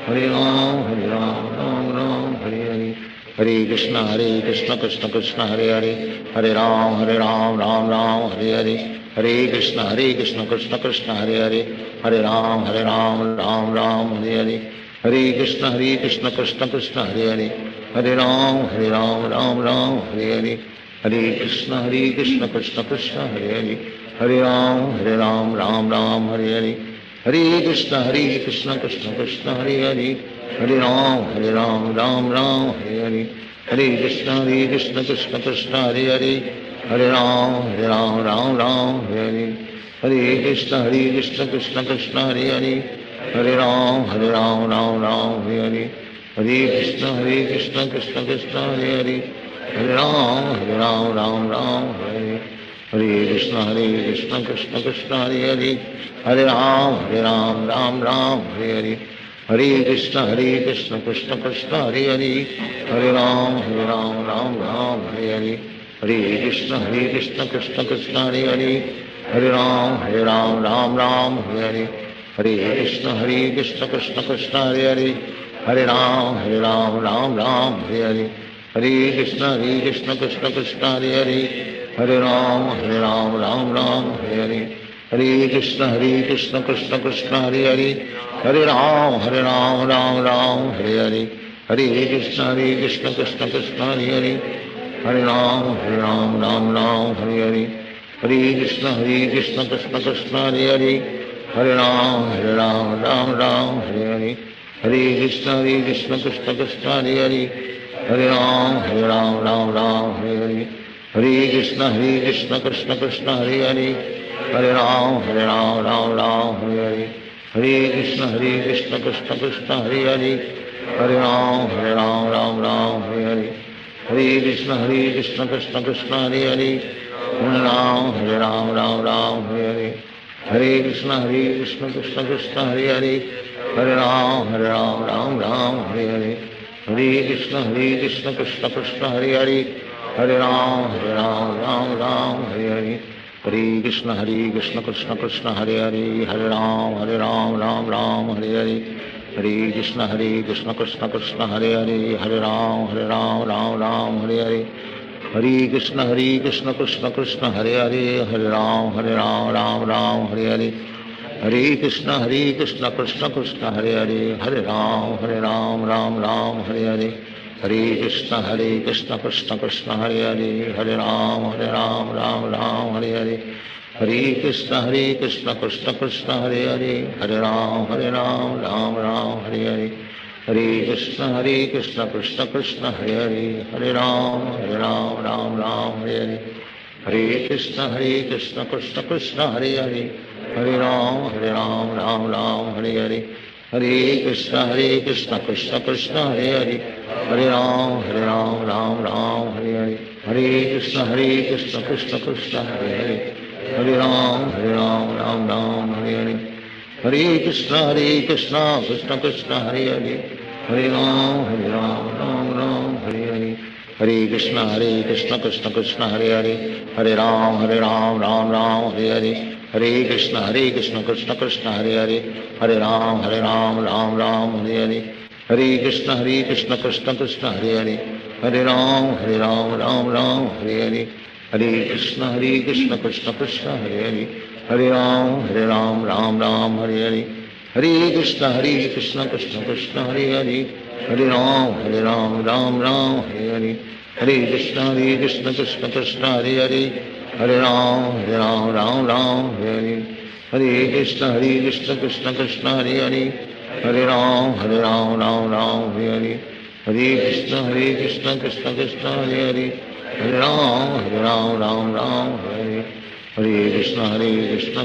Hare Ram Ram Hare Hare, Hare Krishna Krishna Krishna Hare Hare, Hare Ram Ram Hare Hare, Hare Krishna Krishna Krishna Hare Hare, Hare Ram Ram Hare Hare, Hare Krishna Krishna Krishna Hare Hare, Hare Ram Ram Hare Hare, Hare Krishna Krishna Krishna Hare Hare, Hare Ram Ram Hare Hare, Hare Krishna Krishna Krishna Hare Hare, Hare Ram Ram Hare Hare, Hare Krishna Krishna Krishna Hare Hare, Hare Ram Ram Hare Hare, Hare Krishna Krishna Krishna Hare Hare, Hare Ram Ram Hare Hare, Hare Krishna Krishna Krishna Hare Hare, Hare Ram Ram Hare Hare, Hare Krishna Krishna Krishna Hare Hare, Hare Ram Ram Hare Hare, Hare Krishna Krishna Krishna Hare Hare, Hare Ram Ram Hare Hare, Hare Krishna Krishna Krishna Hare Hare, Hare Ram Ram Hare Hare, Hare Krishna Krishna Krishna Hare Hare, Hare Ram Hare Hare, Hare Krishna Krishna Krishna Hare Hare, Hare Ram Ram Hare Hare, Hare Krishna Krishna Krishna Hare Hare, Hare Ram Hare Hare, Hare Krishna Krishna Krishna Hare Hare, Hare Ram Hare Hare, Hare Krishna Krishna Krishna Hare Hare, Hare Ram Hare Hare, Hare Krishna Krishna Krishna Hare Hare, Hare Ram Hare Hare, Hare Krishna Krishna Krishna Hare Hare, Hare Ram Hare Hare, Hare Krishna Krishna Krishna Hare Hare, Hare Ram Hare Hare, Hare Krishna Krishna Krishna Hare Hare, Hare Ram Hare Hare, Hare Krishna Krishna Krishna Hare Hare, Hare Ram Ram Ram Hare Hare, Hare Krishna Krishna Krishna Hare Hare, Hare Ram Ram Ram Hare Hare, Hare Krishna Krishna Krishna Hare Hare, Hare Ram Ram Ram Hare Hare, Hare Krishna Krishna Krishna Hare Hare, Hare Ram Ram Ram Hare Hare, Hare Krishna Krishna Krishna Hare Hare, Hare Ram Ram Ram Hare Hare, Hare Krishna Krishna Krishna Hare Hare, Hare Ram Ram Hare Hare, Hare Krishna Krishna Krishna Hare Hare, Hare Ram Ram Hare Hare, Hare Krishna Krishna Krishna Hare Hare, Hare Ram Ram Hare Hare, Hare Krishna Krishna Krishna Hare Hare, Hare Ram Ram Hare Hare, Hare Krishna Krishna Krishna Hare Hare, Hare Ram Ram Hare Hare, Hare Krishna Krishna Krishna Hare Hare, Hare Ram Ram Hare Hare, Hare Krishna Krishna Krishna Hare Hare, Hare Ram Ram Ram Hare Hare, Hare Krishna Krishna Krishna Hare Hare, Hare Ram Ram Ram Hare Hare, Hare Krishna Krishna Krishna Hare Hare, Hare Ram Ram Hare Hare, Hare Krishna Krishna Krishna Hare Hare, Hare Ram Ram Hare Hare, Hare Krishna Krishna Krishna Hare Hare, Hare Ram Ram Hare Hare, Hare Krishna Krishna Krishna Hare Hare, Hare Ram Ram Hare Hare, Hare Krishna Krishna Krishna Hare Hare, Hare Ram Ram Hare Hare, Hare Krishna Krishna Krishna Hare Hare, Hare Ram Ram Hare Hare, Hare Krishna Krishna Krishna Hare Hare, Hare Ram Ram Hare Hare, Hare Krishna Krishna Krishna Hare Hare, Hare Ram Ram Hare Hare, Hare Krishna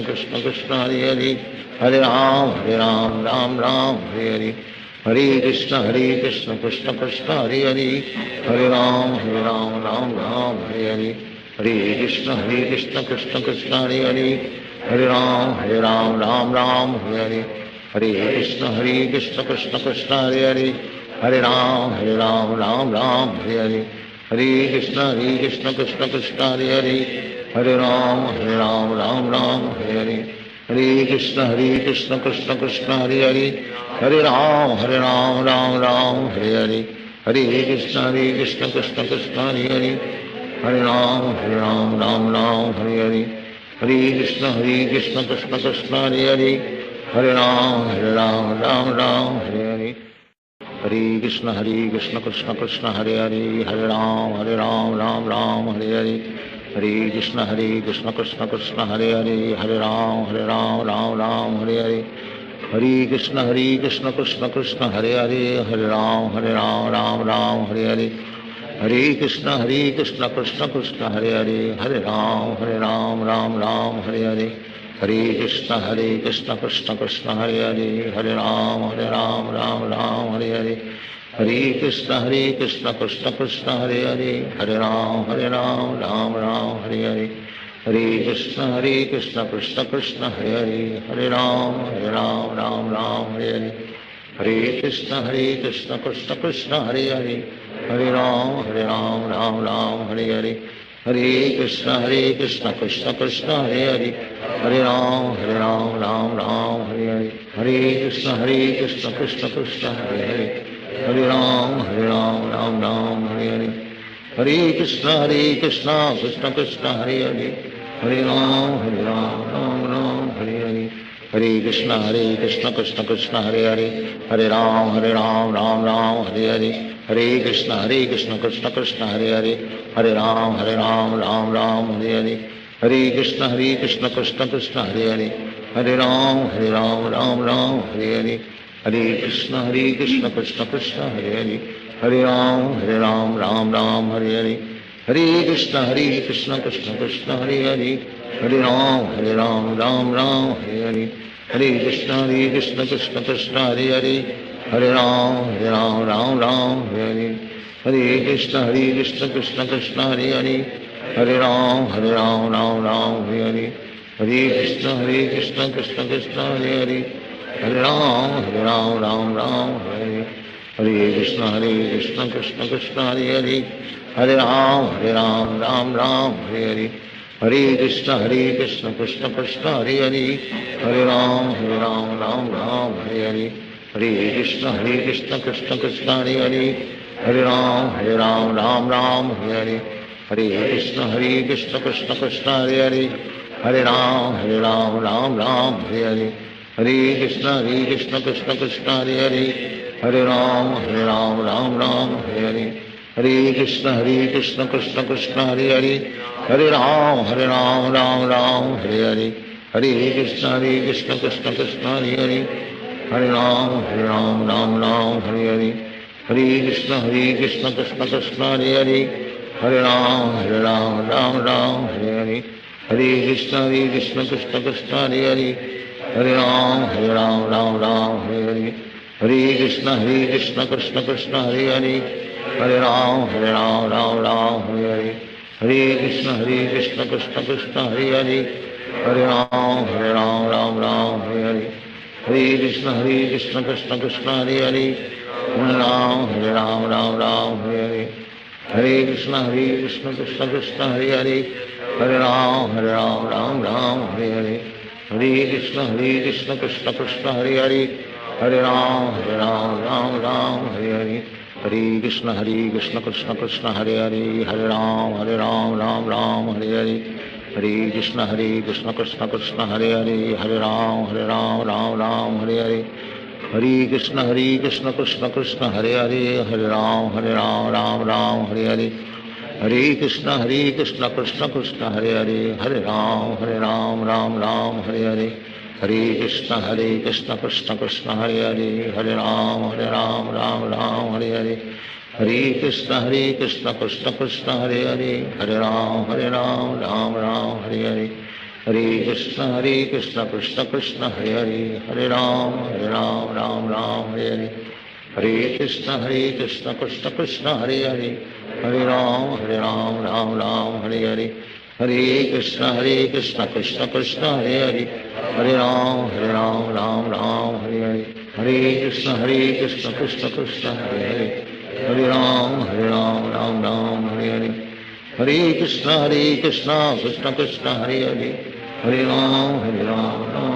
Krishna Krishna Hare Hare, Hare Ram Ram Hare Hare, Hare Krishna Krishna Krishna Hare Hare, Hare Ram Ram Hare Hare, Hare Krishna Krishna Krishna Hare Hare, Hare Ram Ram Hare Hare, Hare Krishna Krishna Krishna Hare Hare, Hare Ram Ram Hare Hare, Hare Krishna Krishna Krishna Hare Hare, Hare Ram Ram Hare Hare, Hare Krishna Krishna Krishna Hare Hare, Hare Ram Ram Hare Hare, Hare Krishna Krishna Krishna Hare Hare, Hare Ram Ram Hare Hare, Hare Krishna Krishna Krishna Hare Hare, Hare Ram Ram Hare Hare, Hare Krishna Krishna Krishna Hare Hare, Hare Ram Ram Hare Hare, Hare Krishna Krishna Krishna Hare Hare, Hare Ram Ram Hare Hare, Hare Krishna Krishna Krishna Hare Hare, Hare Ram Ram Hare Hare, Hare Krishna Krishna Krishna Hare Hare, Hare Ram Ram Hare Hare, Hare Krishna Krishna Krishna Hare Hare, Hare Ram Ram Hare Hare, Hare Krishna Krishna Krishna Hare Hare, Hare Ram Ram Hare Hare, Hare Krishna Krishna Krishna Hare Hare, Hare Ram Ram Hare Hare, Hare Krishna Krishna Krishna Hare Hare, Hare Ram Ram Hare Hare, Hare Krishna Krishna Krishna Hare Hare, Hare Ram Ram Hare Hare, Hare Krishna Krishna Krishna Hare Hare, Hare Ram Ram Hare Hare, Hare Krishna Krishna Krishna Hare Hare, Hare Ram Ram Hare Hare, Hare Krishna Krishna Krishna Hare Hare, Hare Ram Ram Hare Hare, Hare Krishna Krishna Krishna Hare Hare, Hare Ram Ram Hare Hare, Hare Krishna Krishna Krishna Hare Hare, Hare Ram Ram Hare Hare, Hare Krishna Krishna Krishna Hare Hare, Hare Ram Ram Hare Hare, Hare Krishna Krishna Krishna Hare Hare, Hare Ram Ram Hare Hare, Hare Krishna Krishna Krishna Hare Hare, Hare Ram Ram Hare Hare, Hare Krishna Krishna Krishna Hare Hare, Hare Ram Ram Hare Hare, Hare Krishna Krishna Krishna Hare Hare, Hare Ram Ram Ram Hare Hare, Hare Krishna Krishna Krishna Hare Hare, Hare Ram Ram Hare Hare, Hare Krishna Krishna Krishna Hare Hare, Hare Ram Ram Hare Hare, Hare Krishna Krishna Krishna Hare Hare, Hare Ram Ram Hare Hare, Hare Krishna Krishna Krishna Hare Hare, Hare Ram Ram Hare Hare, Hare Krishna Krishna Krishna Hare Hare, Hare Ram Ram Hare Hare, Hare Krishna Krishna Krishna Hare Hare, Hare Ram Ram Hare Hare, Hare Krishna Krishna Krishna Hare Hare, Hare Ram Ram Hare Hare, Hare Krishna Krishna Krishna Hare Hare, Hare Ram Ram Hare Hare, Hare Krishna Krishna Krishna Hare Hare, Hare Ram Ram Hare Hare, Hare Krishna Krishna Krishna Hare Hare, Hare Ram Ram Hare Hare, Hare Krishna Krishna Krishna Hare Hare, Hare Ram Ram Hare Hare, Hare Krishna Krishna Krishna Hare Hare, Hare Ram Ram Hare Hare, Hare Krishna Krishna Krishna Hare Hare, Hare Ram Ram Hare Hare, Hare Krishna Krishna Krishna Hare Hare, Hare Ram Ram Hare Hare, Hare Krishna Krishna Krishna Hare Hare, Hare Ram Ram Hare Hare, Hare Krishna Krishna Krishna Hare Hare, Hare Ram Ram Hare Hare, Hare Krishna Krishna Krishna Hare Hare, Hare Ram Ram Hare Hare, Hare Krishna Krishna Krishna Hare Hare, Hare Ram Ram Hare Hare, Hare Krishna Krishna Krishna Hare Hare, Hare Ram Ram Hare Hare, Hare Krishna Krishna Krishna Hare Hare, Hare Ram Ram Hare Hare, Hare Krishna Krishna Krishna Hare Hare, Hare Ram Ram Hare Hare, Hare Krishna Krishna Krishna Hare Hare, Hare Ram Ram Hare Hare, Hare Krishna Krishna Krishna Hare Hare, Hare Ram Ram Hare Hare, Hare Krishna Krishna Krishna Hare Hare, Hare Ram Ram Hare Hare, Hare Krishna Krishna Krishna Hare Hare, Hare Ram Ram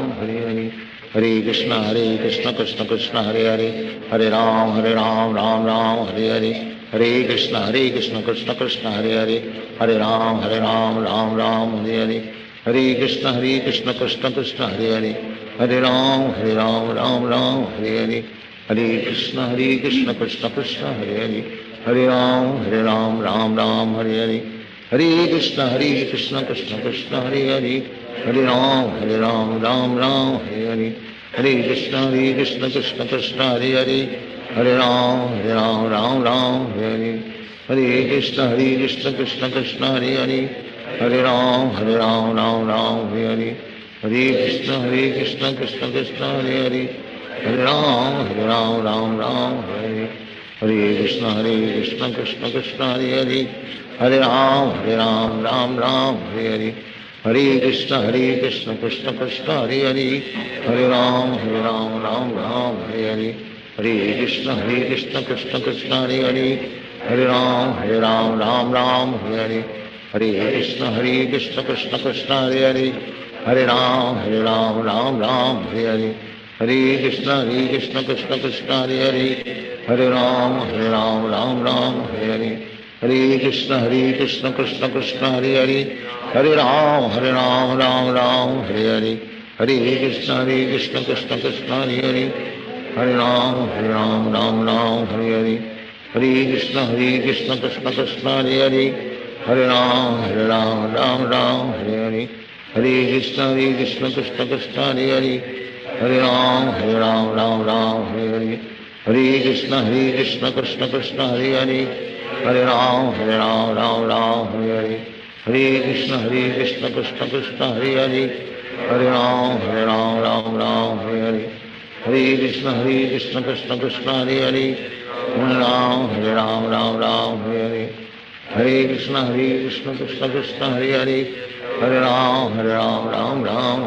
Hare Hare, Hare Krishna Krishna Krishna Hare Hare, Hare Ram Ram Hare Hare, Hare Krishna Krishna Krishna Hare Hare, Hare Ram Ram Hare Hare, Hare Krishna Krishna Krishna Hare Hare, Hare Ram Ram Hare Hare, Hare Krishna Krishna Krishna Hare Hare, Hare Ram Ram Hare Hare, Hare Krishna Krishna Krishna Hare Hare, Hare Ram Ram Hare Hare, Hare Krishna Krishna Krishna Hare Hare, Hare Ram Ram Hare Hare, Hare Krishna Krishna Krishna Hare Hare, Hare Ram Ram Hare Hare, Hare Krishna Krishna Krishna Hare Hare, Hare Ram Ram Hare Hare, Hare Krishna Krishna Krishna Hare Hare, Hare Ram Ram Hare Hare, Hare Krishna Krishna Krishna Hare Hare, Hare Ram Ram Hare Hare, Hare Krishna Krishna Krishna Hare Hare, Hare Ram Ram Hare Hare, Hare Krishna Krishna Krishna Hare Hare, Hare Ram Ram Hare Hare, Hare Krishna Krishna Krishna Hare Hare, Hare Ram Ram Hare Hare, Hare Krishna Krishna Krishna Hare Hare, Hare Ram Hare Hare, Hare Krishna Krishna Krishna Hare Hare, Hare Ram Hare Hare, Hare Krishna Krishna Krishna Hare Hare, Hare Ram Hare Hare, Hare Krishna Krishna Krishna Hare Hare, Hare Ram Hare Hare, Hare Krishna Krishna Krishna Hare Hare, Hare Ram Hare Hare, Hare Krishna Krishna Krishna Hare Hare, Hare Ram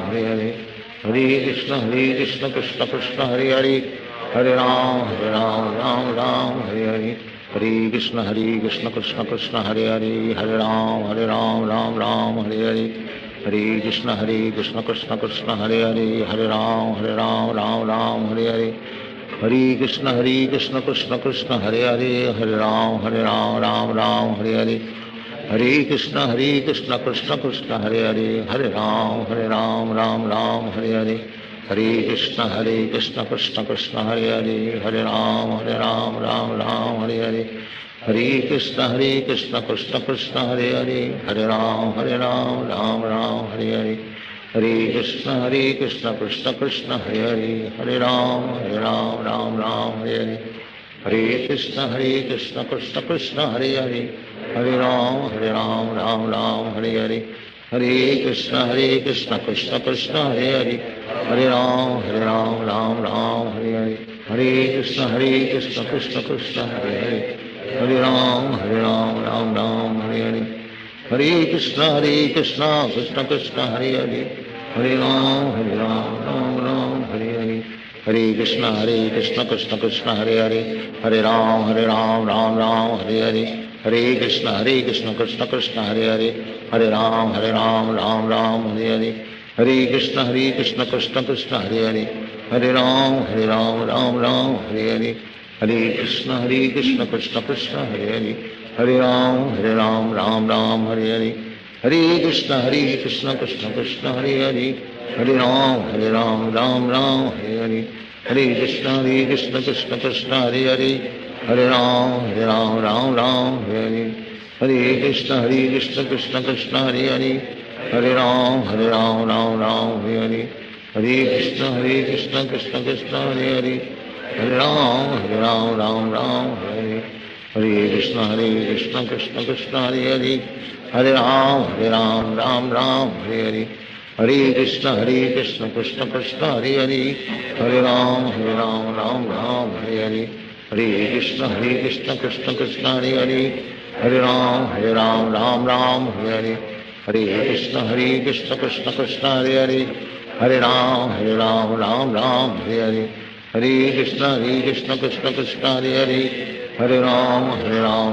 Hare Hare, Hare Krishna Krishna Krishna Hare Hare, Hare Ram Ram Hare Hare, Hare Krishna Krishna Krishna Hare Hare, Hare Ram Ram Ram Hare Hare, Hare Krishna Krishna Krishna Hare Hare, Hare Ram Ram Ram Hare Hare, Hare Krishna Krishna Krishna Hare Hare, Hare Ram Ram Ram Hare Hare, Hare Krishna Krishna Krishna Hare Hare, Hare Ram Ram Ram Hare Hare, Hare Krishna Krishna Krishna Hare Hare, Hare Ram Ram Ram Hare Hare, Hare Krishna Krishna Krishna Hare Hare, Hare Ram Ram Ram Hare Hare, Hare Krishna Krishna Krishna Hare Hare, Hare Ram Ram Ram Hare Hare, Hare Krishna Krishna Krishna Hare Hare, Hare Ram Ram Hare Hare, Hare Krishna Krishna Krishna Hare Hare, Hare Ram Ram Hare Hare, Hare Krishna Krishna Krishna Hare Hare, Hare Ram Ram Hare Hare, Hare Krishna Krishna Krishna Hare Hare, Hare Ram Ram Hare Hare, Hare Krishna Krishna Krishna Hare Hare, Hare Ram Ram Hare Hare, Hare Krishna Krishna Krishna Hare Hare, Hare Ram Ram Hare Hare, Hare Krishna Krishna Krishna Hare Hare, Hare Ram Ram Hare Hare, Hare Krishna Krishna Krishna Hare Hare, Hare Ram Ram Hare Hare, Hare Krishna Krishna Krishna Hare Hare, Hare Ram Ram Hare Hare, Hare Krishna Krishna Krishna Hare Hare, Hare Ram Ram Hare Hare, Hare Krishna Krishna Krishna Hare Hare, Hare Ram Ram Hare Hare, Hare Krishna Krishna Krishna Hare Hare, Hare Ram Ram Hare Hare, Hare Krishna Krishna Krishna Hare Hare, Hare Ram Ram Hare Hare, Hare Krishna Krishna Krishna Hare Hare, Hare Ram Ram Hare Hare, Hare Krishna Krishna Krishna Hare Hare, Hare Ram Ram Hare Hare, Hare Krishna Krishna Krishna Hare Hare, Hare Ram Ram Hare Hare, Hare Krishna Krishna Krishna Hare Hare, Hare Ram Ram Hare Hare, Hare Krishna Krishna Krishna Hare Hare, Hare Ram Ram Hare Hare, Hare Krishna Krishna Krishna Hare Hare, Hare Ram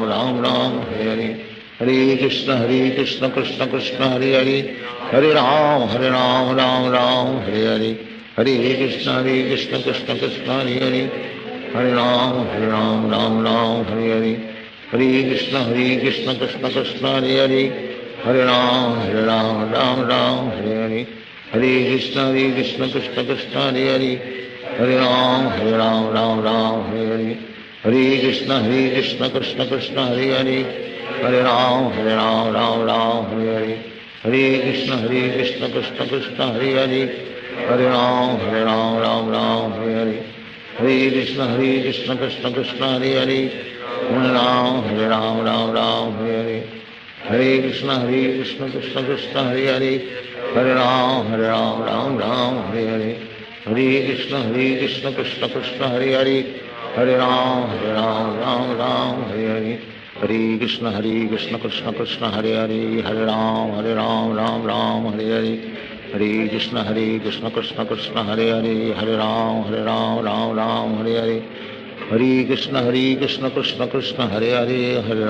Ram Hare Hare, Hare Krishna Krishna Krishna Hare Hare, Hare Ram Ram Hare Hare, Hare Krishna Krishna Krishna Hare Hare, Hare Ram Ram Hare Hare, Hare Krishna Krishna Krishna Hare Hare, Hare Ram Ram Hare Hare, Hare Krishna Krishna Krishna Hare Hare, Hare Ram Ram Hare Hare, Hare Krishna Krishna Krishna Hare Hare, Hare Ram Hare Hare, Hare Krishna Krishna Krishna Hare Hare, Hare Ram Ram Hare Hare, Hare Krishna Krishna Krishna Hare Hare, Hare Ram Ram Hare Hare, Hare Krishna Krishna Krishna Hare Hare, Hare Ram Ram Hare Hare, Hare Krishna Krishna Krishna Hare Hare, Hare Ram Ram Hare Hare, Hare Krishna Krishna Krishna Hare Hare, Hare Ram Ram Hare Hare, Hare Krishna Krishna Krishna Hare Hare, Hare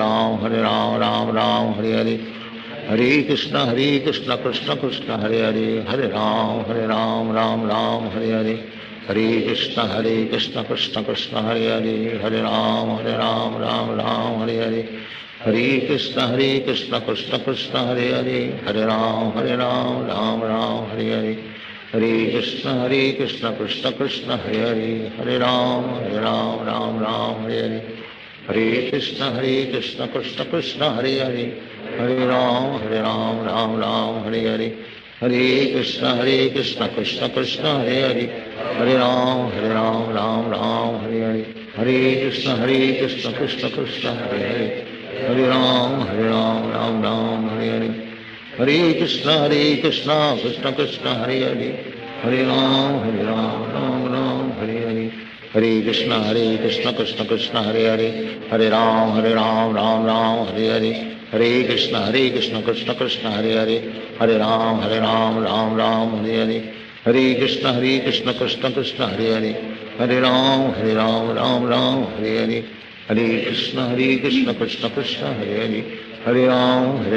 Ram Ram Hare Hare, Hare Krishna Krishna Krishna Hare Hare, Hare Ram Ram Hare Hare, Hare Krishna Krishna Krishna Hare Hare, Hare Ram Ram Hare Hare, Hare Krishna Krishna Krishna Hare Hare, Hare Ram Ram Hare Hare, Hare Krishna Krishna Krishna Hare Hare, Hare Ram Ram Hare Hare, Hare Krishna Krishna Krishna Hare Hare, Hare Ram Ram Hare Hare, Hare Krishna Krishna Krishna Hare Hare, Hare Ram Ram Hare Hare, Hare Krishna Krishna Krishna Hare Hare, Hare Ram Ram Hare Hare, Hare Krishna Krishna Krishna Hare Hare, Hare Ram Ram Hare Hare, Hare Krishna Krishna Krishna Hare Hare, Hare Ram Ram Hare Hare, Hare Krishna Krishna Krishna Hare Hare, Hare Ram Ram Hare Hare, Hare Krishna Krishna Krishna Hare Hare, Hare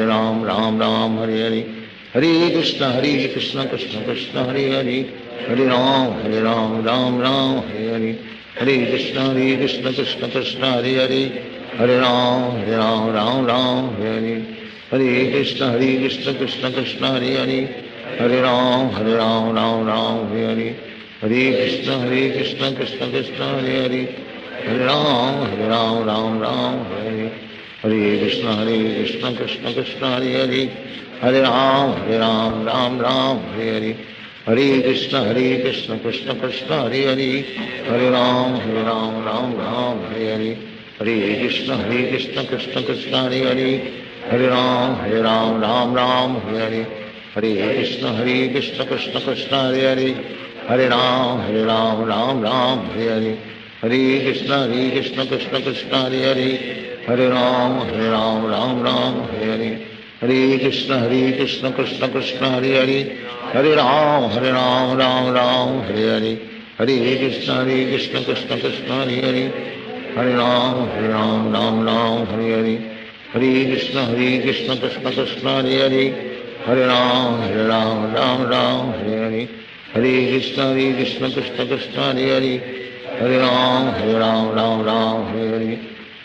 Ram Ram Ram Hare Hare, Hare Krishna Krishna Krishna Hare Hare, Hare Ram Ram Ram Hare Hare, Hare Krishna Krishna Krishna Hare Hare, Hare Ram Ram Ram Hare Hare, Hare Krishna Krishna Krishna Hare Hare, Hare Ram Ram Ram Hare Hare, Hare Krishna Krishna Krishna Hare Hare, Hare Ram Ram Ram Hare Hare, Hare Krishna Krishna Krishna Hare Hare, Hare Ram Ram Ram Hare Hare, Hare Krishna Krishna Krishna Hare Hare, Hare Ram Ram Ram Hare Hare, Hare Krishna Krishna Krishna Hare Hare, Hare Ram Ram Hare Hare, Hare Krishna Krishna Krishna Hare Hare, Hare Ram Ram Hare Hare, Hare Krishna Krishna Krishna Hare Hare, Hare Ram Ram Ram Hare Hare, Hare Krishna Krishna Krishna Hare Hare, Hare Ram Ram Hare Hare, Hare Krishna Krishna Krishna Hare Hare, Hare Ram Ram Hare Hare, Hare Krishna Krishna Krishna Hare Hare, Hare Ram Ram Hare Hare, Hare Krishna Krishna Krishna Hare Hare, Hare Ram Ram Hare Hare, Hare Krishna Krishna Krishna Hare Hare, Hare Ram Ram Hare Hare, Hare Krishna Krishna Krishna Hare Hare, Hare Ram Ram Hare Hare,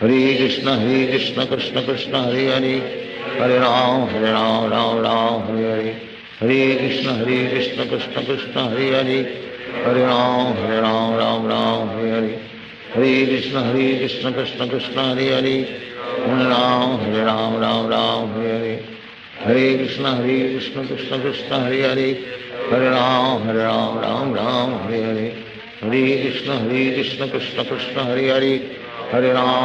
Hare Krishna Krishna Krishna Hare Hare, Hare Ram Ram Hare Hare, Hare Krishna Krishna Krishna Hare Hare, Hare Ram Ram Hare Hare, Hare Krishna Krishna Krishna Hare Hare, Hare Ram Ram Hare Hare, Hare Krishna Krishna Krishna Hare Hare, Hare Ram Ram Hare Hare, Hare Krishna Krishna Krishna Hare Hare, Hare Ram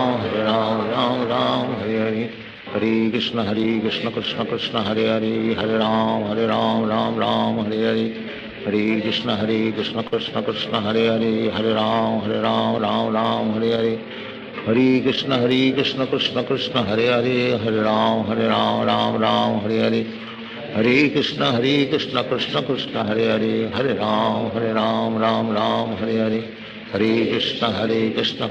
Ram Hare Hare, Hare Krishna Krishna Krishna Hare Hare, Hare Ram Ram Hare Hare, Hare Krishna Krishna Krishna Hare Hare, Hare Ram Ram Hare Hare, Hare Krishna Krishna Krishna Hare Hare, Hare Ram Ram Hare Hare, Hare Krishna Krishna Krishna Hare Hare, Hare Ram Ram Hare Hare, Hare Krishna Krishna Krishna Hare Hare, Hare Ram Ram Hare Hare, Hare Krishna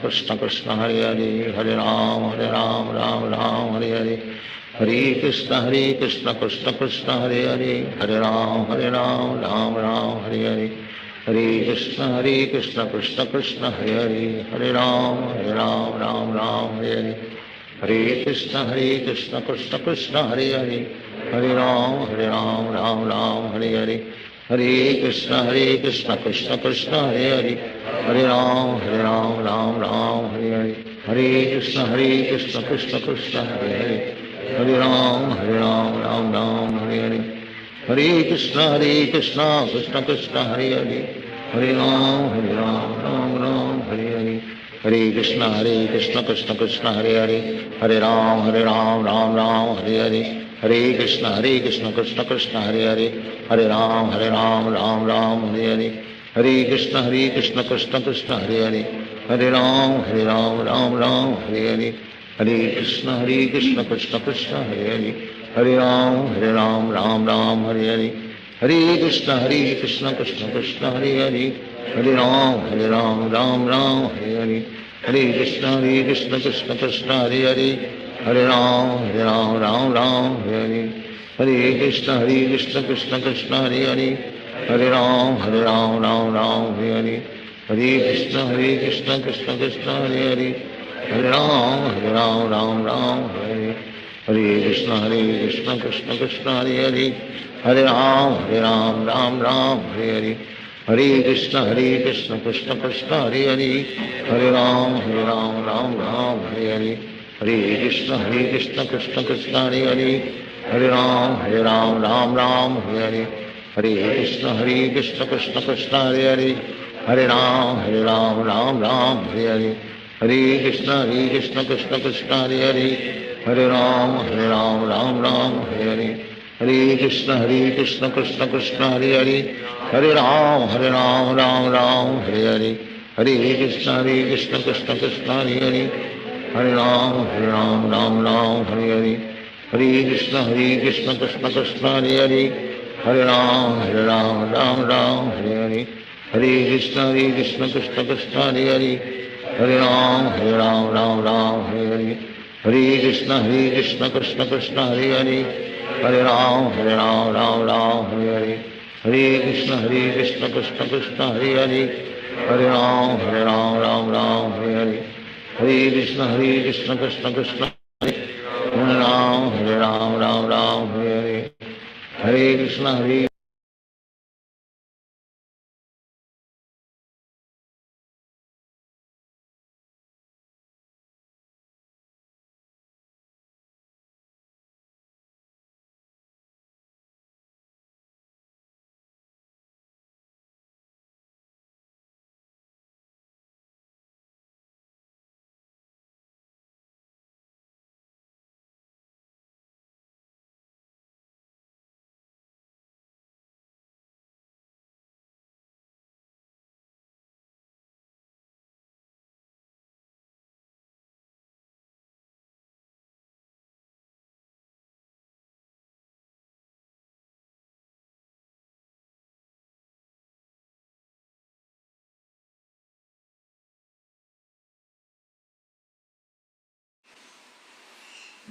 Krishna Krishna Hare Hare, Hare Ram Ram Hare Hare, Hare Krishna Krishna Krishna Hare Hare, Hare Ram Ram Hare Hare, Hare Krishna Krishna Krishna Hare Hare, Hare Ram Ram Hare Hare, Hare Krishna Krishna Krishna Hare Hare, Hare Ram Ram Hare Hare, Hare Krishna Krishna Krishna Hare Hare, Hare Ram Ram Hare Hare, Hare Krishna Krishna Krishna Hare Hare, Hare Ram Ram Hare Hare, Hare Krishna Krishna Krishna Hare Hare, Hare Ram Ram Hare Hare, Hare Krishna Krishna Krishna Hare Hare, Hare Ram Ram Hare Hare, Hare Krishna Krishna Krishna Hare Hare, Hare Ram Ram Hare Hare, Hare Krishna Krishna Krishna Hare Hare, Hare Ram Ram Hare Hare, Hare Krishna Krishna Krishna Hare Hare, Hare Ram Ram Hare Hare, Hare Krishna Krishna Krishna Hare Hare, Hare Ram Ram Hare Hare, Hare Krishna Krishna Krishna Hare Hare, Hare Ram Ram Hare Hare, Hare Krishna Krishna Krishna Hare Hare, Hare Ram Ram Hare Hare, Hare Krishna Krishna Krishna Hare Hare, Hare Ram Ram Hare Hare, Hare Krishna Krishna Krishna Hare Hare, Hare Ram Ram Hare Hare, Hare Krishna Krishna Krishna Hare Hare, Hare Ram Ram Hare Hare, Hare Krishna Krishna Krishna Hare Hare, Hare Ram Ram Hare Hare, Hare Krishna Krishna Krishna Hare Hare, Hare Ram Ram Hare Hare, Hare Krishna Krishna Krishna Hare Hare, Hare Ram Ram Hare Hare, Hare Krishna Krishna Krishna Hare Hare, Hare Ram, Ram Ram, Hare Hare. Hare Krishna, Krishna Krishna, Hare Hare. Hare Ram, Ram Ram, Hare Hare. Hare Krishna, Krishna Krishna, Hare Hare. Hare Ram, Ram Ram, Hare Hare. Hare Krishna, Krishna Krishna, Hare Hare Ram, Ram, Hare Hare. Hare Krishna, Hare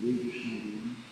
Hare Krishna.